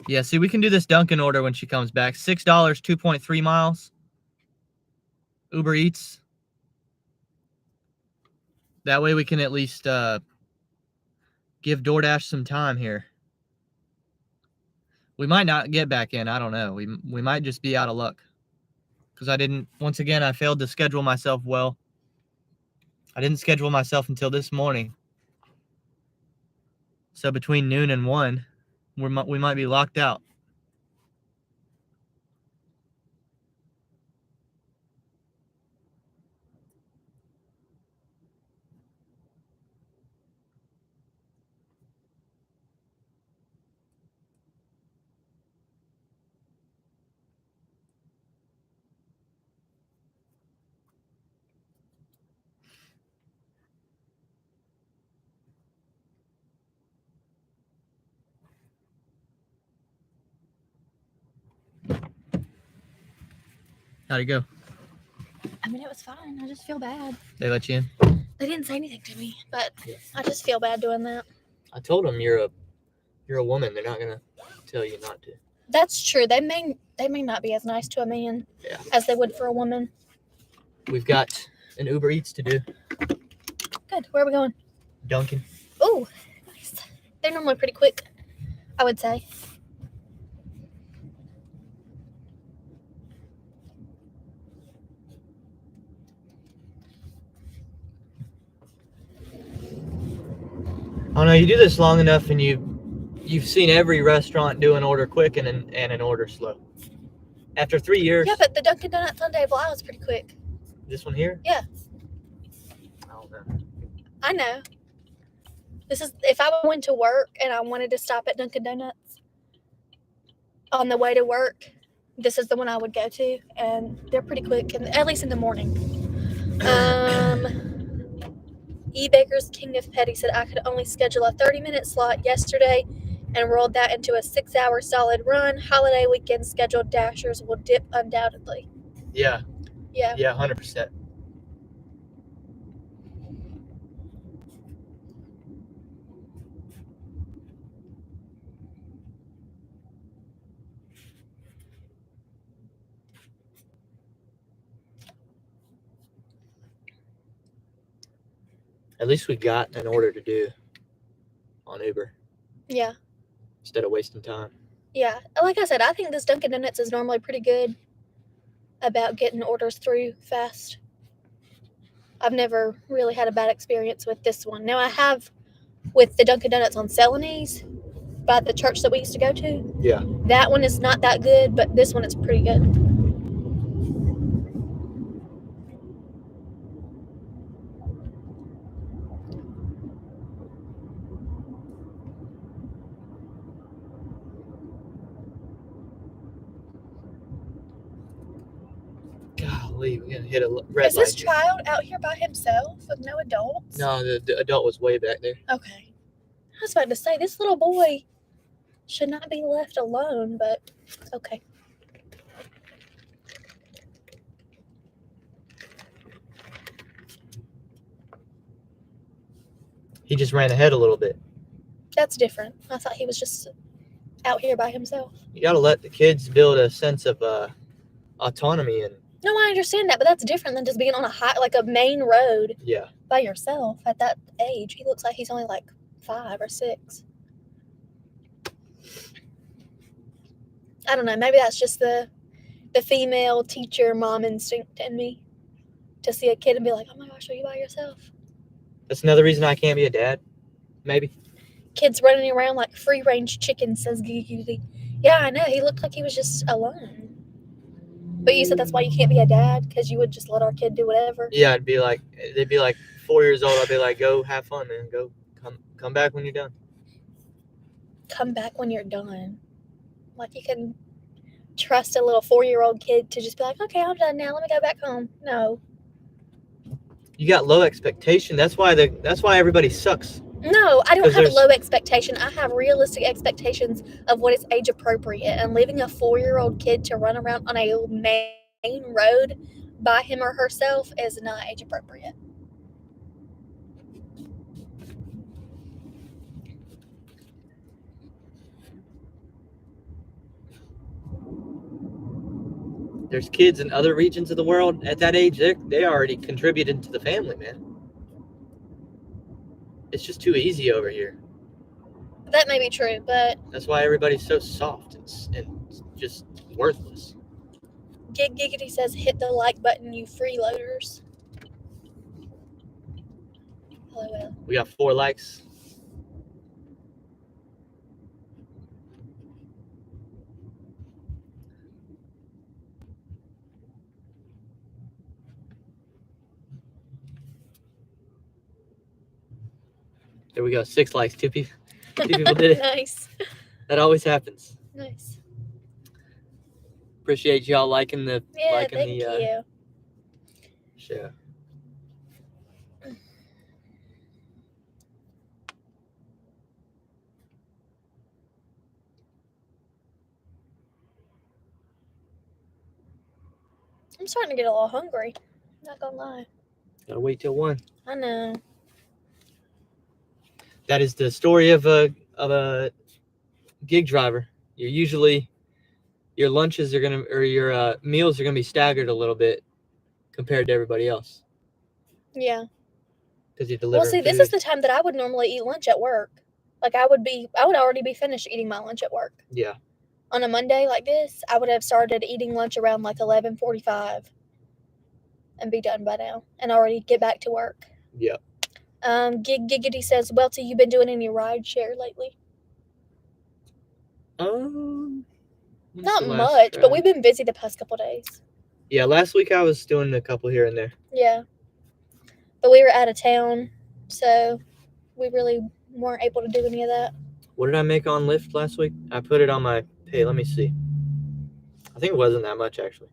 [SPEAKER 1] Yeah, see, we can do this Dunkin' order when she comes back. $6, 2.3 miles. Uber Eats. That way we can at least give DoorDash some time here. We might not get back in. I don't know. We might just be out of luck. Because once again, I failed to schedule myself well. I didn't schedule myself until this morning. So between noon and 1, we might be locked out. How'd it go?
[SPEAKER 2] I mean, it was fine. I just feel bad.
[SPEAKER 1] They let you in?
[SPEAKER 2] They didn't say anything to me, but I just feel bad doing that.
[SPEAKER 1] I told them you're a woman. They're not gonna tell you not to.
[SPEAKER 2] That's true. They may not be as nice to a man as they would for a woman.
[SPEAKER 1] We've got an Uber Eats to do.
[SPEAKER 2] Good. Where are we going?
[SPEAKER 1] Dunkin'.
[SPEAKER 2] Oh, nice. They're normally pretty quick, I would say.
[SPEAKER 1] Oh no, you do this long enough and you've seen every restaurant do an order quick and an order slow. After 3 years.
[SPEAKER 2] Yeah, but the Dunkin' Donuts on Dave Lyle was pretty quick.
[SPEAKER 1] This one here?
[SPEAKER 2] Yeah.
[SPEAKER 1] I don't know.
[SPEAKER 2] I know. This is if I went to work and I wanted to stop at Dunkin' Donuts on the way to work, this is the one I would go to, and they're pretty quick, at least in the morning. E. Baker's King of Petty said I could only schedule a 30-minute slot yesterday and rolled that into a 6-hour solid run. Holiday weekend scheduled dashers will dip undoubtedly.
[SPEAKER 1] Yeah.
[SPEAKER 2] Yeah.
[SPEAKER 1] Yeah, 100%. At least we got an order to do on Uber.
[SPEAKER 2] Yeah.
[SPEAKER 1] Instead of wasting time.
[SPEAKER 2] Yeah. Like I said, I think this Dunkin' Donuts is normally pretty good about getting orders through fast. I've never really had a bad experience with this one. Now I have with the Dunkin' Donuts on Celanese by the church that we used to go to.
[SPEAKER 1] Yeah.
[SPEAKER 2] That one is not that good, but this one is pretty good.
[SPEAKER 1] Golly, we're gonna hit a red light.
[SPEAKER 2] Is this child out here by himself with no adults?
[SPEAKER 1] No, the adult was way back there.
[SPEAKER 2] Okay. I was about to say, this little boy should not be left alone, but okay.
[SPEAKER 1] He just ran ahead a little bit.
[SPEAKER 2] That's different. I thought he was just out here by himself.
[SPEAKER 1] You gotta let the kids build a sense of autonomy and
[SPEAKER 2] No, I understand that, but that's different than just being on a main road
[SPEAKER 1] yeah.
[SPEAKER 2] by yourself at that age. He looks like he's only like 5 or 6. I don't know. Maybe that's just the female teacher mom instinct in me to see a kid and be like, oh my gosh, are you by yourself?
[SPEAKER 1] That's another reason I can't be a dad. Maybe.
[SPEAKER 2] Kids running around like free range chickens, says Gigi. Yeah, I know. He looked like he was just alone. But you said that's why you can't be a dad, because you would just let our kid do whatever.
[SPEAKER 1] Yeah, they'd be like 4 years old. I'd be like, go have fun, man. Go come back when you're done.
[SPEAKER 2] Come back when you're done. Like you can trust a little 4-year-old kid to just be like, okay, I'm done now. Let me go back home. No.
[SPEAKER 1] You got low expectation. That's why everybody sucks.
[SPEAKER 2] No, I don't
[SPEAKER 1] 'Cause
[SPEAKER 2] have a
[SPEAKER 1] there's-
[SPEAKER 2] low expectation. I have realistic expectations of what is age appropriate. And leaving a 4-year-old kid to run around on a main road by him or herself is not age appropriate.
[SPEAKER 1] There's kids in other regions of the world at that age. They already contributed to the family, man. It's just too easy over here.
[SPEAKER 2] That may be true, but
[SPEAKER 1] That's why everybody's so soft and just worthless.
[SPEAKER 2] Giggity says, hit the like button, you freeloaders. LOL.
[SPEAKER 1] We got 4 likes. There we go. 6 likes. 2 people. 2 people did it.
[SPEAKER 2] Nice.
[SPEAKER 1] That always happens.
[SPEAKER 2] Nice.
[SPEAKER 1] Appreciate y'all liking the
[SPEAKER 2] Yeah, thank you.
[SPEAKER 1] show.
[SPEAKER 2] I'm starting to get a little hungry. Not gonna lie.
[SPEAKER 1] Gotta wait till 1.
[SPEAKER 2] I know.
[SPEAKER 1] That is the story of a gig driver. Your lunches are gonna, or your meals are gonna be staggered a little bit compared to everybody else
[SPEAKER 2] Yeah.
[SPEAKER 1] because you deliver.
[SPEAKER 2] Well, see, this is the time that I would normally eat lunch at work. Like I would already be finished eating my lunch at work.
[SPEAKER 1] Yeah.
[SPEAKER 2] On a Monday like this, I would have started eating lunch around like 11:45 and be done by now and already get back to work.
[SPEAKER 1] Yeah.
[SPEAKER 2] Giggity says, Welty, you been doing any ride share lately?
[SPEAKER 1] When's
[SPEAKER 2] Not
[SPEAKER 1] the last
[SPEAKER 2] much, but
[SPEAKER 1] ride?
[SPEAKER 2] we've been busy the past couple days.
[SPEAKER 1] Yeah, last week I was doing a couple here and there.
[SPEAKER 2] Yeah. But we were out of town, so we really weren't able to do any of that.
[SPEAKER 1] What did I make on Lyft last week? I put it on my pay. Let me see. I think it wasn't that much actually.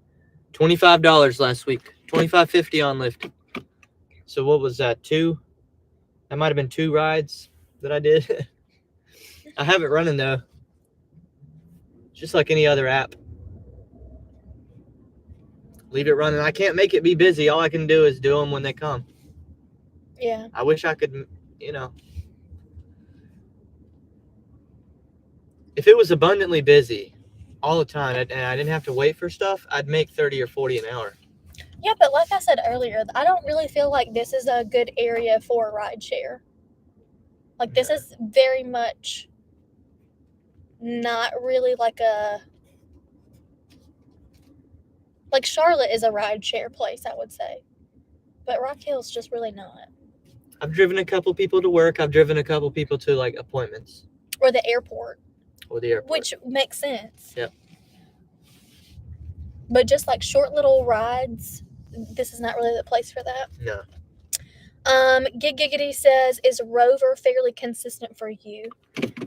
[SPEAKER 1] $25 last week. $25.50 on Lyft. So what was that? 2? That might have been 2 rides that I did. I have it running though. Just like any other app. Leave it running. I can't make it be busy. All I can do is do them when they come.
[SPEAKER 2] Yeah.
[SPEAKER 1] I wish I could, if it was abundantly busy all the time and I didn't have to wait for stuff, I'd make 30 or 40 an hour.
[SPEAKER 2] Yeah, but like I said earlier, I don't really feel like this is a good area for a ride share. Like this is very much not really like Charlotte is a ride share place, I would say. But Rock Hill's just really not.
[SPEAKER 1] I've driven a couple people to work. I've driven a couple people to like appointments.
[SPEAKER 2] Or the airport.
[SPEAKER 1] Or the airport.
[SPEAKER 2] Which makes sense.
[SPEAKER 1] Yep.
[SPEAKER 2] But just like short little rides, this is not really the place for that.
[SPEAKER 1] No.
[SPEAKER 2] Giggity says, is Rover fairly consistent for you?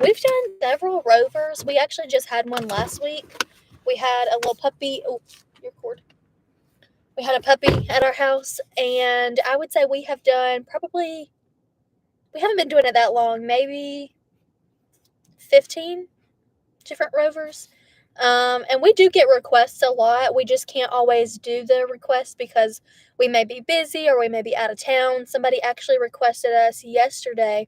[SPEAKER 2] We've done several Rovers. We actually just had one last week. We had a little puppy. Oh, your cord. We had a puppy at our house, and I would say we have done we haven't been doing it that long, maybe 15 different Rovers. And we do get requests a lot. We just can't always do the requests because we may be busy or we may be out of town. Somebody actually requested us yesterday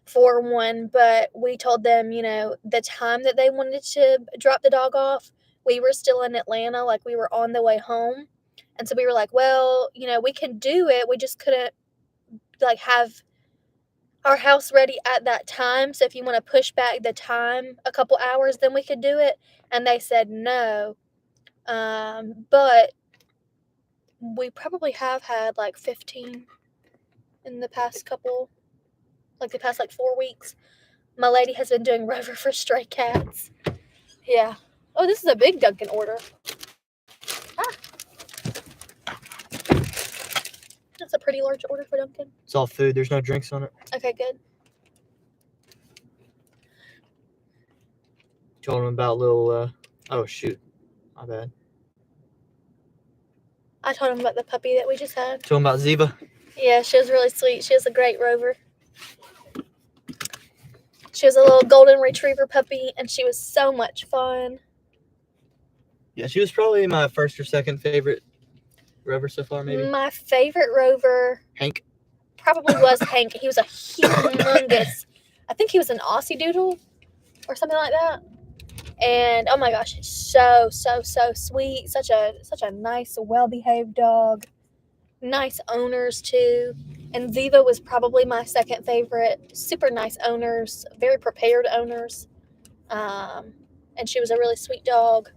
[SPEAKER 2] for one, but we told them, the time that they wanted to drop the dog off, we were still in Atlanta, like we were on the way home. And so we were like, well, we can do it. We just couldn't like have our house ready at that time. So if you want to push back the time a couple hours, then we could do it. And they said no. But we probably have had like 15 in the past couple, like the past like 4 weeks. My lady has been doing Rover for stray cats. Yeah. Oh, this is a big Dunkin' order. That's a pretty large order for Dunkin'.
[SPEAKER 1] It's all food. There's no drinks on it.
[SPEAKER 2] Okay, good.
[SPEAKER 1] Told him about little. Oh shoot, my bad.
[SPEAKER 2] I told him about the puppy that we just had.
[SPEAKER 1] Told him about Ziva.
[SPEAKER 2] Yeah, she was really sweet. She was a great Rover. She was a little golden retriever puppy, and she was so much fun.
[SPEAKER 1] Yeah, she was probably my first or second favorite Rover so far, maybe.
[SPEAKER 2] My favorite Rover
[SPEAKER 1] Hank.
[SPEAKER 2] probably was Hank. He was a humongous, I think he was an Aussie Doodle or something like that. And oh my gosh, so sweet. Such a nice, well-behaved dog. Nice owners too. And Ziva was probably my second favorite. Super nice owners, very prepared owners. And she was a really sweet dog.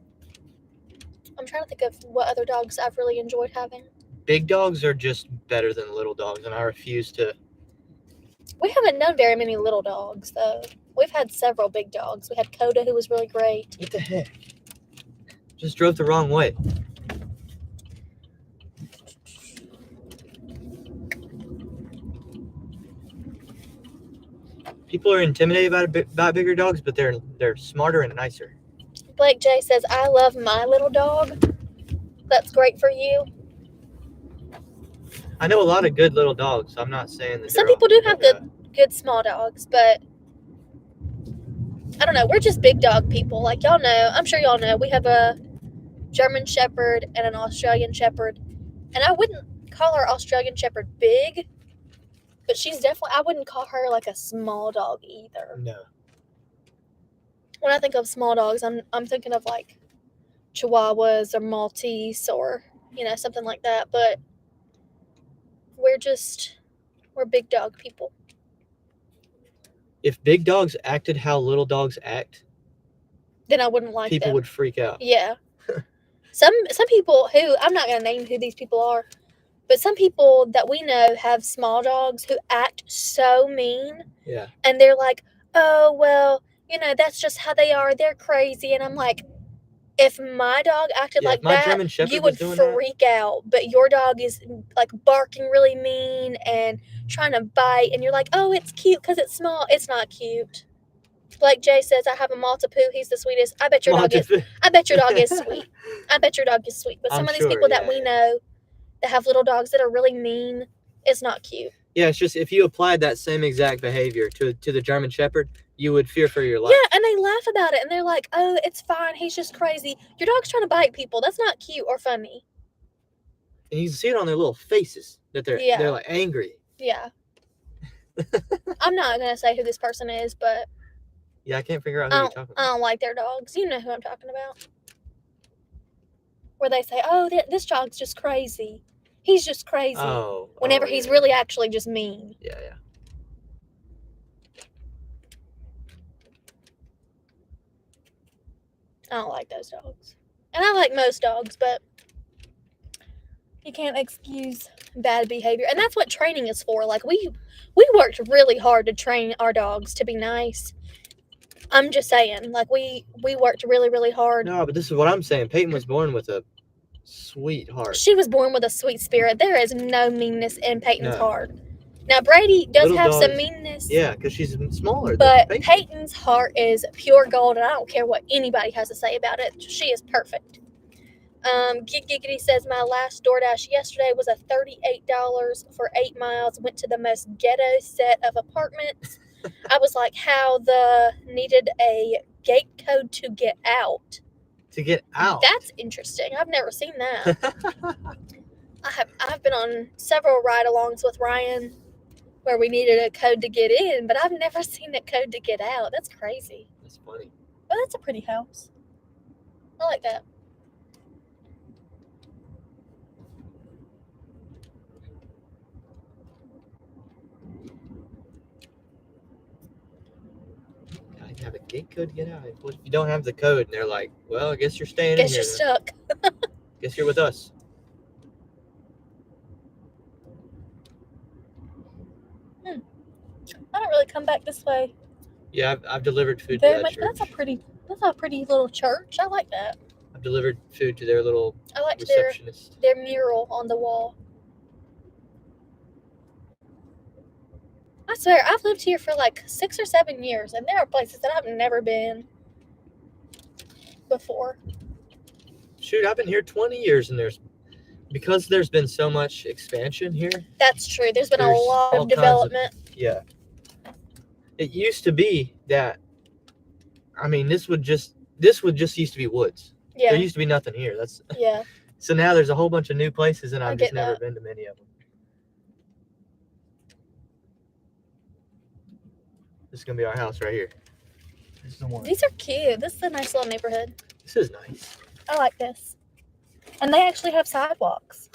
[SPEAKER 2] I'm trying to think of what other dogs I've really enjoyed having.
[SPEAKER 1] Big dogs are just better than little dogs, and I refuse to.
[SPEAKER 2] We haven't known very many little dogs, though. We've had several big dogs. We had Coda, who was really great.
[SPEAKER 1] What the heck? Just drove the wrong way. People are intimidated about bigger dogs, but they're smarter and nicer.
[SPEAKER 2] Blake J says, I love my little dog. That's great for you.
[SPEAKER 1] I know a lot of good little dogs. I'm not saying that.
[SPEAKER 2] Some people do have good small dogs, but I don't know. We're just big dog people. Like y'all know, I'm sure y'all know, we have a German Shepherd and an Australian Shepherd. And I wouldn't call our Australian Shepherd big, but she's definitely, I wouldn't call her like a small dog either.
[SPEAKER 1] No.
[SPEAKER 2] When I think of small dogs, I'm thinking of like Chihuahuas or Maltese or, something like that. But we're big dog people.
[SPEAKER 1] If big dogs acted how little dogs act,
[SPEAKER 2] Then I wouldn't like
[SPEAKER 1] people
[SPEAKER 2] them.
[SPEAKER 1] would freak out.
[SPEAKER 2] Yeah. Some people who, I'm not going to name who these people are, but some people that we know have small dogs who act so mean.
[SPEAKER 1] Yeah.
[SPEAKER 2] And they're like, oh, well, that's just how they are. They're crazy. And I'm like, if my dog acted like
[SPEAKER 1] my
[SPEAKER 2] that,
[SPEAKER 1] German Shepherd
[SPEAKER 2] you would freak out. But your dog is like barking really mean and trying to bite. And you're like, oh, it's cute because it's small. It's not cute. Blake J says, I have a Maltipoo. He's the sweetest. I bet your dog is sweet. I bet your dog is sweet. But some of these people that we know that have little dogs that are really mean, it's not cute.
[SPEAKER 1] Yeah, it's just if you applied that same exact behavior to the German Shepherd, you would fear for your life.
[SPEAKER 2] Yeah, and they laugh about it, and they're like, oh, it's fine. He's just crazy. Your dog's trying to bite people. That's not cute or funny.
[SPEAKER 1] And you can see it on their little faces that they're like angry.
[SPEAKER 2] Yeah. I'm not going to say who this person is, but
[SPEAKER 1] yeah, I can't figure out who you're talking about.
[SPEAKER 2] I don't like their dogs. You know who I'm talking about. Where they say, oh, this dog's just crazy. He's just crazy. Whenever he's really actually just mean.
[SPEAKER 1] Yeah.
[SPEAKER 2] I don't like those dogs. And I like most dogs, but you can't excuse bad behavior. And that's what training is for. Like, we worked really hard to train our dogs to be nice. I'm just saying, like, we worked really, really hard.
[SPEAKER 1] No, but this is what I'm saying. Peyton was born with a sweet heart.
[SPEAKER 2] She was born with a sweet spirit. There is no meanness in Peyton's heart. Now, Brady does have some meanness.
[SPEAKER 1] Yeah, because she's smaller.
[SPEAKER 2] But Peyton's heart is pure gold, and I don't care what anybody has to say about it. She is perfect. Giggity says, my last DoorDash yesterday was a $38 for 8 miles. Went to the most ghetto set of apartments. I was like, how needed a gate code to get out.
[SPEAKER 1] To get out?
[SPEAKER 2] That's interesting. I've never seen that. I've been on several ride-alongs with Ryan where we needed a code to get in, but I've never seen a code to get out. That's crazy.
[SPEAKER 1] That's funny.
[SPEAKER 2] But that's a pretty house. I like that.
[SPEAKER 1] I have a gate code to get out. What if you don't have the code? And they're like, well, I guess you're staying
[SPEAKER 2] Guess
[SPEAKER 1] in
[SPEAKER 2] you're
[SPEAKER 1] here.
[SPEAKER 2] stuck.
[SPEAKER 1] Guess you're with us.
[SPEAKER 2] I don't really come back this way
[SPEAKER 1] Yeah, I've delivered food
[SPEAKER 2] very
[SPEAKER 1] to that
[SPEAKER 2] much, but
[SPEAKER 1] church.
[SPEAKER 2] that's a pretty little church. I like that.
[SPEAKER 1] I've delivered food to their little
[SPEAKER 2] I liked their
[SPEAKER 1] receptionist.
[SPEAKER 2] mural on the wall. I swear, I've lived here for like 6 or 7 years, and there are places that I've never been before.
[SPEAKER 1] Shoot, I've been here 20 years, and because there's been so much expansion here.
[SPEAKER 2] That's true. There's been a
[SPEAKER 1] There's
[SPEAKER 2] lot
[SPEAKER 1] all
[SPEAKER 2] of
[SPEAKER 1] kinds of-
[SPEAKER 2] development.
[SPEAKER 1] Yeah. It used to be that. I mean, this would just used to be woods.
[SPEAKER 2] Yeah,
[SPEAKER 1] There used to be nothing here.
[SPEAKER 2] yeah.
[SPEAKER 1] So now there's a whole bunch of new places, and
[SPEAKER 2] I
[SPEAKER 1] I've just
[SPEAKER 2] get
[SPEAKER 1] never
[SPEAKER 2] that.
[SPEAKER 1] been to many of them. This is gonna be our house right here. This is the one.
[SPEAKER 2] These are cute. This is a nice little neighborhood.
[SPEAKER 1] This is nice.
[SPEAKER 2] I like this. And they actually have sidewalks.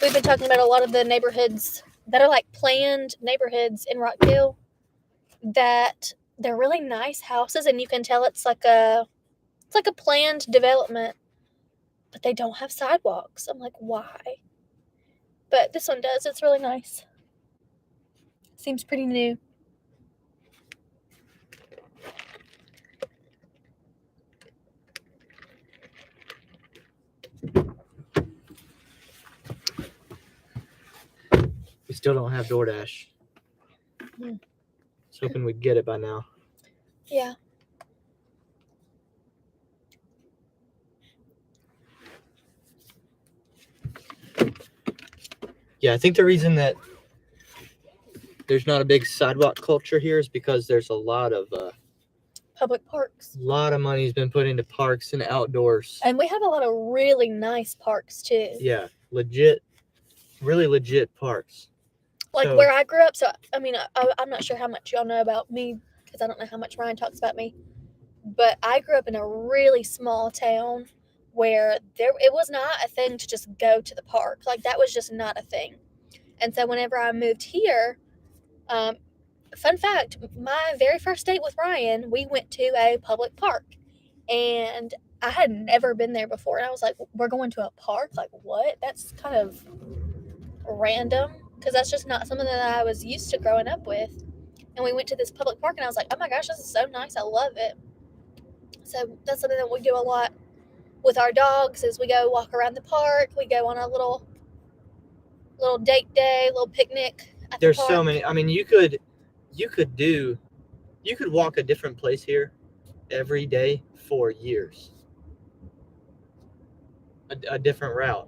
[SPEAKER 2] We've been talking about a lot of the neighborhoods that are like planned neighborhoods in Rock Hill, that they're really nice houses, and you can tell it's like a planned development, but they don't have sidewalks. I'm like, why? But this one does. It's really nice. Seems pretty new.
[SPEAKER 1] We still don't have DoorDash.
[SPEAKER 2] Hmm.
[SPEAKER 1] I was hoping we'd get it by now.
[SPEAKER 2] Yeah.
[SPEAKER 1] Yeah, I think the reason that there's not a big sidewalk culture here is because there's a lot of
[SPEAKER 2] Public parks.
[SPEAKER 1] money's been put into parks and outdoors.
[SPEAKER 2] And we have a lot of really nice parks too.
[SPEAKER 1] Yeah, really legit parks.
[SPEAKER 2] Like
[SPEAKER 1] So-
[SPEAKER 2] where I grew up. So, I mean, I'm not sure how much y'all know about me, because I don't know how much Ryan talks about me. But I grew up in a really small town where it was not a thing to just go to the park. Like, that was just not a thing. And so whenever I moved here, fun fact, my very first date with Ryan, we went to a public park. And I had never been there before. And I was like, we're going to a park? Like, what? That's kind of random, because that's just not something that I was used to growing up with. And we went to this public park, and I was like, oh my gosh, this is so nice. I love it. So that's something that we do a lot with our dogs, is we go walk around the park. We go on a little date day, little picnic at
[SPEAKER 1] There's
[SPEAKER 2] the park.
[SPEAKER 1] so many. I mean, you could walk a different place here every day for years. A different route.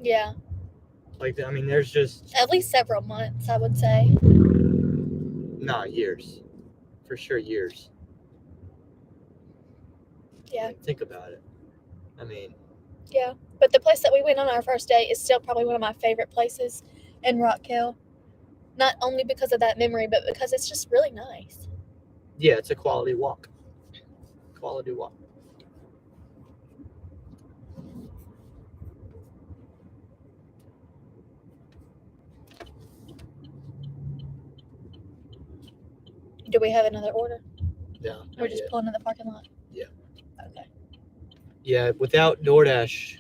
[SPEAKER 2] Yeah,
[SPEAKER 1] Like, I mean, there's just
[SPEAKER 2] at least several months, I would say.
[SPEAKER 1] not years. For sure, years.
[SPEAKER 2] Yeah.
[SPEAKER 1] Think about it. I mean,
[SPEAKER 2] Yeah, but the place that we went on our first date is still probably one of my favorite places in Rock Hill. Not only because of that memory, but because it's just really nice.
[SPEAKER 1] yeah, it's a quality walk. Quality walk.
[SPEAKER 2] Do we have another order?
[SPEAKER 1] No,
[SPEAKER 2] We're
[SPEAKER 1] not
[SPEAKER 2] just
[SPEAKER 1] yet.
[SPEAKER 2] pulling in the parking lot?
[SPEAKER 1] Yeah.
[SPEAKER 2] Okay.
[SPEAKER 1] Yeah, without DoorDash,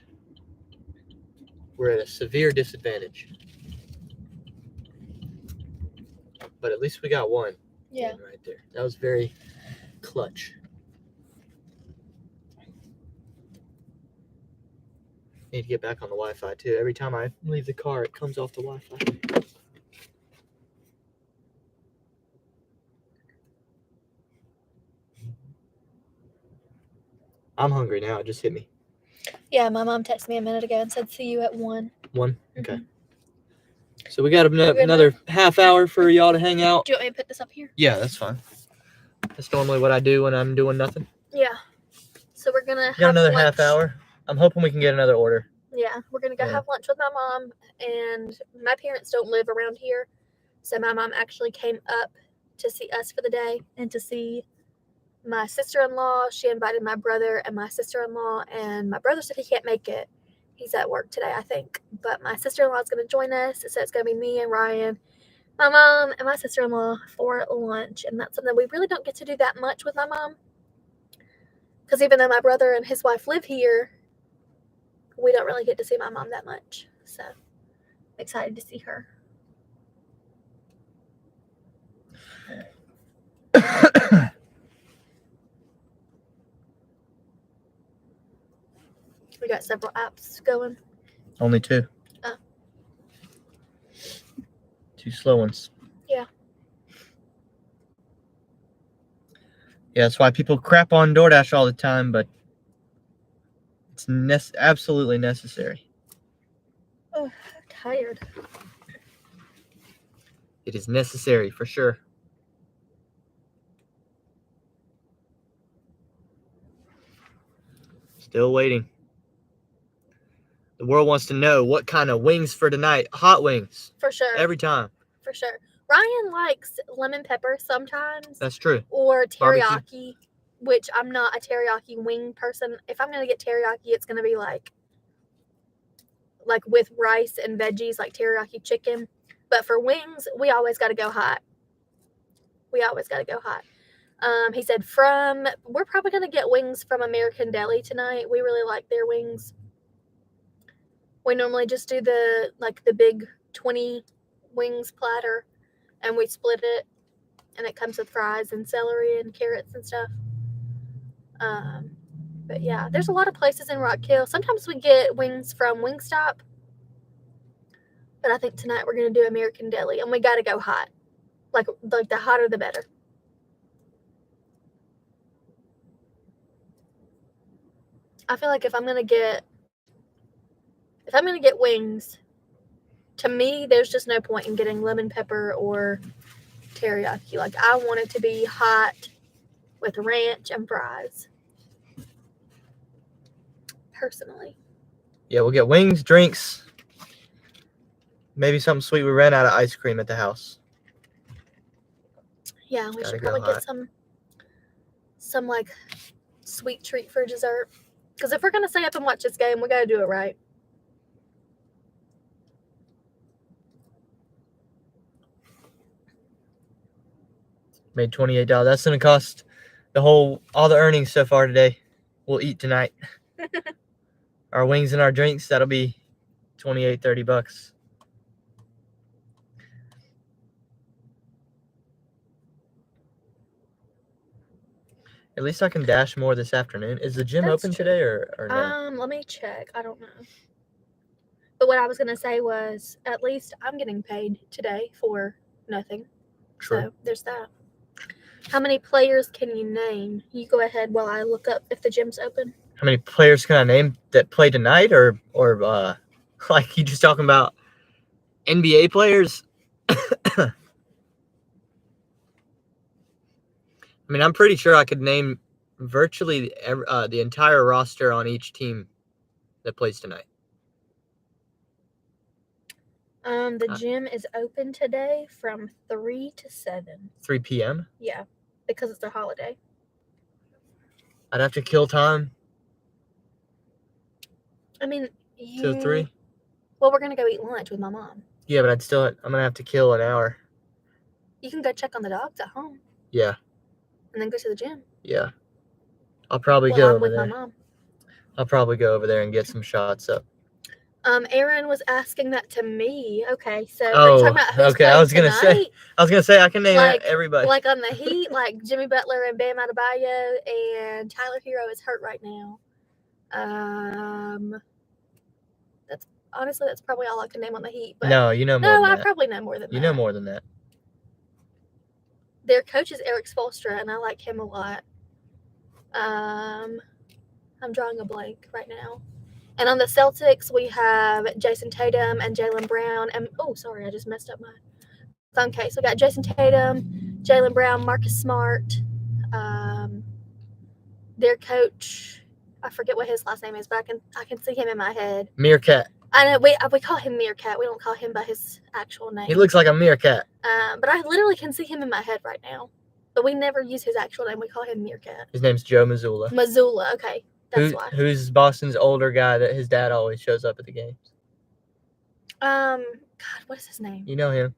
[SPEAKER 1] we're at a severe disadvantage. But at least we got one.
[SPEAKER 2] Yeah.
[SPEAKER 1] in right there. That was very clutch. Need to get back on the Wi-Fi too. Every time I leave the car, it comes off the Wi-Fi. I'm hungry now. It just hit me.
[SPEAKER 2] Yeah, my mom texted me a minute ago and said, see you at 1.
[SPEAKER 1] One. Okay.
[SPEAKER 2] Mhm.
[SPEAKER 1] So we got another half hour for y'all to hang out.
[SPEAKER 2] Do you want me to put this up here?
[SPEAKER 1] Yeah, that's fine. That's normally what I do when I'm doing nothing.
[SPEAKER 2] Yeah. So we're going to have
[SPEAKER 1] Got another
[SPEAKER 2] lunch.
[SPEAKER 1] half hour. I'm hoping we can get another order.
[SPEAKER 2] Yeah, we're going to go
[SPEAKER 1] Yeah.
[SPEAKER 2] have lunch with my mom. And my parents don't live around here. So my mom actually came up to see us for the day and to see my sister-in-law. She invited my brother and my sister-in-law, and my brother said he can't make it. He's at work today, I think. But my sister-in-law is going to join us. So it's going to be me and Ryan, my mom, and my sister-in-law for lunch. And that's something we really don't get to do that much with my mom. Because even though my brother and his wife live here, we don't really get to see my mom that much. So I'm excited to see her. We got several apps going.
[SPEAKER 1] Only 2.
[SPEAKER 2] Oh.
[SPEAKER 1] 2 slow ones.
[SPEAKER 2] Yeah.
[SPEAKER 1] Yeah, that's why people crap on DoorDash all the time, but it's absolutely necessary.
[SPEAKER 2] Oh, I'm tired.
[SPEAKER 1] It is necessary for sure. Still waiting. The world wants to know what kind of wings for tonight. Hot wings.
[SPEAKER 2] For sure.
[SPEAKER 1] Every time.
[SPEAKER 2] For sure. Ryan likes lemon pepper sometimes.
[SPEAKER 1] That's true.
[SPEAKER 2] Or teriyaki,
[SPEAKER 1] Barbecue.
[SPEAKER 2] which I'm not a teriyaki wing person. If I'm going to get teriyaki, it's going to be like with rice and veggies, like teriyaki chicken. But for wings, we always got to go hot. He said we're probably going to get wings from American Deli tonight. We really like their wings. We normally just do the big 20 wings platter, and we split it, and it comes with fries and celery and carrots and stuff. But yeah, there's a lot of places in Rock Hill. Sometimes we get wings from Wingstop, but I think tonight we're going to do American Deli, and we got to go hot. Like the hotter the better. I feel like if I'm gonna get wings, to me, there's just no point in getting lemon pepper or teriyaki. Like, I want it to be hot with ranch and fries. Personally.
[SPEAKER 1] Yeah, we'll get wings, drinks, maybe something sweet. We ran out of ice cream at the house.
[SPEAKER 2] Yeah, we
[SPEAKER 1] Gotta
[SPEAKER 2] should
[SPEAKER 1] go
[SPEAKER 2] probably
[SPEAKER 1] hot.
[SPEAKER 2] get some like sweet treat for dessert. Because if we're gonna stay up and watch this game, we gotta do it right.
[SPEAKER 1] Made $28. That's gonna cost all the earnings so far today. We'll eat tonight. Our wings and our drinks, that'll be $28-$30. At least I can dash more this afternoon. Is the gym
[SPEAKER 2] That's
[SPEAKER 1] open
[SPEAKER 2] true.
[SPEAKER 1] today or no?
[SPEAKER 2] Let me check. I don't know. But what I was gonna say was, at least I'm getting paid today for nothing.
[SPEAKER 1] True.
[SPEAKER 2] So there's that. How many players can you name? You go ahead while I look up if the gym's open.
[SPEAKER 1] How many players can I name that play tonight, or like you just talking about NBA players? I mean, I'm pretty sure I could name virtually the entire roster on each team that plays tonight.
[SPEAKER 2] The gym is open today from 3 to 7.
[SPEAKER 1] 3 p.m.?
[SPEAKER 2] Yeah, because it's a holiday.
[SPEAKER 1] I'd have to kill time
[SPEAKER 2] I mean,
[SPEAKER 1] till 3.
[SPEAKER 2] Well, we're gonna go eat lunch with my mom.
[SPEAKER 1] Yeah, but I'm gonna have to kill an hour.
[SPEAKER 2] You can go check on the dogs at home.
[SPEAKER 1] Yeah.
[SPEAKER 2] And then go to the gym.
[SPEAKER 1] Yeah. I'll probably
[SPEAKER 2] Well,
[SPEAKER 1] go
[SPEAKER 2] I'm
[SPEAKER 1] over
[SPEAKER 2] with
[SPEAKER 1] there.
[SPEAKER 2] my mom.
[SPEAKER 1] I'll probably go over there and get some shots up.
[SPEAKER 2] Aaron was asking that to me. Okay, so are
[SPEAKER 1] Oh,
[SPEAKER 2] you talking about who's
[SPEAKER 1] okay. I was gonna
[SPEAKER 2] playing
[SPEAKER 1] say I can name
[SPEAKER 2] Like-
[SPEAKER 1] everybody.
[SPEAKER 2] Like on the Heat, like Jimmy Butler and Bam Adebayo, and Tyler Hero is hurt right now. That's probably all I can name on the Heat. But
[SPEAKER 1] No, you know more
[SPEAKER 2] no,
[SPEAKER 1] than
[SPEAKER 2] I
[SPEAKER 1] that.
[SPEAKER 2] probably know more than that.
[SPEAKER 1] You know more than that.
[SPEAKER 2] Their coach is Eric Spoelstra, and I like him a lot. I'm drawing a blank right now. And on the Celtics, we have Jason Tatum and Jaylen Brown. And oh, sorry, I just messed up my phone case. We got Jason Tatum, Jaylen Brown, Marcus Smart. Their coach, I forget what his last name is, but I can see him in my head.
[SPEAKER 1] Meerkat.
[SPEAKER 2] I know we call him Meerkat. We don't call him by his actual name.
[SPEAKER 1] He looks like a meerkat.
[SPEAKER 2] But I literally can see him in my head right now. But we never use his actual name. We call him Meerkat.
[SPEAKER 1] His name's Joe Mazzulla.
[SPEAKER 2] Missoula. Okay, that's why.
[SPEAKER 1] Who's Boston's older guy that his dad always shows up at the games?
[SPEAKER 2] God, what is his name?
[SPEAKER 1] You know him.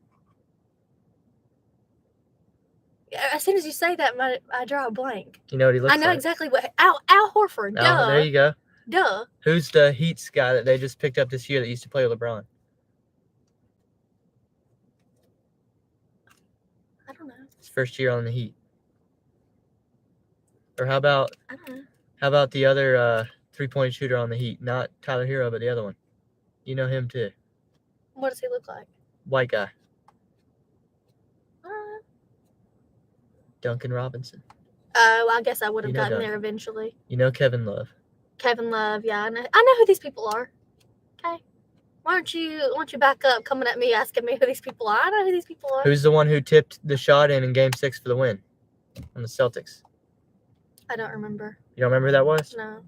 [SPEAKER 2] As soon as you say that, I draw a blank.
[SPEAKER 1] You know what he looks
[SPEAKER 2] I
[SPEAKER 1] like?
[SPEAKER 2] know exactly what Al Horford.
[SPEAKER 1] Oh,
[SPEAKER 2] Duh.
[SPEAKER 1] there you go.
[SPEAKER 2] Duh.
[SPEAKER 1] Who's the Heat's guy that they just picked up this year that used to play with LeBron?
[SPEAKER 2] I don't know.
[SPEAKER 1] His first year on the Heat. Or how about
[SPEAKER 2] I don't know.
[SPEAKER 1] the other 3-point shooter on the Heat? Not Tyler Hero, but the other one. You know him too.
[SPEAKER 2] What does he look like?
[SPEAKER 1] White guy.
[SPEAKER 2] I don't know.
[SPEAKER 1] Duncan Robinson.
[SPEAKER 2] Oh, I guess I would have
[SPEAKER 1] You know
[SPEAKER 2] gotten
[SPEAKER 1] Duncan.
[SPEAKER 2] there eventually.
[SPEAKER 1] You know Kevin Love.
[SPEAKER 2] Kevin Love, yeah, I know who these people are. Okay, why don't you back up, coming at me asking me who these people are? I know who these people are.
[SPEAKER 1] Who's the one who tipped the shot in Game 6 for the win on the Celtics?
[SPEAKER 2] I don't remember.
[SPEAKER 1] You don't remember who that was?
[SPEAKER 2] No,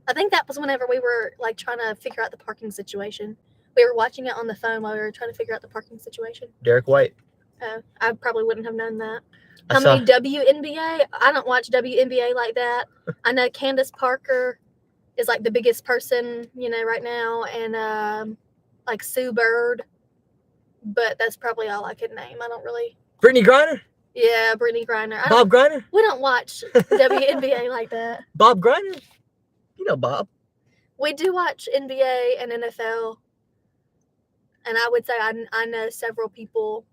[SPEAKER 2] I think that was whenever we were like trying to figure out the parking situation. We were watching it on the phone while we were trying to figure out the parking situation.
[SPEAKER 1] Derek White.
[SPEAKER 2] Oh, I probably wouldn't have known that.
[SPEAKER 1] I
[SPEAKER 2] How
[SPEAKER 1] saw-
[SPEAKER 2] many WNBA? I don't watch WNBA like that. I know Candace Parker is like the biggest person, right now, and like Sue Bird, but that's probably all I could name. I don't really.
[SPEAKER 1] Brittany Griner?
[SPEAKER 2] Yeah, Brittany Griner.
[SPEAKER 1] Bob Griner?
[SPEAKER 2] We don't watch WNBA like that.
[SPEAKER 1] Bob Griner? You know Bob.
[SPEAKER 2] We do watch NBA and NFL, and I would say I know several people.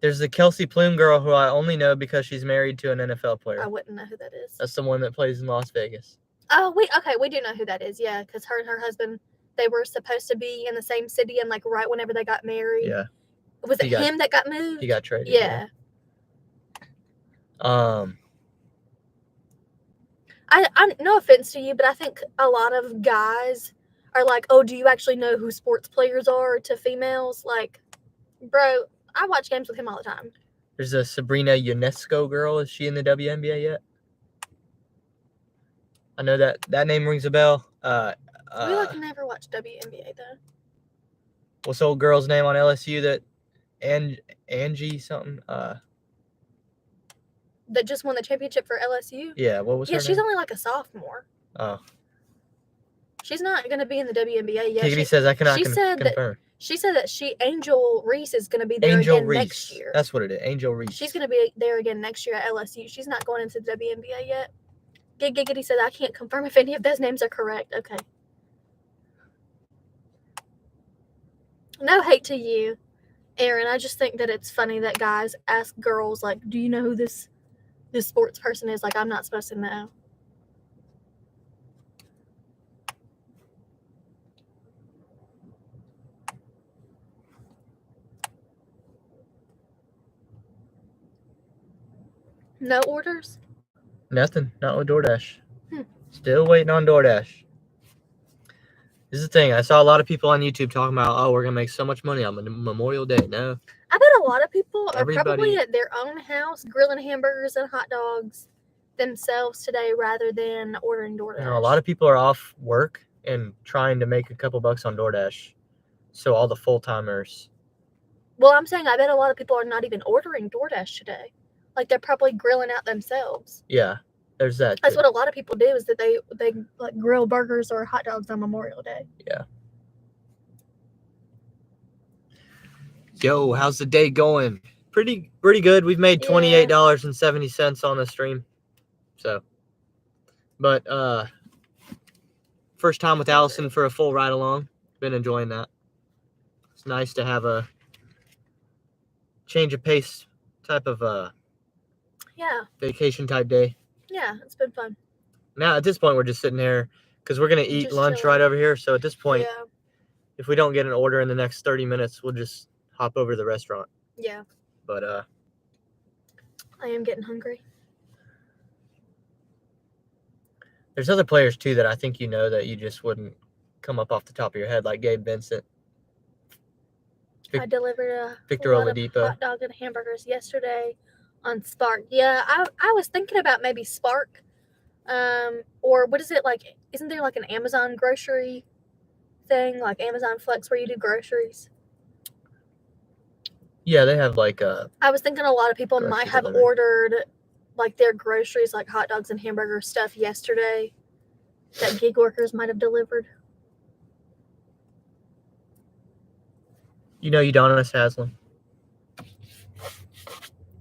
[SPEAKER 1] There's the Kelsey Plume girl who I only know because she's married to an NFL player.
[SPEAKER 2] I wouldn't know who that is.
[SPEAKER 1] That's the one that plays in Las Vegas.
[SPEAKER 2] Oh, we do know who that is. Yeah, because her and her husband, they were supposed to be in the same city, and like right whenever they got married.
[SPEAKER 1] Yeah.
[SPEAKER 2] Was it him that got moved?
[SPEAKER 1] He got traded.
[SPEAKER 2] Yeah.
[SPEAKER 1] I'm
[SPEAKER 2] no offense to you, but I think a lot of guys are like, oh, do you actually know who sports players are to females? Like, bro, I watch games with him all the time.
[SPEAKER 1] There's a Sabrina Ionesco girl. Is she in the WNBA yet? I know that name rings a bell.
[SPEAKER 2] We never watched WNBA though.
[SPEAKER 1] What's the old girl's name on LSU that Angie something?
[SPEAKER 2] That just won the championship for LSU.
[SPEAKER 1] Yeah, what was her
[SPEAKER 2] Yeah, she's
[SPEAKER 1] name?
[SPEAKER 2] only like a sophomore.
[SPEAKER 1] Oh.
[SPEAKER 2] She's not going to be in the WNBA yet.
[SPEAKER 1] Kiggity says I cannot confirm.
[SPEAKER 2] She said that Angel Reese is going to be there
[SPEAKER 1] Angel
[SPEAKER 2] again
[SPEAKER 1] Reese.
[SPEAKER 2] next year.
[SPEAKER 1] That's what it is. Angel Reese.
[SPEAKER 2] She's going to be there again next year at LSU. She's not going into the WNBA yet. Giggity said I can't confirm if any of those names are correct. Okay. No hate to you, Aaron. I just think that it's funny that guys ask girls, like, do you know who this sports person is? Like, I'm not supposed to know. No orders?
[SPEAKER 1] Nothing. Not with DoorDash. Still waiting on DoorDash. This is the thing. I saw a lot of people on YouTube talking about, oh, we're going to make so much money on Memorial Day. No.
[SPEAKER 2] I bet a lot of people are
[SPEAKER 1] Everybody-
[SPEAKER 2] probably at their own house grilling hamburgers and hot dogs themselves today rather than ordering DoorDash.
[SPEAKER 1] You know, a lot of people are off work and trying to make a couple bucks on DoorDash. So all the full-timers.
[SPEAKER 2] Well, I'm saying I bet a lot of people are not even ordering DoorDash today. Like, they're probably grilling out themselves.
[SPEAKER 1] Yeah, there's that.
[SPEAKER 2] That's
[SPEAKER 1] too.
[SPEAKER 2] what a lot of people do, is that they like grill burgers or hot dogs on Memorial Day.
[SPEAKER 1] Yeah. Yo, how's the day going? Pretty good. We've made $28.70 on the stream. So, but first time with Allison for a full ride along. Been enjoying that. It's nice to have a change of pace type of
[SPEAKER 2] Yeah,
[SPEAKER 1] vacation type day.
[SPEAKER 2] yeah, it's been fun.
[SPEAKER 1] Now at this point we're just sitting here because we're gonna eat
[SPEAKER 2] Just
[SPEAKER 1] lunch
[SPEAKER 2] chilling.
[SPEAKER 1] right over here. So at this point,
[SPEAKER 2] Yeah,
[SPEAKER 1] if we don't get an order in the next 30 minutes, we'll just hop over to the restaurant.
[SPEAKER 2] yeah.
[SPEAKER 1] But
[SPEAKER 2] I am getting hungry.
[SPEAKER 1] there's other players too that I think you know that you just wouldn't come up off the top of your head, like Gabe Vincent.
[SPEAKER 2] I delivered a
[SPEAKER 1] Victor
[SPEAKER 2] lot of
[SPEAKER 1] Oladipo.
[SPEAKER 2] hot dog and hamburgers yesterday on Spark. Yeah, I was thinking about maybe Spark, or what is it like? Isn't there like an Amazon grocery thing, like Amazon Flex, where you do groceries?
[SPEAKER 1] Yeah, they have like
[SPEAKER 2] I was thinking a lot of people
[SPEAKER 1] Grocery
[SPEAKER 2] might have
[SPEAKER 1] delivery.
[SPEAKER 2] ordered like their groceries, like hot dogs and hamburger stuff yesterday that gig workers might have delivered.
[SPEAKER 1] You know Udonis Haslam.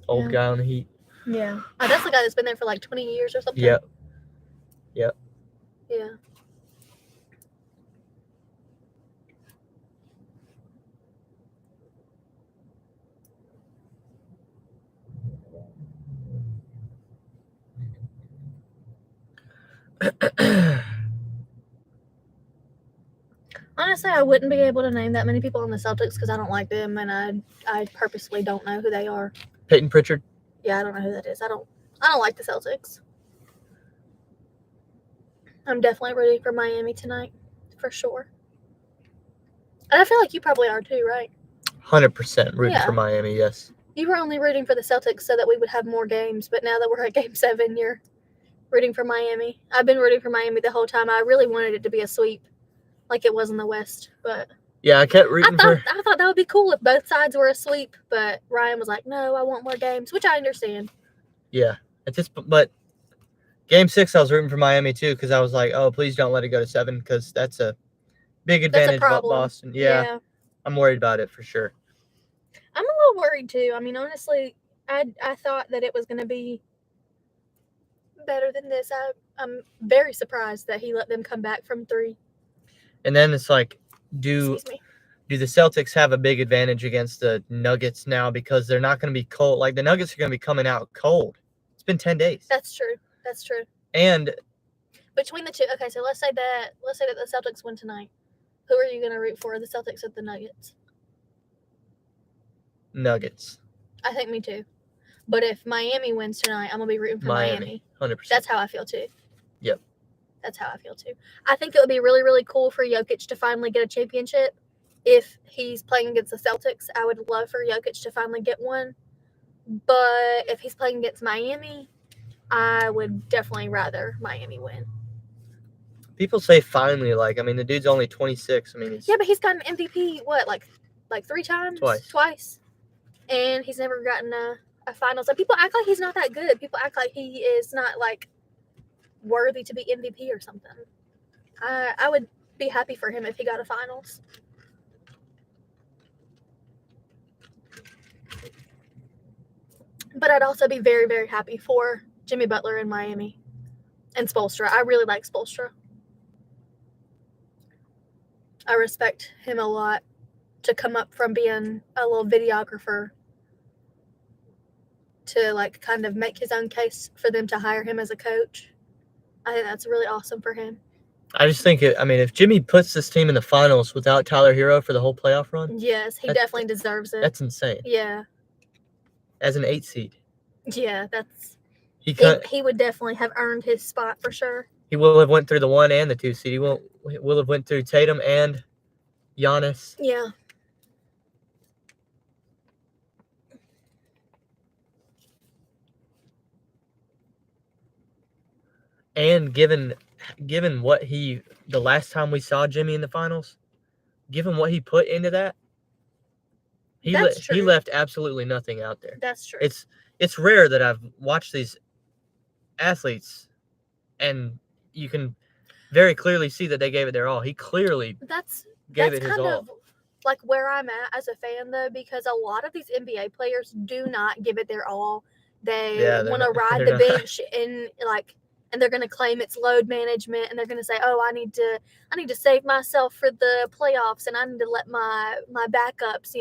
[SPEAKER 1] Old
[SPEAKER 2] Yeah.
[SPEAKER 1] guy on the Heat.
[SPEAKER 2] Yeah. Oh, that's the guy that's been there for like 20 years or something.
[SPEAKER 1] Yep. Yep.
[SPEAKER 2] Yeah. Honestly, I wouldn't be able to name that many people on the Celtics because I don't like them, and I purposely don't know who they are.
[SPEAKER 1] Peyton Pritchard.
[SPEAKER 2] Yeah, I don't know who that is. I don't like the Celtics. I'm definitely rooting for Miami tonight, for sure. And I feel like you probably are too, right?
[SPEAKER 1] 100% rooting
[SPEAKER 2] Yeah.
[SPEAKER 1] for Miami, yes.
[SPEAKER 2] You were only rooting for the Celtics so that we would have more games, but now that we're at Game 7, you're rooting for Miami. I've been rooting for Miami the whole time. I really wanted it to be a sweep, like it was in the West, but
[SPEAKER 1] Yeah, I kept rooting for...
[SPEAKER 2] I thought that would be cool if both sides were a sweep, but Ryan was like, no, I want more games, which I understand.
[SPEAKER 1] Yeah. But Game 6, I was rooting for Miami, too, because I was like, oh, please don't let it go to 7, because that's a big advantage about Boston. Yeah. I'm worried about it for sure.
[SPEAKER 2] I'm a little worried, too. I mean, honestly, I thought that it was going to be better than this. I'm very surprised that he let them come back from 3.
[SPEAKER 1] And then it's like, do
[SPEAKER 2] Excuse me.
[SPEAKER 1] the Celtics have a big advantage against the Nuggets now because they're not going to be cold? Like, the Nuggets are going to be coming out cold. It's been 10 days.
[SPEAKER 2] That's true. That's true.
[SPEAKER 1] And
[SPEAKER 2] between the two, okay, so let's say that the Celtics win tonight. Who are you going to root for, the Celtics or the Nuggets?
[SPEAKER 1] Nuggets.
[SPEAKER 2] I think me too. But if Miami wins tonight, I'm going to be rooting for Miami.
[SPEAKER 1] 100%.
[SPEAKER 2] That's how I feel too.
[SPEAKER 1] Yep.
[SPEAKER 2] That's how I feel too. I think it would be really, really cool for Jokic to finally get a championship. If he's playing against the Celtics, I would love for Jokic to finally get one. But if he's playing against Miami, I would definitely rather Miami win.
[SPEAKER 1] People say finally, like, I mean, the dude's only 26. I mean, he's...
[SPEAKER 2] Yeah, but he's gotten MVP, what, like 3 times? Twice. And he's never gotten a finals. And people act like he's not that good. People act like he is not, like, worthy to be MVP or something. I would be happy for him if he got a finals. But I'd also be very, very happy for Jimmy Butler in Miami and Spoelstra. I really like Spoelstra. I respect him a lot to come up from being a little videographer to, like, kind of make his own case for them to hire him as a coach. I think that's really awesome for him.
[SPEAKER 1] I just think, if Jimmy puts this team in the finals without Tyler Hero for the whole playoff run,
[SPEAKER 2] yes, he definitely deserves it.
[SPEAKER 1] That's insane.
[SPEAKER 2] Yeah.
[SPEAKER 1] As an 8 seed.
[SPEAKER 2] Yeah, that's... He would definitely have earned his spot for sure.
[SPEAKER 1] He will have went through the 1 and the 2 seed. He will have went through Tatum and Giannis.
[SPEAKER 2] Yeah.
[SPEAKER 1] And given what the last time we saw Jimmy in the finals, given what he put into that, he left absolutely nothing out there.
[SPEAKER 2] That's true.
[SPEAKER 1] It's rare that I've watched these athletes and you can very clearly see that they gave it their all. He clearly gave it his all.
[SPEAKER 2] That's kind of like where I'm at as a fan, though, because a lot of these NBA players do not give it their all. They want to ride the bench and they're going to claim it's load management, and they're going to say, "Oh, I need to save myself for the playoffs, and I need to let my backups,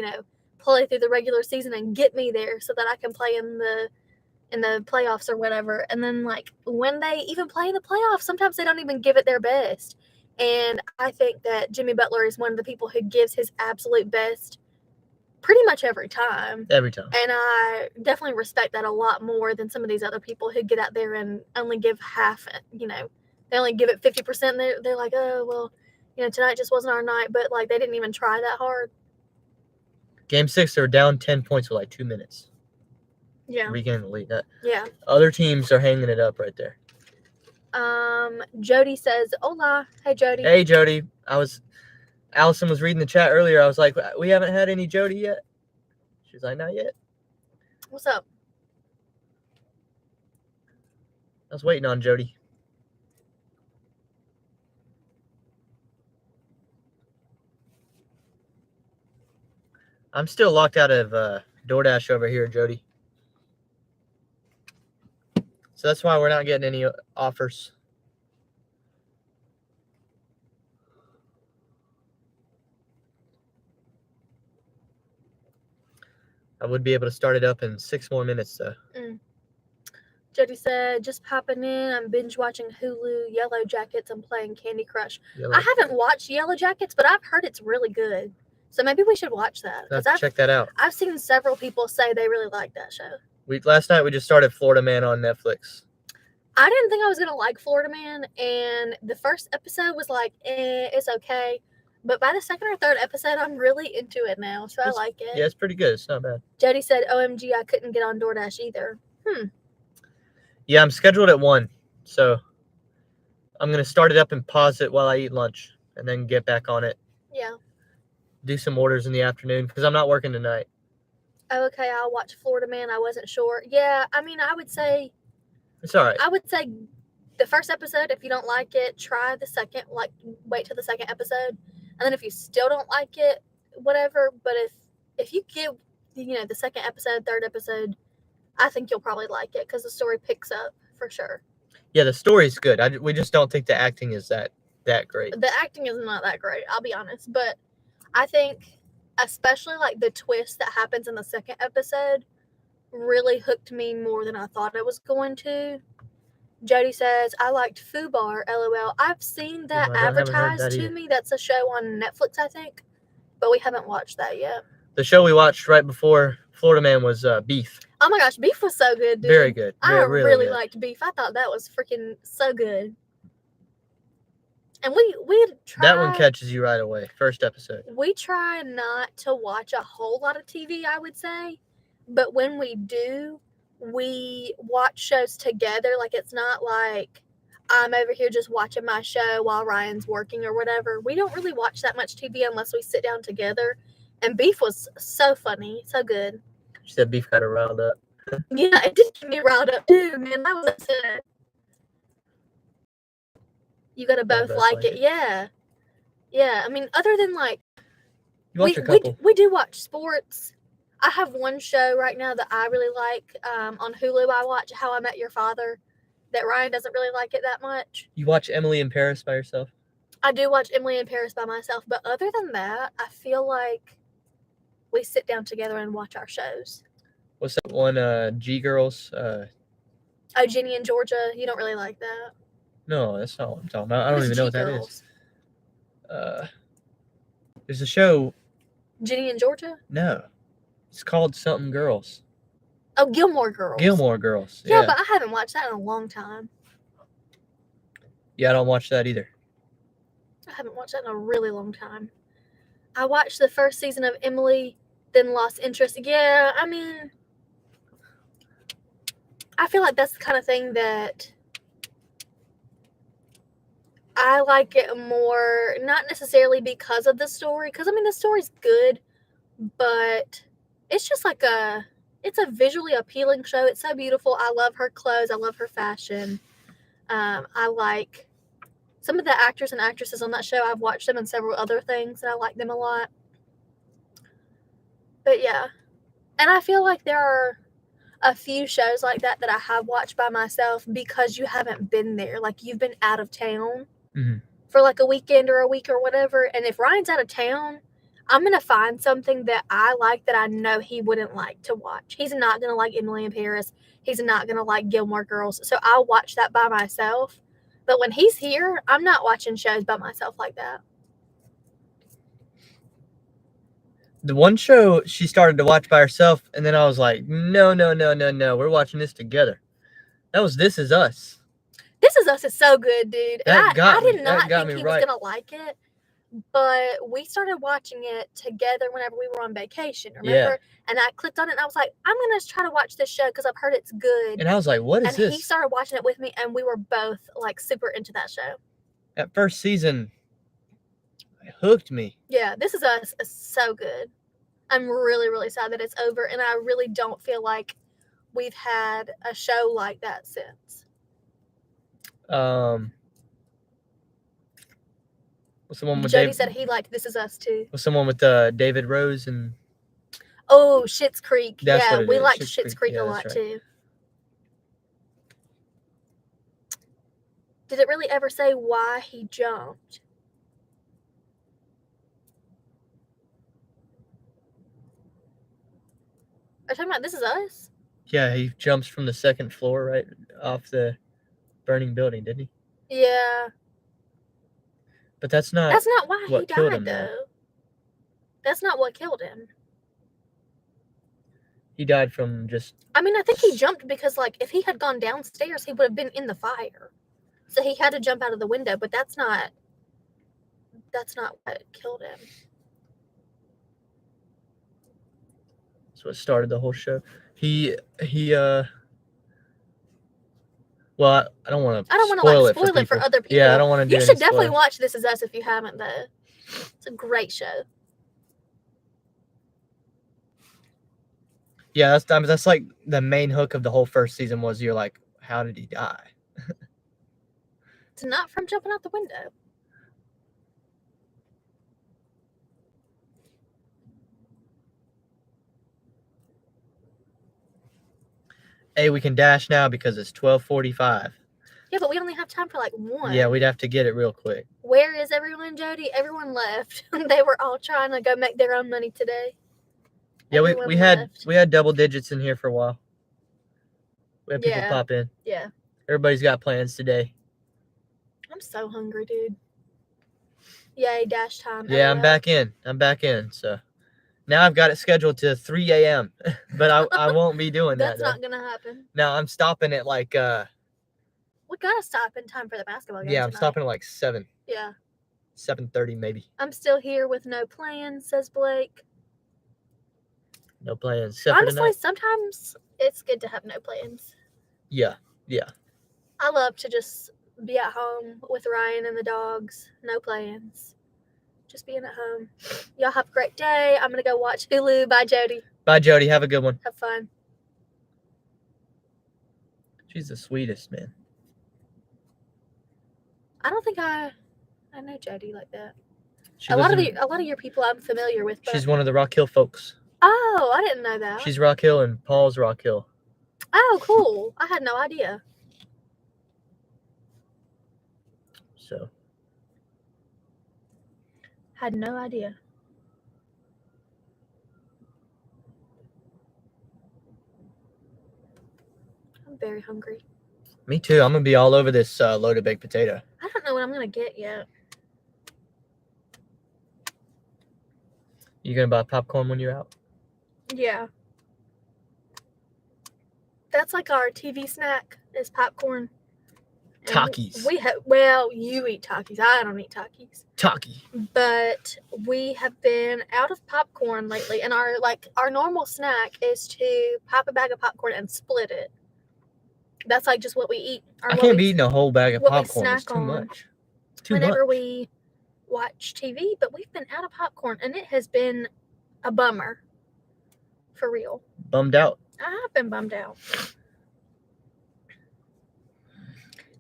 [SPEAKER 2] play through the regular season and get me there so that I can play in the playoffs or whatever." And then, like, when they even play in the playoffs, sometimes they don't even give it their best. And I think that Jimmy Butler is one of the people who gives his absolute best pretty much every time.
[SPEAKER 1] Every time.
[SPEAKER 2] And I definitely respect that a lot more than some of these other people who get out there and only give half, they only give it 50%. And they're like, oh, well, tonight just wasn't our night. But, like, they didn't even try that hard.
[SPEAKER 1] Game 6, they were down 10 points with, 2 minutes.
[SPEAKER 2] Yeah.
[SPEAKER 1] Regaining the lead.
[SPEAKER 2] Yeah.
[SPEAKER 1] Other teams are hanging it up right there.
[SPEAKER 2] Jody says, hola. Hey, Jody.
[SPEAKER 1] Hey, Jody. Allison was reading the chat earlier. I was like, we haven't had any Jody yet. She's like, not yet.
[SPEAKER 2] What's up?
[SPEAKER 1] I was waiting on Jody. I'm still locked out of DoorDash over here, Jody. So that's why we're not getting any offers. I would be able to start it up in 6 more minutes, though.
[SPEAKER 2] Jody said, just popping in. I'm binge watching Hulu, Yellow Jackets. I'm playing Candy Crush.
[SPEAKER 1] Yellow.
[SPEAKER 2] I haven't watched Yellow Jackets, but I've heard it's really good. So maybe we should watch that.
[SPEAKER 1] I'll have to check that out.
[SPEAKER 2] I've seen several people say they really like that show.
[SPEAKER 1] Last night we just started Florida Man on Netflix.
[SPEAKER 2] I didn't think I was going to like Florida Man, and the first episode was like, it's okay. But by the second or third episode, I'm really into it now, so I like it.
[SPEAKER 1] Yeah, it's pretty good. It's not bad.
[SPEAKER 2] Jody said, OMG, I couldn't get on DoorDash either.
[SPEAKER 1] Yeah, I'm scheduled at 1, so I'm going to start it up and pause it while I eat lunch, and then get back on it.
[SPEAKER 2] Yeah.
[SPEAKER 1] Do some orders in the afternoon, because I'm not working tonight.
[SPEAKER 2] Oh, okay, I'll watch Florida Man. I wasn't sure. Yeah, I mean, I would say...
[SPEAKER 1] It's all right.
[SPEAKER 2] I would say the first episode, if you don't like it, try the second, like, wait till the second episode. And then if you still don't like it, whatever. But if you give, the second episode, third episode, I think you'll probably like it because the story picks up for sure.
[SPEAKER 1] Yeah, the story's good. We just don't think the acting is that great.
[SPEAKER 2] The acting is not that great, I'll be honest. But I think especially like the twist that happens in the second episode really hooked me more than I thought it was going to. Jody says, I liked Fubar, LOL. I've seen that advertised to me. That's a show on Netflix, I think. But we haven't watched that yet.
[SPEAKER 1] The show we watched right before Florida Man was Beef.
[SPEAKER 2] Oh my gosh, Beef was so good, dude.
[SPEAKER 1] Very good.
[SPEAKER 2] I really
[SPEAKER 1] good.
[SPEAKER 2] liked Beef. I thought that was freaking so good. And we try...
[SPEAKER 1] That one catches you right away. First episode.
[SPEAKER 2] We try not to watch a whole lot of TV, I would say. But when we do, we watch shows together. Like, it's not like I'm over here just watching my show while Ryan's working or whatever. We don't really watch that much TV unless we sit down together. And Beef was so funny, so good.
[SPEAKER 1] She said Beef got her riled up.
[SPEAKER 2] Yeah, it did get me riled up too, man. That was it. You gotta both like it. Yeah. Yeah, I mean, other than like...
[SPEAKER 1] You watch a couple.
[SPEAKER 2] We do watch sports. I have one show right now that I really like. On Hulu, I watch How I Met Your Father. That Ryan doesn't really like it that much.
[SPEAKER 1] You watch Emily in Paris by yourself?
[SPEAKER 2] I do watch Emily in Paris by myself. But other than that, I feel like we sit down together and watch our shows.
[SPEAKER 1] What's that one? G-Girls?
[SPEAKER 2] Oh, Ginny and Georgia. You don't really like that?
[SPEAKER 1] No, that's not what I'm talking about. I don't even know what that
[SPEAKER 2] G-Girls?
[SPEAKER 1] is. There's a show.
[SPEAKER 2] Ginny and Georgia?
[SPEAKER 1] No. It's called something Girls.
[SPEAKER 2] Oh, Gilmore Girls.
[SPEAKER 1] Gilmore Girls.
[SPEAKER 2] Yeah, but I haven't watched that in a long time.
[SPEAKER 1] Yeah, I don't watch that either.
[SPEAKER 2] I haven't watched that in a really long time. I watched the first season of Emily, then lost interest. Yeah, I mean, I feel like that's the kind of thing that I like it more, not necessarily because of the story, because, I mean, the story's good, but it's just like it's a visually appealing show. It's so beautiful. I love her clothes. I love her fashion. I like some of the actors and actresses on that show. I've watched them in several other things, and I like them a lot. But yeah, and I feel like there are a few shows like that I have watched by myself because you haven't been there. Like, you've been out of town for like a weekend or a week or whatever. And if Ryan's out of town, I'm going to find something that I like that I know he wouldn't like to watch. He's not going to like Emily in Paris. He's not going to like Gilmore Girls. So I'll watch that by myself. But when he's here, I'm not watching shows by myself like that.
[SPEAKER 1] The one show she started to watch by herself, and then I was like, no, we're watching this together. That was This Is Us.
[SPEAKER 2] This Is Us is so good, dude.
[SPEAKER 1] I
[SPEAKER 2] did not think he was going to like it, but we started watching it together whenever we were on vacation, remember?
[SPEAKER 1] Yeah.
[SPEAKER 2] And I clicked on it, and I was like, I'm going to try to watch this show because I've heard it's good.
[SPEAKER 1] And I was like, what is this?
[SPEAKER 2] And he started watching it with me, and we were both, like, super into that show.
[SPEAKER 1] That first season, it hooked me.
[SPEAKER 2] Yeah, This Is Us is so good. I'm really, really sad that it's over, and I really don't feel like we've had a show like that since.
[SPEAKER 1] What's the one with
[SPEAKER 2] Jody
[SPEAKER 1] Dave?
[SPEAKER 2] said he liked This Is Us too.
[SPEAKER 1] What's the one with David Rose and?
[SPEAKER 2] Oh, Schitt's Creek.
[SPEAKER 1] That's
[SPEAKER 2] yeah,
[SPEAKER 1] what it
[SPEAKER 2] we
[SPEAKER 1] is,
[SPEAKER 2] liked
[SPEAKER 1] Schitt's
[SPEAKER 2] Schitt's
[SPEAKER 1] Creek.
[SPEAKER 2] Creek
[SPEAKER 1] Yeah,
[SPEAKER 2] a
[SPEAKER 1] that's
[SPEAKER 2] lot
[SPEAKER 1] right.
[SPEAKER 2] too. Did it really ever say why he jumped? Are you talking about This Is Us?
[SPEAKER 1] Yeah, he jumps from the second floor right off the burning building, didn't he?
[SPEAKER 2] Yeah.
[SPEAKER 1] But that's not
[SPEAKER 2] why
[SPEAKER 1] what
[SPEAKER 2] he
[SPEAKER 1] killed
[SPEAKER 2] died,
[SPEAKER 1] him, though.
[SPEAKER 2] though. That's not what killed him.
[SPEAKER 1] He died from just.
[SPEAKER 2] I mean, I think he jumped because, like, if he had gone downstairs, he would have been in the fire. So he had to jump out of the window, but that's not what killed him.
[SPEAKER 1] That's what started the whole show. Well, I don't want to.
[SPEAKER 2] I don't want to
[SPEAKER 1] spoil
[SPEAKER 2] like spoil it for other people.
[SPEAKER 1] Yeah, I don't want to do.
[SPEAKER 2] You should definitely watch This Is Us if you haven't, though. It's a great show.
[SPEAKER 1] Yeah, that's like the main hook of the whole first season was you're like, how did he die?
[SPEAKER 2] It's not from jumping out the window.
[SPEAKER 1] Hey, we can dash now because it's 12:45.
[SPEAKER 2] Yeah, but we only have time for like one.
[SPEAKER 1] Yeah, we'd have to get it real quick.
[SPEAKER 2] Where is everyone, Jody? Everyone left. They were all trying to go make their own money today.
[SPEAKER 1] Yeah,
[SPEAKER 2] Everyone
[SPEAKER 1] we had
[SPEAKER 2] left.
[SPEAKER 1] double digits in here for a while. We had people
[SPEAKER 2] Yeah.
[SPEAKER 1] pop in.
[SPEAKER 2] Yeah.
[SPEAKER 1] Everybody's got plans today.
[SPEAKER 2] I'm so hungry, dude. Yay, dash time.
[SPEAKER 1] Yeah, I'm
[SPEAKER 2] LOL.
[SPEAKER 1] back in. So now I've got it scheduled to 3 a.m. But I won't be doing
[SPEAKER 2] That's
[SPEAKER 1] that.
[SPEAKER 2] not gonna happen.
[SPEAKER 1] No, I'm stopping at like
[SPEAKER 2] We gotta stop in time for the basketball game.
[SPEAKER 1] yeah, I'm
[SPEAKER 2] tonight.
[SPEAKER 1] stopping at like 7,
[SPEAKER 2] Yeah.
[SPEAKER 1] 7:30 maybe.
[SPEAKER 2] I'm still here with no plans, says Blake.
[SPEAKER 1] No plans. Except for
[SPEAKER 2] Honestly,
[SPEAKER 1] tonight.
[SPEAKER 2] sometimes it's good to have no plans.
[SPEAKER 1] Yeah.
[SPEAKER 2] I love to just be at home with Ryan and the dogs. No plans. Just being at home. Y'all have a great day. I'm gonna go watch Hulu. Bye, Jody.
[SPEAKER 1] Bye, Jody. Have a good one.
[SPEAKER 2] Have fun.
[SPEAKER 1] She's the sweetest, man.
[SPEAKER 2] I don't think I know Jody like that.
[SPEAKER 1] She
[SPEAKER 2] A
[SPEAKER 1] lives
[SPEAKER 2] lot
[SPEAKER 1] in-
[SPEAKER 2] of your people I'm familiar with. But...
[SPEAKER 1] She's one of the Rock Hill folks.
[SPEAKER 2] Oh, I didn't know that.
[SPEAKER 1] She's Rock Hill and Paul's Rock Hill.
[SPEAKER 2] Oh, cool. I had no idea.
[SPEAKER 1] So
[SPEAKER 2] Had no idea. I'm very hungry.
[SPEAKER 1] me too. I'm gonna be all over this loaded baked potato.
[SPEAKER 2] I don't know what I'm gonna get yet.
[SPEAKER 1] You gonna buy popcorn when you're out?
[SPEAKER 2] Yeah. That's like our TV snack is popcorn. And
[SPEAKER 1] Takis.
[SPEAKER 2] You eat Takis. I don't eat Takis.
[SPEAKER 1] Taki.
[SPEAKER 2] But we have been out of popcorn lately, and our normal snack is to pop a bag of popcorn and split it. That's like just what we eat.
[SPEAKER 1] I can't be eating a whole bag of
[SPEAKER 2] what we
[SPEAKER 1] popcorn. It's
[SPEAKER 2] snack
[SPEAKER 1] too
[SPEAKER 2] on
[SPEAKER 1] much. It's too
[SPEAKER 2] whenever
[SPEAKER 1] much.
[SPEAKER 2] we watch TV, but we've been out of popcorn, and it has been a bummer. For real.
[SPEAKER 1] Bummed out.
[SPEAKER 2] I've been bummed out.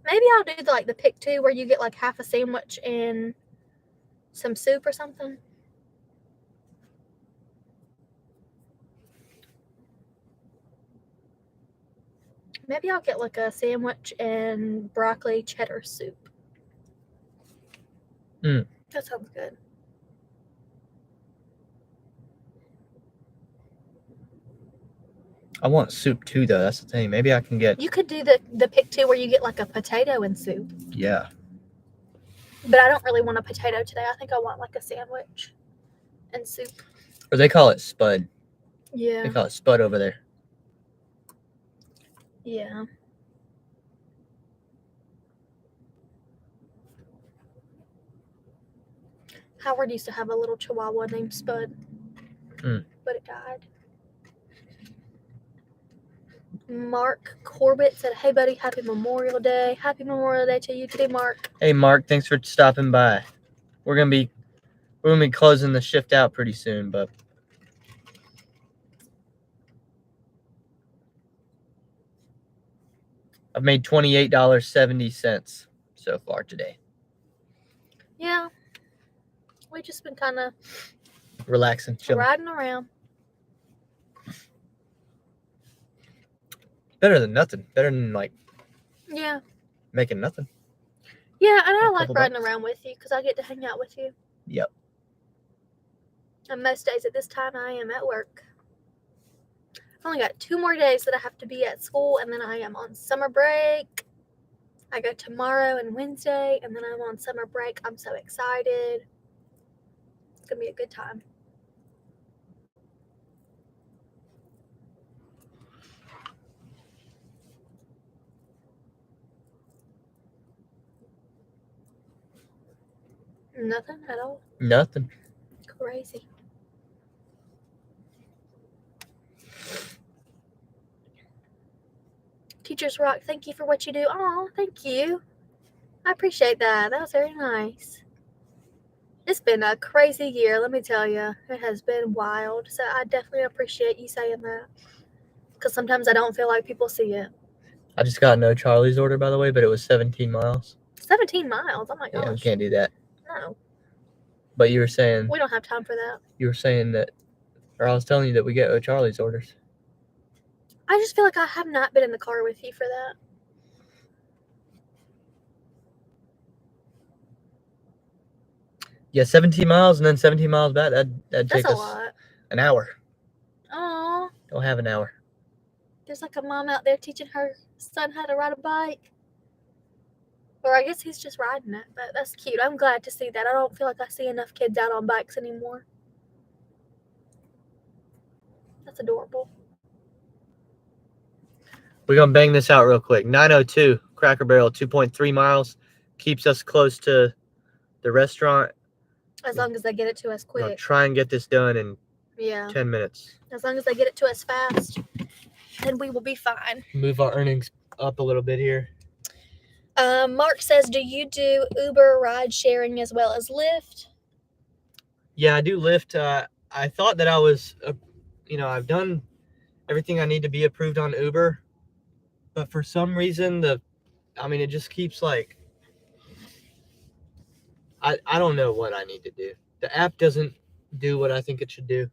[SPEAKER 2] Maybe I'll do the pick two where you get like half a sandwich and some soup or something. Maybe I'll get like a sandwich and broccoli cheddar soup. That sounds good.
[SPEAKER 1] I want soup too, though. That's the thing. Maybe I can get.
[SPEAKER 2] You could do the pick two where you get like a potato and soup.
[SPEAKER 1] Yeah.
[SPEAKER 2] But I don't really want a potato today. I think I want like a sandwich and soup.
[SPEAKER 1] Or they call it spud.
[SPEAKER 2] Yeah.
[SPEAKER 1] They call it spud over there.
[SPEAKER 2] Yeah. Howard used to have a little chihuahua named Spud. But it died. Mark Corbett said, "Hey buddy, happy Memorial Day. Happy Memorial Day to you today, Mark."
[SPEAKER 1] Hey Mark, thanks for stopping by. We're gonna be closing the shift out pretty soon, but I've made $28.70 so far today.
[SPEAKER 2] Yeah. We just been kind of
[SPEAKER 1] Relaxing, chilling.
[SPEAKER 2] riding around.
[SPEAKER 1] Better than nothing. Better than like
[SPEAKER 2] Yeah.
[SPEAKER 1] making nothing.
[SPEAKER 2] Yeah, and I
[SPEAKER 1] A
[SPEAKER 2] like
[SPEAKER 1] couple
[SPEAKER 2] riding
[SPEAKER 1] bucks.
[SPEAKER 2] around with you because I get to hang out with you.
[SPEAKER 1] Yep.
[SPEAKER 2] And most days at this time, I am at work. I've only got 2 more days that I have to be at school, and then I am on summer break. I go tomorrow and Wednesday, and then I'm on summer break. I'm so excited. It's going to be a good time. Nothing at all.
[SPEAKER 1] Nothing.
[SPEAKER 2] Crazy. Teachers rock. Thank you for what you do. Oh, thank you. I appreciate that. That was very nice. It's been a crazy year, let me tell you. It has been wild. So I definitely appreciate you saying that. Because sometimes I don't feel like people see it.
[SPEAKER 1] I just got no Charlie's order, by the way, but it was 17 miles.
[SPEAKER 2] 17 miles. Oh my gosh.
[SPEAKER 1] Yeah, we can't do that.
[SPEAKER 2] No,
[SPEAKER 1] But you were saying
[SPEAKER 2] we don't have time for that.
[SPEAKER 1] that, or I was telling you that we get O'Charlie's orders.
[SPEAKER 2] I just feel like I have not been in the car with you for that.
[SPEAKER 1] Yeah, 17 miles and then 17 miles back. That'd
[SPEAKER 2] That's
[SPEAKER 1] take
[SPEAKER 2] a
[SPEAKER 1] us
[SPEAKER 2] lot.
[SPEAKER 1] an hour.
[SPEAKER 2] Aw,
[SPEAKER 1] Don't have an hour.
[SPEAKER 2] there's like a mom out there teaching her son how to ride a bike. Or I guess he's just riding it, but that's cute. I'm glad to see that. I don't feel like I see enough kids out on bikes anymore. That's adorable.
[SPEAKER 1] We're going to bang this out real quick. 902 Cracker Barrel, 2.3 miles. Keeps us close to the restaurant.
[SPEAKER 2] As long as they get it to us
[SPEAKER 1] We're going
[SPEAKER 2] quick.
[SPEAKER 1] to try and get this done in
[SPEAKER 2] Yeah.
[SPEAKER 1] 10 minutes.
[SPEAKER 2] As long as they get it to us fast, then we will be fine.
[SPEAKER 1] Move our earnings up a little bit here.
[SPEAKER 2] Mark says, do you do Uber ride sharing as well as Lyft?
[SPEAKER 1] Yeah, I do Lyft. I thought that I was, I've done everything I need to be approved on Uber. But for some reason, it just keeps like, I don't know what I need to do. The app doesn't do what I think it should do.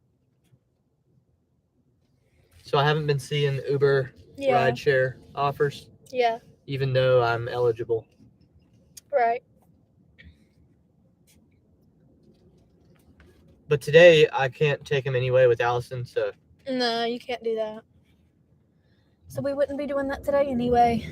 [SPEAKER 1] So I haven't been seeing Uber rideshare offers.
[SPEAKER 2] Yeah.
[SPEAKER 1] Even though I'm eligible.
[SPEAKER 2] Right.
[SPEAKER 1] But today I can't take him anyway with Allison, so.
[SPEAKER 2] No, you can't do that. So we wouldn't be doing that today anyway.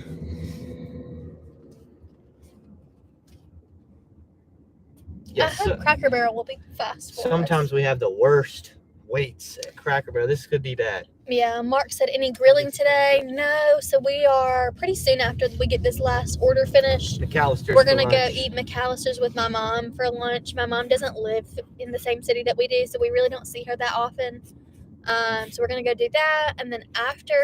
[SPEAKER 1] Yes.
[SPEAKER 2] I hope Cracker Barrel will be fast for
[SPEAKER 1] Sometimes
[SPEAKER 2] us.
[SPEAKER 1] we have the worst waits at Cracker Barrel. This could be bad.
[SPEAKER 2] Yeah, Mark said, any grilling today? No, so we are pretty soon after we get this last order finised.
[SPEAKER 1] McAllister's
[SPEAKER 2] We're going to
[SPEAKER 1] for
[SPEAKER 2] go
[SPEAKER 1] lunch.
[SPEAKER 2] eat McAllister's with my mom for lunch. My mom doesn't live in the same city that we do, so we really don't see her that often. So we're going to go do that. And then after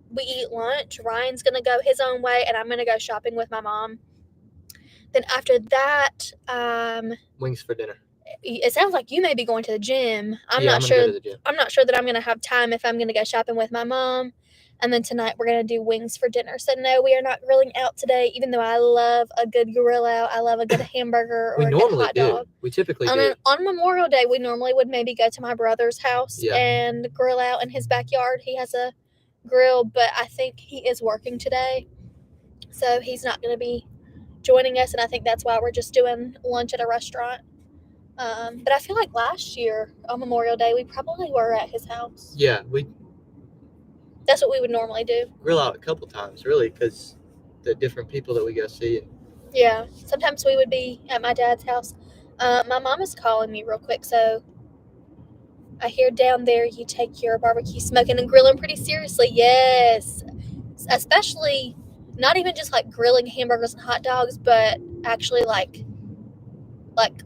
[SPEAKER 2] we eat lunch, Ryan's going to go his own way, and I'm going to go shopping with my mom. Then after that,
[SPEAKER 1] Wings for dinner.
[SPEAKER 2] it sounds like you may be going to the gym. I'm not
[SPEAKER 1] gonna
[SPEAKER 2] sure.
[SPEAKER 1] Go to the gym.
[SPEAKER 2] I'm not sure that I'm going to have time if I'm going to go shopping with my mom. And then tonight we're going to do wings for dinner. So no, we are not grilling out today, even though I love a good grill out. I love a good hamburger or a good hot dog.
[SPEAKER 1] We typically do.
[SPEAKER 2] On Memorial Day, we normally would maybe go to my brother's house and grill out in his backyard. He has a grill, but I think he is working today. So he's not going to be joining us. And I think that's why we're just doing lunch at a restaurant. But I feel like last year on Memorial Day, we probably were at his house.
[SPEAKER 1] Yeah,
[SPEAKER 2] That's what we would normally do.
[SPEAKER 1] Grill out a couple times, really, because the different people that we go see.
[SPEAKER 2] Yeah, sometimes we would be at my dad's house. My mom is calling me real quick, so I hear down there you take your barbecue smoking and grilling pretty seriously. Yes, especially not even just like grilling hamburgers and hot dogs, but actually like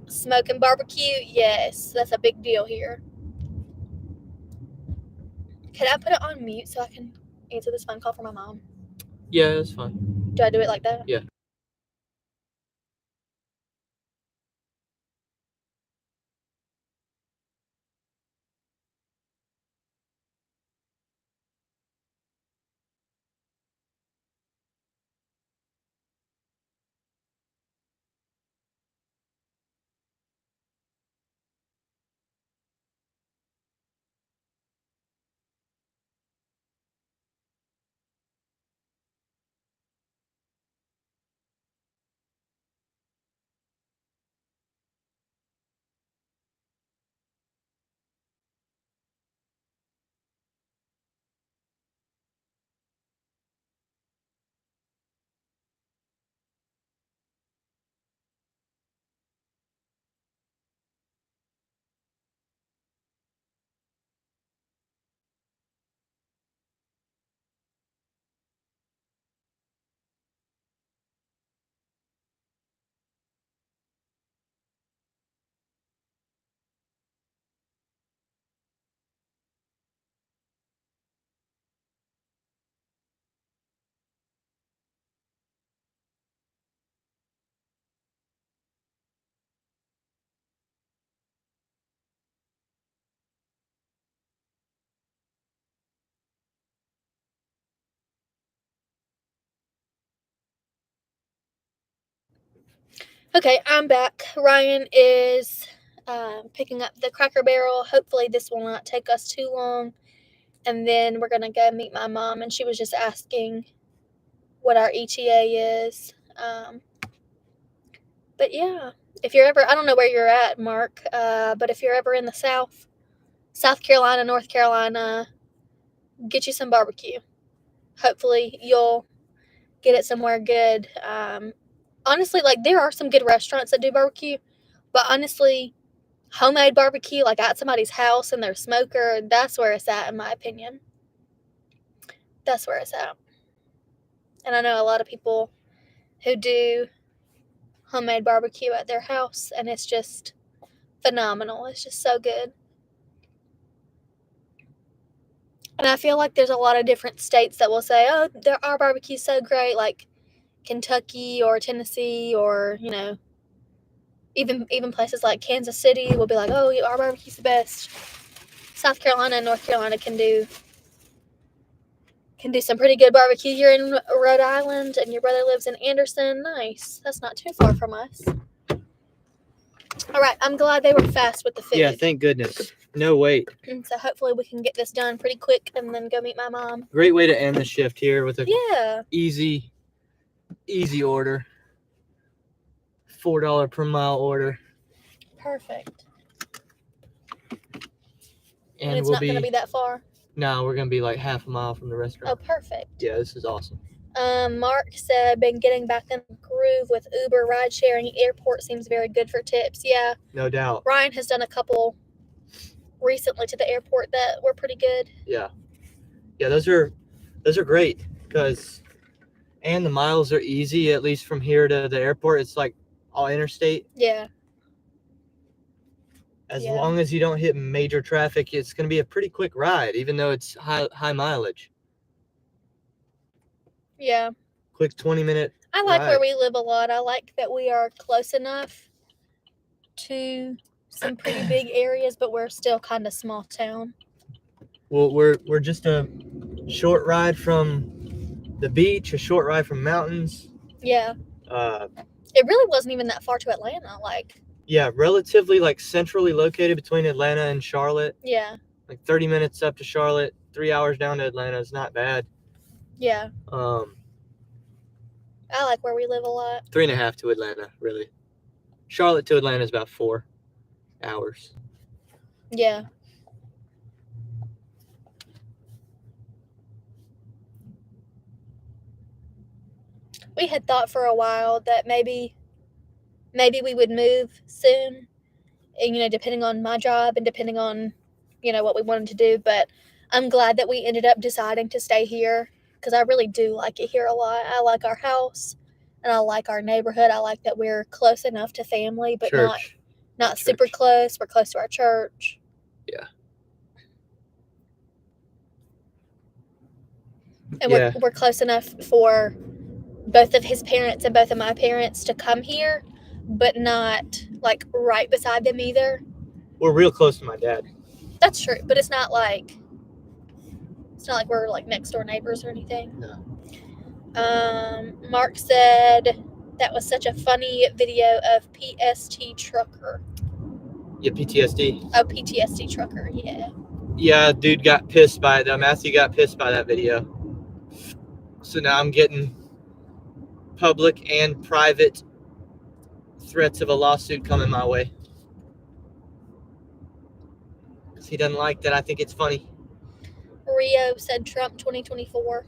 [SPEAKER 2] smoking barbecue. Yes, that's a big deal here. Can I put it on mute so I can answer this phone call for my mom?
[SPEAKER 1] Yeah, that's fine.
[SPEAKER 2] Do I do it like that?
[SPEAKER 1] Yeah.
[SPEAKER 2] Okay, I'm back. Ryan is picking up the Cracker Barrel. Hopefully, this will not take us too long. And then we're going to go meet my mom. And she was just asking what our ETA is. But yeah, if you're ever, I don't know where you're at, Mark, but if you're ever in the South Carolina, North Carolina, get you some barbecue. Hopefully, you'll get it somewhere good. Honestly, like, there are some good restaurants that do barbecue, but honestly, homemade barbecue, like at somebody's house and their smoker, that's where it's at, in my opinion. That's where it's at. And I know a lot of people who do homemade barbecue at their house, and it's just phenomenal. It's just so good. And I feel like there's a lot of different states that will say, oh, our barbecue's so great, like Kentucky or Tennessee, or, you know, even places like Kansas City will be like, oh, our barbecue's the best. South Carolina and North Carolina can do some pretty good barbecue. You're in Rhode Island and your brother lives in Anderson. Nice. That's not too far from us. All right, I'm glad they were fast with the food.
[SPEAKER 1] Yeah, thank goodness. No wait.
[SPEAKER 2] And so hopefully we can get this done pretty quick and then go meet my mom.
[SPEAKER 1] Great way to end the shift here with a
[SPEAKER 2] Yeah.
[SPEAKER 1] easy order. $4 per mile order.
[SPEAKER 2] Perfect.
[SPEAKER 1] And
[SPEAKER 2] it's not going to be that far?
[SPEAKER 1] No, we're going to be like half a mile from the restaurant.
[SPEAKER 2] Oh, perfect.
[SPEAKER 1] Yeah, this is awesome.
[SPEAKER 2] Mark said, been getting back in the groove with Uber ride sharing. Airport seems very good for tips. Yeah.
[SPEAKER 1] No doubt.
[SPEAKER 2] Ryan has done a couple recently to the airport that were pretty good.
[SPEAKER 1] Yeah. Yeah, those are great and the miles are easy, at least from here to the airport. It's like all interstate.
[SPEAKER 2] Yeah.
[SPEAKER 1] As long as you don't hit major traffic, it's going to be a pretty quick ride, even though it's high mileage.
[SPEAKER 2] Yeah.
[SPEAKER 1] Quick 20-minute
[SPEAKER 2] I like
[SPEAKER 1] ride.
[SPEAKER 2] where we live a lot. I like that we are close enough to some pretty big areas, but we're still kind of small town.
[SPEAKER 1] Well, we're just a short ride from the beach, a short ride from mountains.
[SPEAKER 2] Yeah. It really wasn't even that far to Atlanta.
[SPEAKER 1] Yeah, relatively centrally located between Atlanta and Charlotte.
[SPEAKER 2] Yeah.
[SPEAKER 1] 30 minutes up to Charlotte, 3 hours down to Atlanta is not bad.
[SPEAKER 2] Yeah. I like where we live a lot.
[SPEAKER 1] 3.5 to Atlanta, really. Charlotte to Atlanta is about 4 hours.
[SPEAKER 2] Yeah. We had thought for a while that maybe we would move soon, and, depending on my job and depending on, what we wanted to do. But I'm glad that we ended up deciding to stay here because I really do like it here a lot. I like our house and I like our neighborhood. I like that we're close enough to family, but not super close. We're close to our church.
[SPEAKER 1] Yeah.
[SPEAKER 2] And we're close enough for both of his parents and both of my parents to come here, but not right beside them either.
[SPEAKER 1] We're real close to my dad.
[SPEAKER 2] That's true, but it's not like we're next door neighbors or anything.
[SPEAKER 1] No.
[SPEAKER 2] Mark said that was such a funny video of PST trucker.
[SPEAKER 1] Yeah, PTSD.
[SPEAKER 2] Oh, PTSD trucker, yeah.
[SPEAKER 1] Yeah, dude got pissed by it. Matthew got pissed by that video. So now I'm getting public and private threats of a lawsuit coming my way. Because he doesn't like that. I think it's funny.
[SPEAKER 2] Rio said Trump 2024.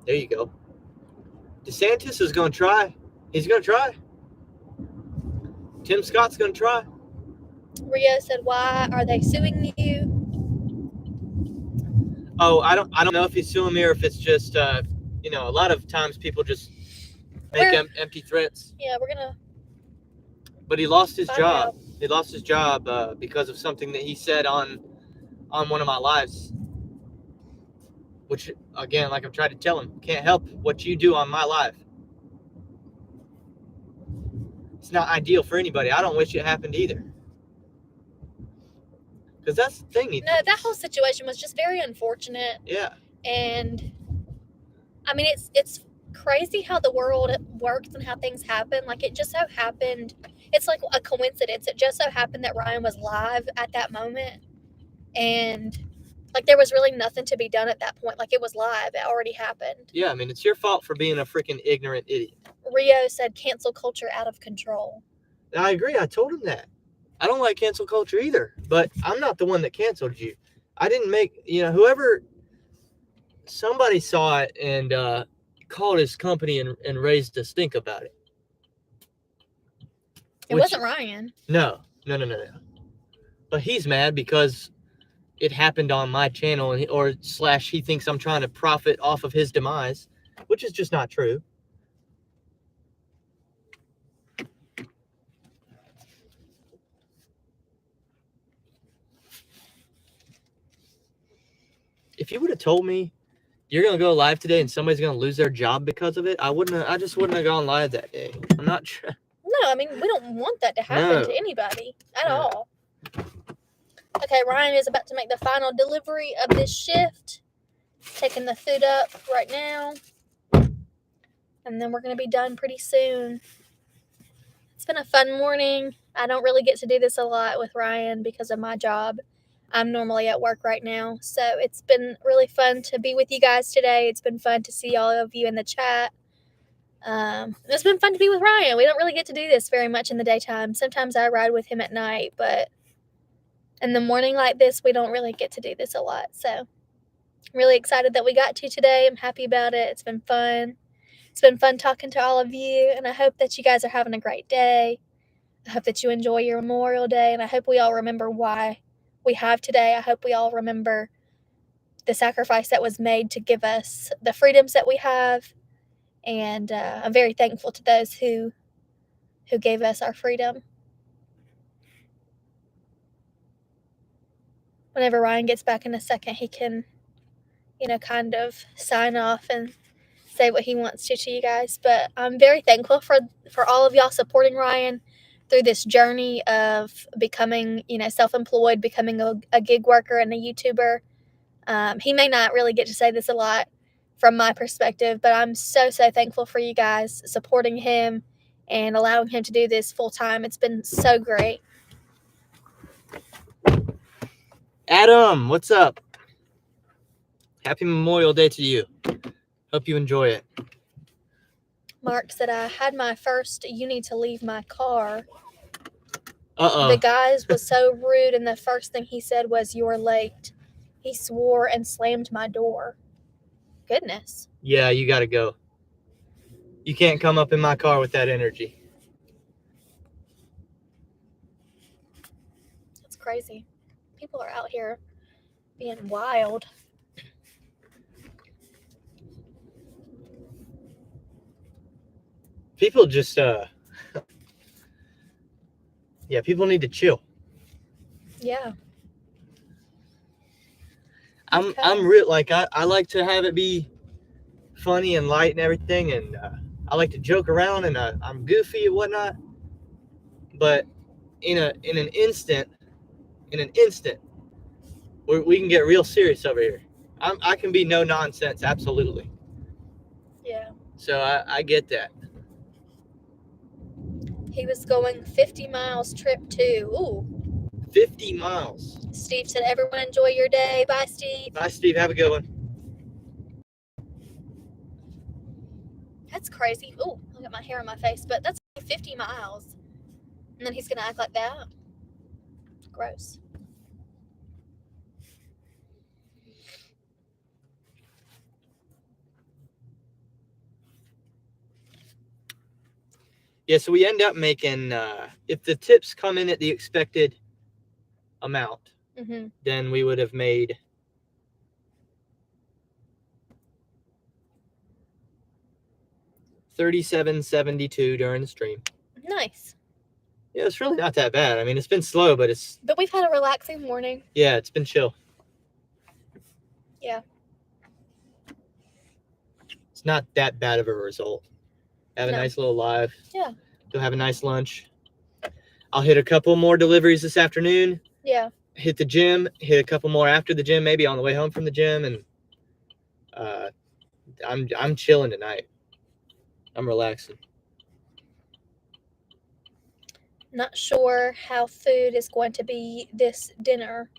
[SPEAKER 1] There you go. DeSantis is going to try. He's going to try. Tim Scott's going to try.
[SPEAKER 2] Rio said, why are they suing you?
[SPEAKER 1] Oh, I don't know if he's suing me or if it's just, a lot of times people just make empty threats.
[SPEAKER 2] Yeah, we're going to.
[SPEAKER 1] But he lost his job.
[SPEAKER 2] Out.
[SPEAKER 1] He lost his job because of something that he said on one of my lives. Which, again, like I've tried to tell him, can't help what you do on my live. It's not ideal for anybody. I don't wish it happened either. Because that's the thing.
[SPEAKER 2] No, that whole situation was just very unfortunate.
[SPEAKER 1] Yeah.
[SPEAKER 2] And, I mean, it's crazy how the world works and how things happen. Like, it just so happened, it's like a coincidence. It just so happened that Ryan was live at that moment, and like there was really nothing to be done at that point. Like, it was live, it already happened.
[SPEAKER 1] Yeah, I mean, it's your fault for being a freaking ignorant idiot.
[SPEAKER 2] Rio said cancel culture out of control.
[SPEAKER 1] I agree. I told him that. I don't like cancel culture either, but I'm not the one that canceled you. I didn't make, whoever, somebody saw it and called his company and raised a stink about it.
[SPEAKER 2] It wasn't Ryan.
[SPEAKER 1] No. But he's mad because it happened on my channel, or he thinks I'm trying to profit off of his demise, which is just not true. If you would have told me you're gonna go live today and somebody's gonna lose their job because of it, I just wouldn't have gone live that day. I'm not sure.
[SPEAKER 2] No, I mean, we don't want that to happen to anybody at all. Okay, Ryan is about to make the final delivery of this shift. Taking the food up right now. And then we're going to be done pretty soon. It's been a fun morning. I don't really get to do this a lot with Ryan because of my job. I'm normally at work right now. So it's been really fun to be with you guys today. It's been fun to see all of you in the chat. It's been fun to be with Ryan. We don't really get to do this very much in the daytime. Sometimes I ride with him at night, but in the morning like this, we don't really get to do this a lot. So I'm really excited that we got to today. I'm happy about it. It's been fun. It's been fun talking to all of you, and I hope that you guys are having a great day. I hope that you enjoy your Memorial Day, and I hope we all remember why we have today. I hope we all remember the sacrifice that was made to give us the freedoms that we have, and I'm very thankful to those who gave us our freedom. Whenever Ryan gets back in a second, he can, kind of sign off and say what he wants to you guys. But I'm very thankful for all of y'all supporting Ryan through this journey of becoming, self-employed, becoming a gig worker and a YouTuber. He may not really get to say this a lot from my perspective, but I'm so thankful for you guys supporting him and allowing him to do this full time. It's been so great.
[SPEAKER 1] Adam, what's up? Happy Memorial Day to you. Hope you enjoy it.
[SPEAKER 2] Mark said, I had my first, you need to leave my car.
[SPEAKER 1] Uh-oh.
[SPEAKER 2] The guys was so rude, and the first thing he said was, you're late. He swore and slammed my door. Goodness.
[SPEAKER 1] Yeah, you gotta go. You can't come up in my car with that energy.
[SPEAKER 2] That's crazy. People are out here being wild.
[SPEAKER 1] People just, people need to chill.
[SPEAKER 2] Yeah.
[SPEAKER 1] I'm real, like, I like to have it be funny and light and everything, and I like to joke around, and I'm goofy and whatnot, but in an instant, we can get real serious over here. I can be no nonsense, absolutely.
[SPEAKER 2] Yeah.
[SPEAKER 1] So I get that.
[SPEAKER 2] He was going 50 miles trip too. Ooh.
[SPEAKER 1] 50 miles.
[SPEAKER 2] Steve said, everyone enjoy your day. Bye, Steve.
[SPEAKER 1] Bye, Steve. Have a good one.
[SPEAKER 2] That's crazy. Ooh, I got my hair on my face, but that's 50 miles. And then he's going to act like that. Gross.
[SPEAKER 1] Yeah, so we end up making, if the tips come in at the expected amount, then we would have made $37.72 during the stream.
[SPEAKER 2] Nice.
[SPEAKER 1] Yeah, it's really not that bad. I mean, it's been slow, but it's...
[SPEAKER 2] But we've had a relaxing morning.
[SPEAKER 1] Yeah, it's been chill.
[SPEAKER 2] Yeah.
[SPEAKER 1] It's not that bad of a result. Have a nice little live.
[SPEAKER 2] Yeah.
[SPEAKER 1] Go have a nice lunch. I'll hit a couple more deliveries this afternoon.
[SPEAKER 2] Yeah.
[SPEAKER 1] Hit the gym. Hit a couple more after the gym, maybe on the way home from the gym, and I'm chilling tonight. I'm relaxing.
[SPEAKER 2] Not sure how food is going to be this dinner,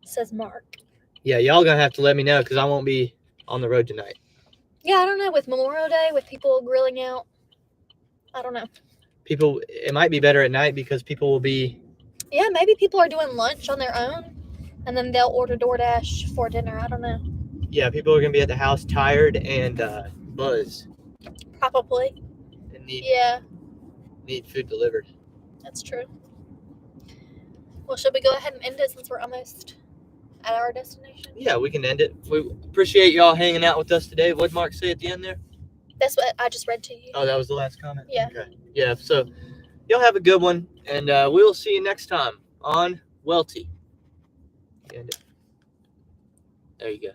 [SPEAKER 2] says Mark.
[SPEAKER 1] Yeah, y'all gonna have to let me know because I won't be on the road tonight.
[SPEAKER 2] Yeah, I don't know. With Memorial Day, with people grilling out, I don't know.
[SPEAKER 1] People, it might be better at night because people will be.
[SPEAKER 2] Yeah, maybe people are doing lunch on their own, and then they'll order DoorDash for dinner. I don't know.
[SPEAKER 1] Yeah, people are gonna be at the house tired and buzzed
[SPEAKER 2] Probably.
[SPEAKER 1] and
[SPEAKER 2] Yeah,
[SPEAKER 1] need food delivered.
[SPEAKER 2] that's true. Well, should we go ahead and end it since we're almost at our destination?
[SPEAKER 1] Yeah, we can end it. We appreciate y'all hanging out with us today. What'd Mark say at the end there?
[SPEAKER 2] That's what I just read to you.
[SPEAKER 1] Oh, that was the last comment?
[SPEAKER 2] Yeah.
[SPEAKER 1] Okay. Yeah, so y'all have a good one, and we'll see you next time on Welty. End it. There you go.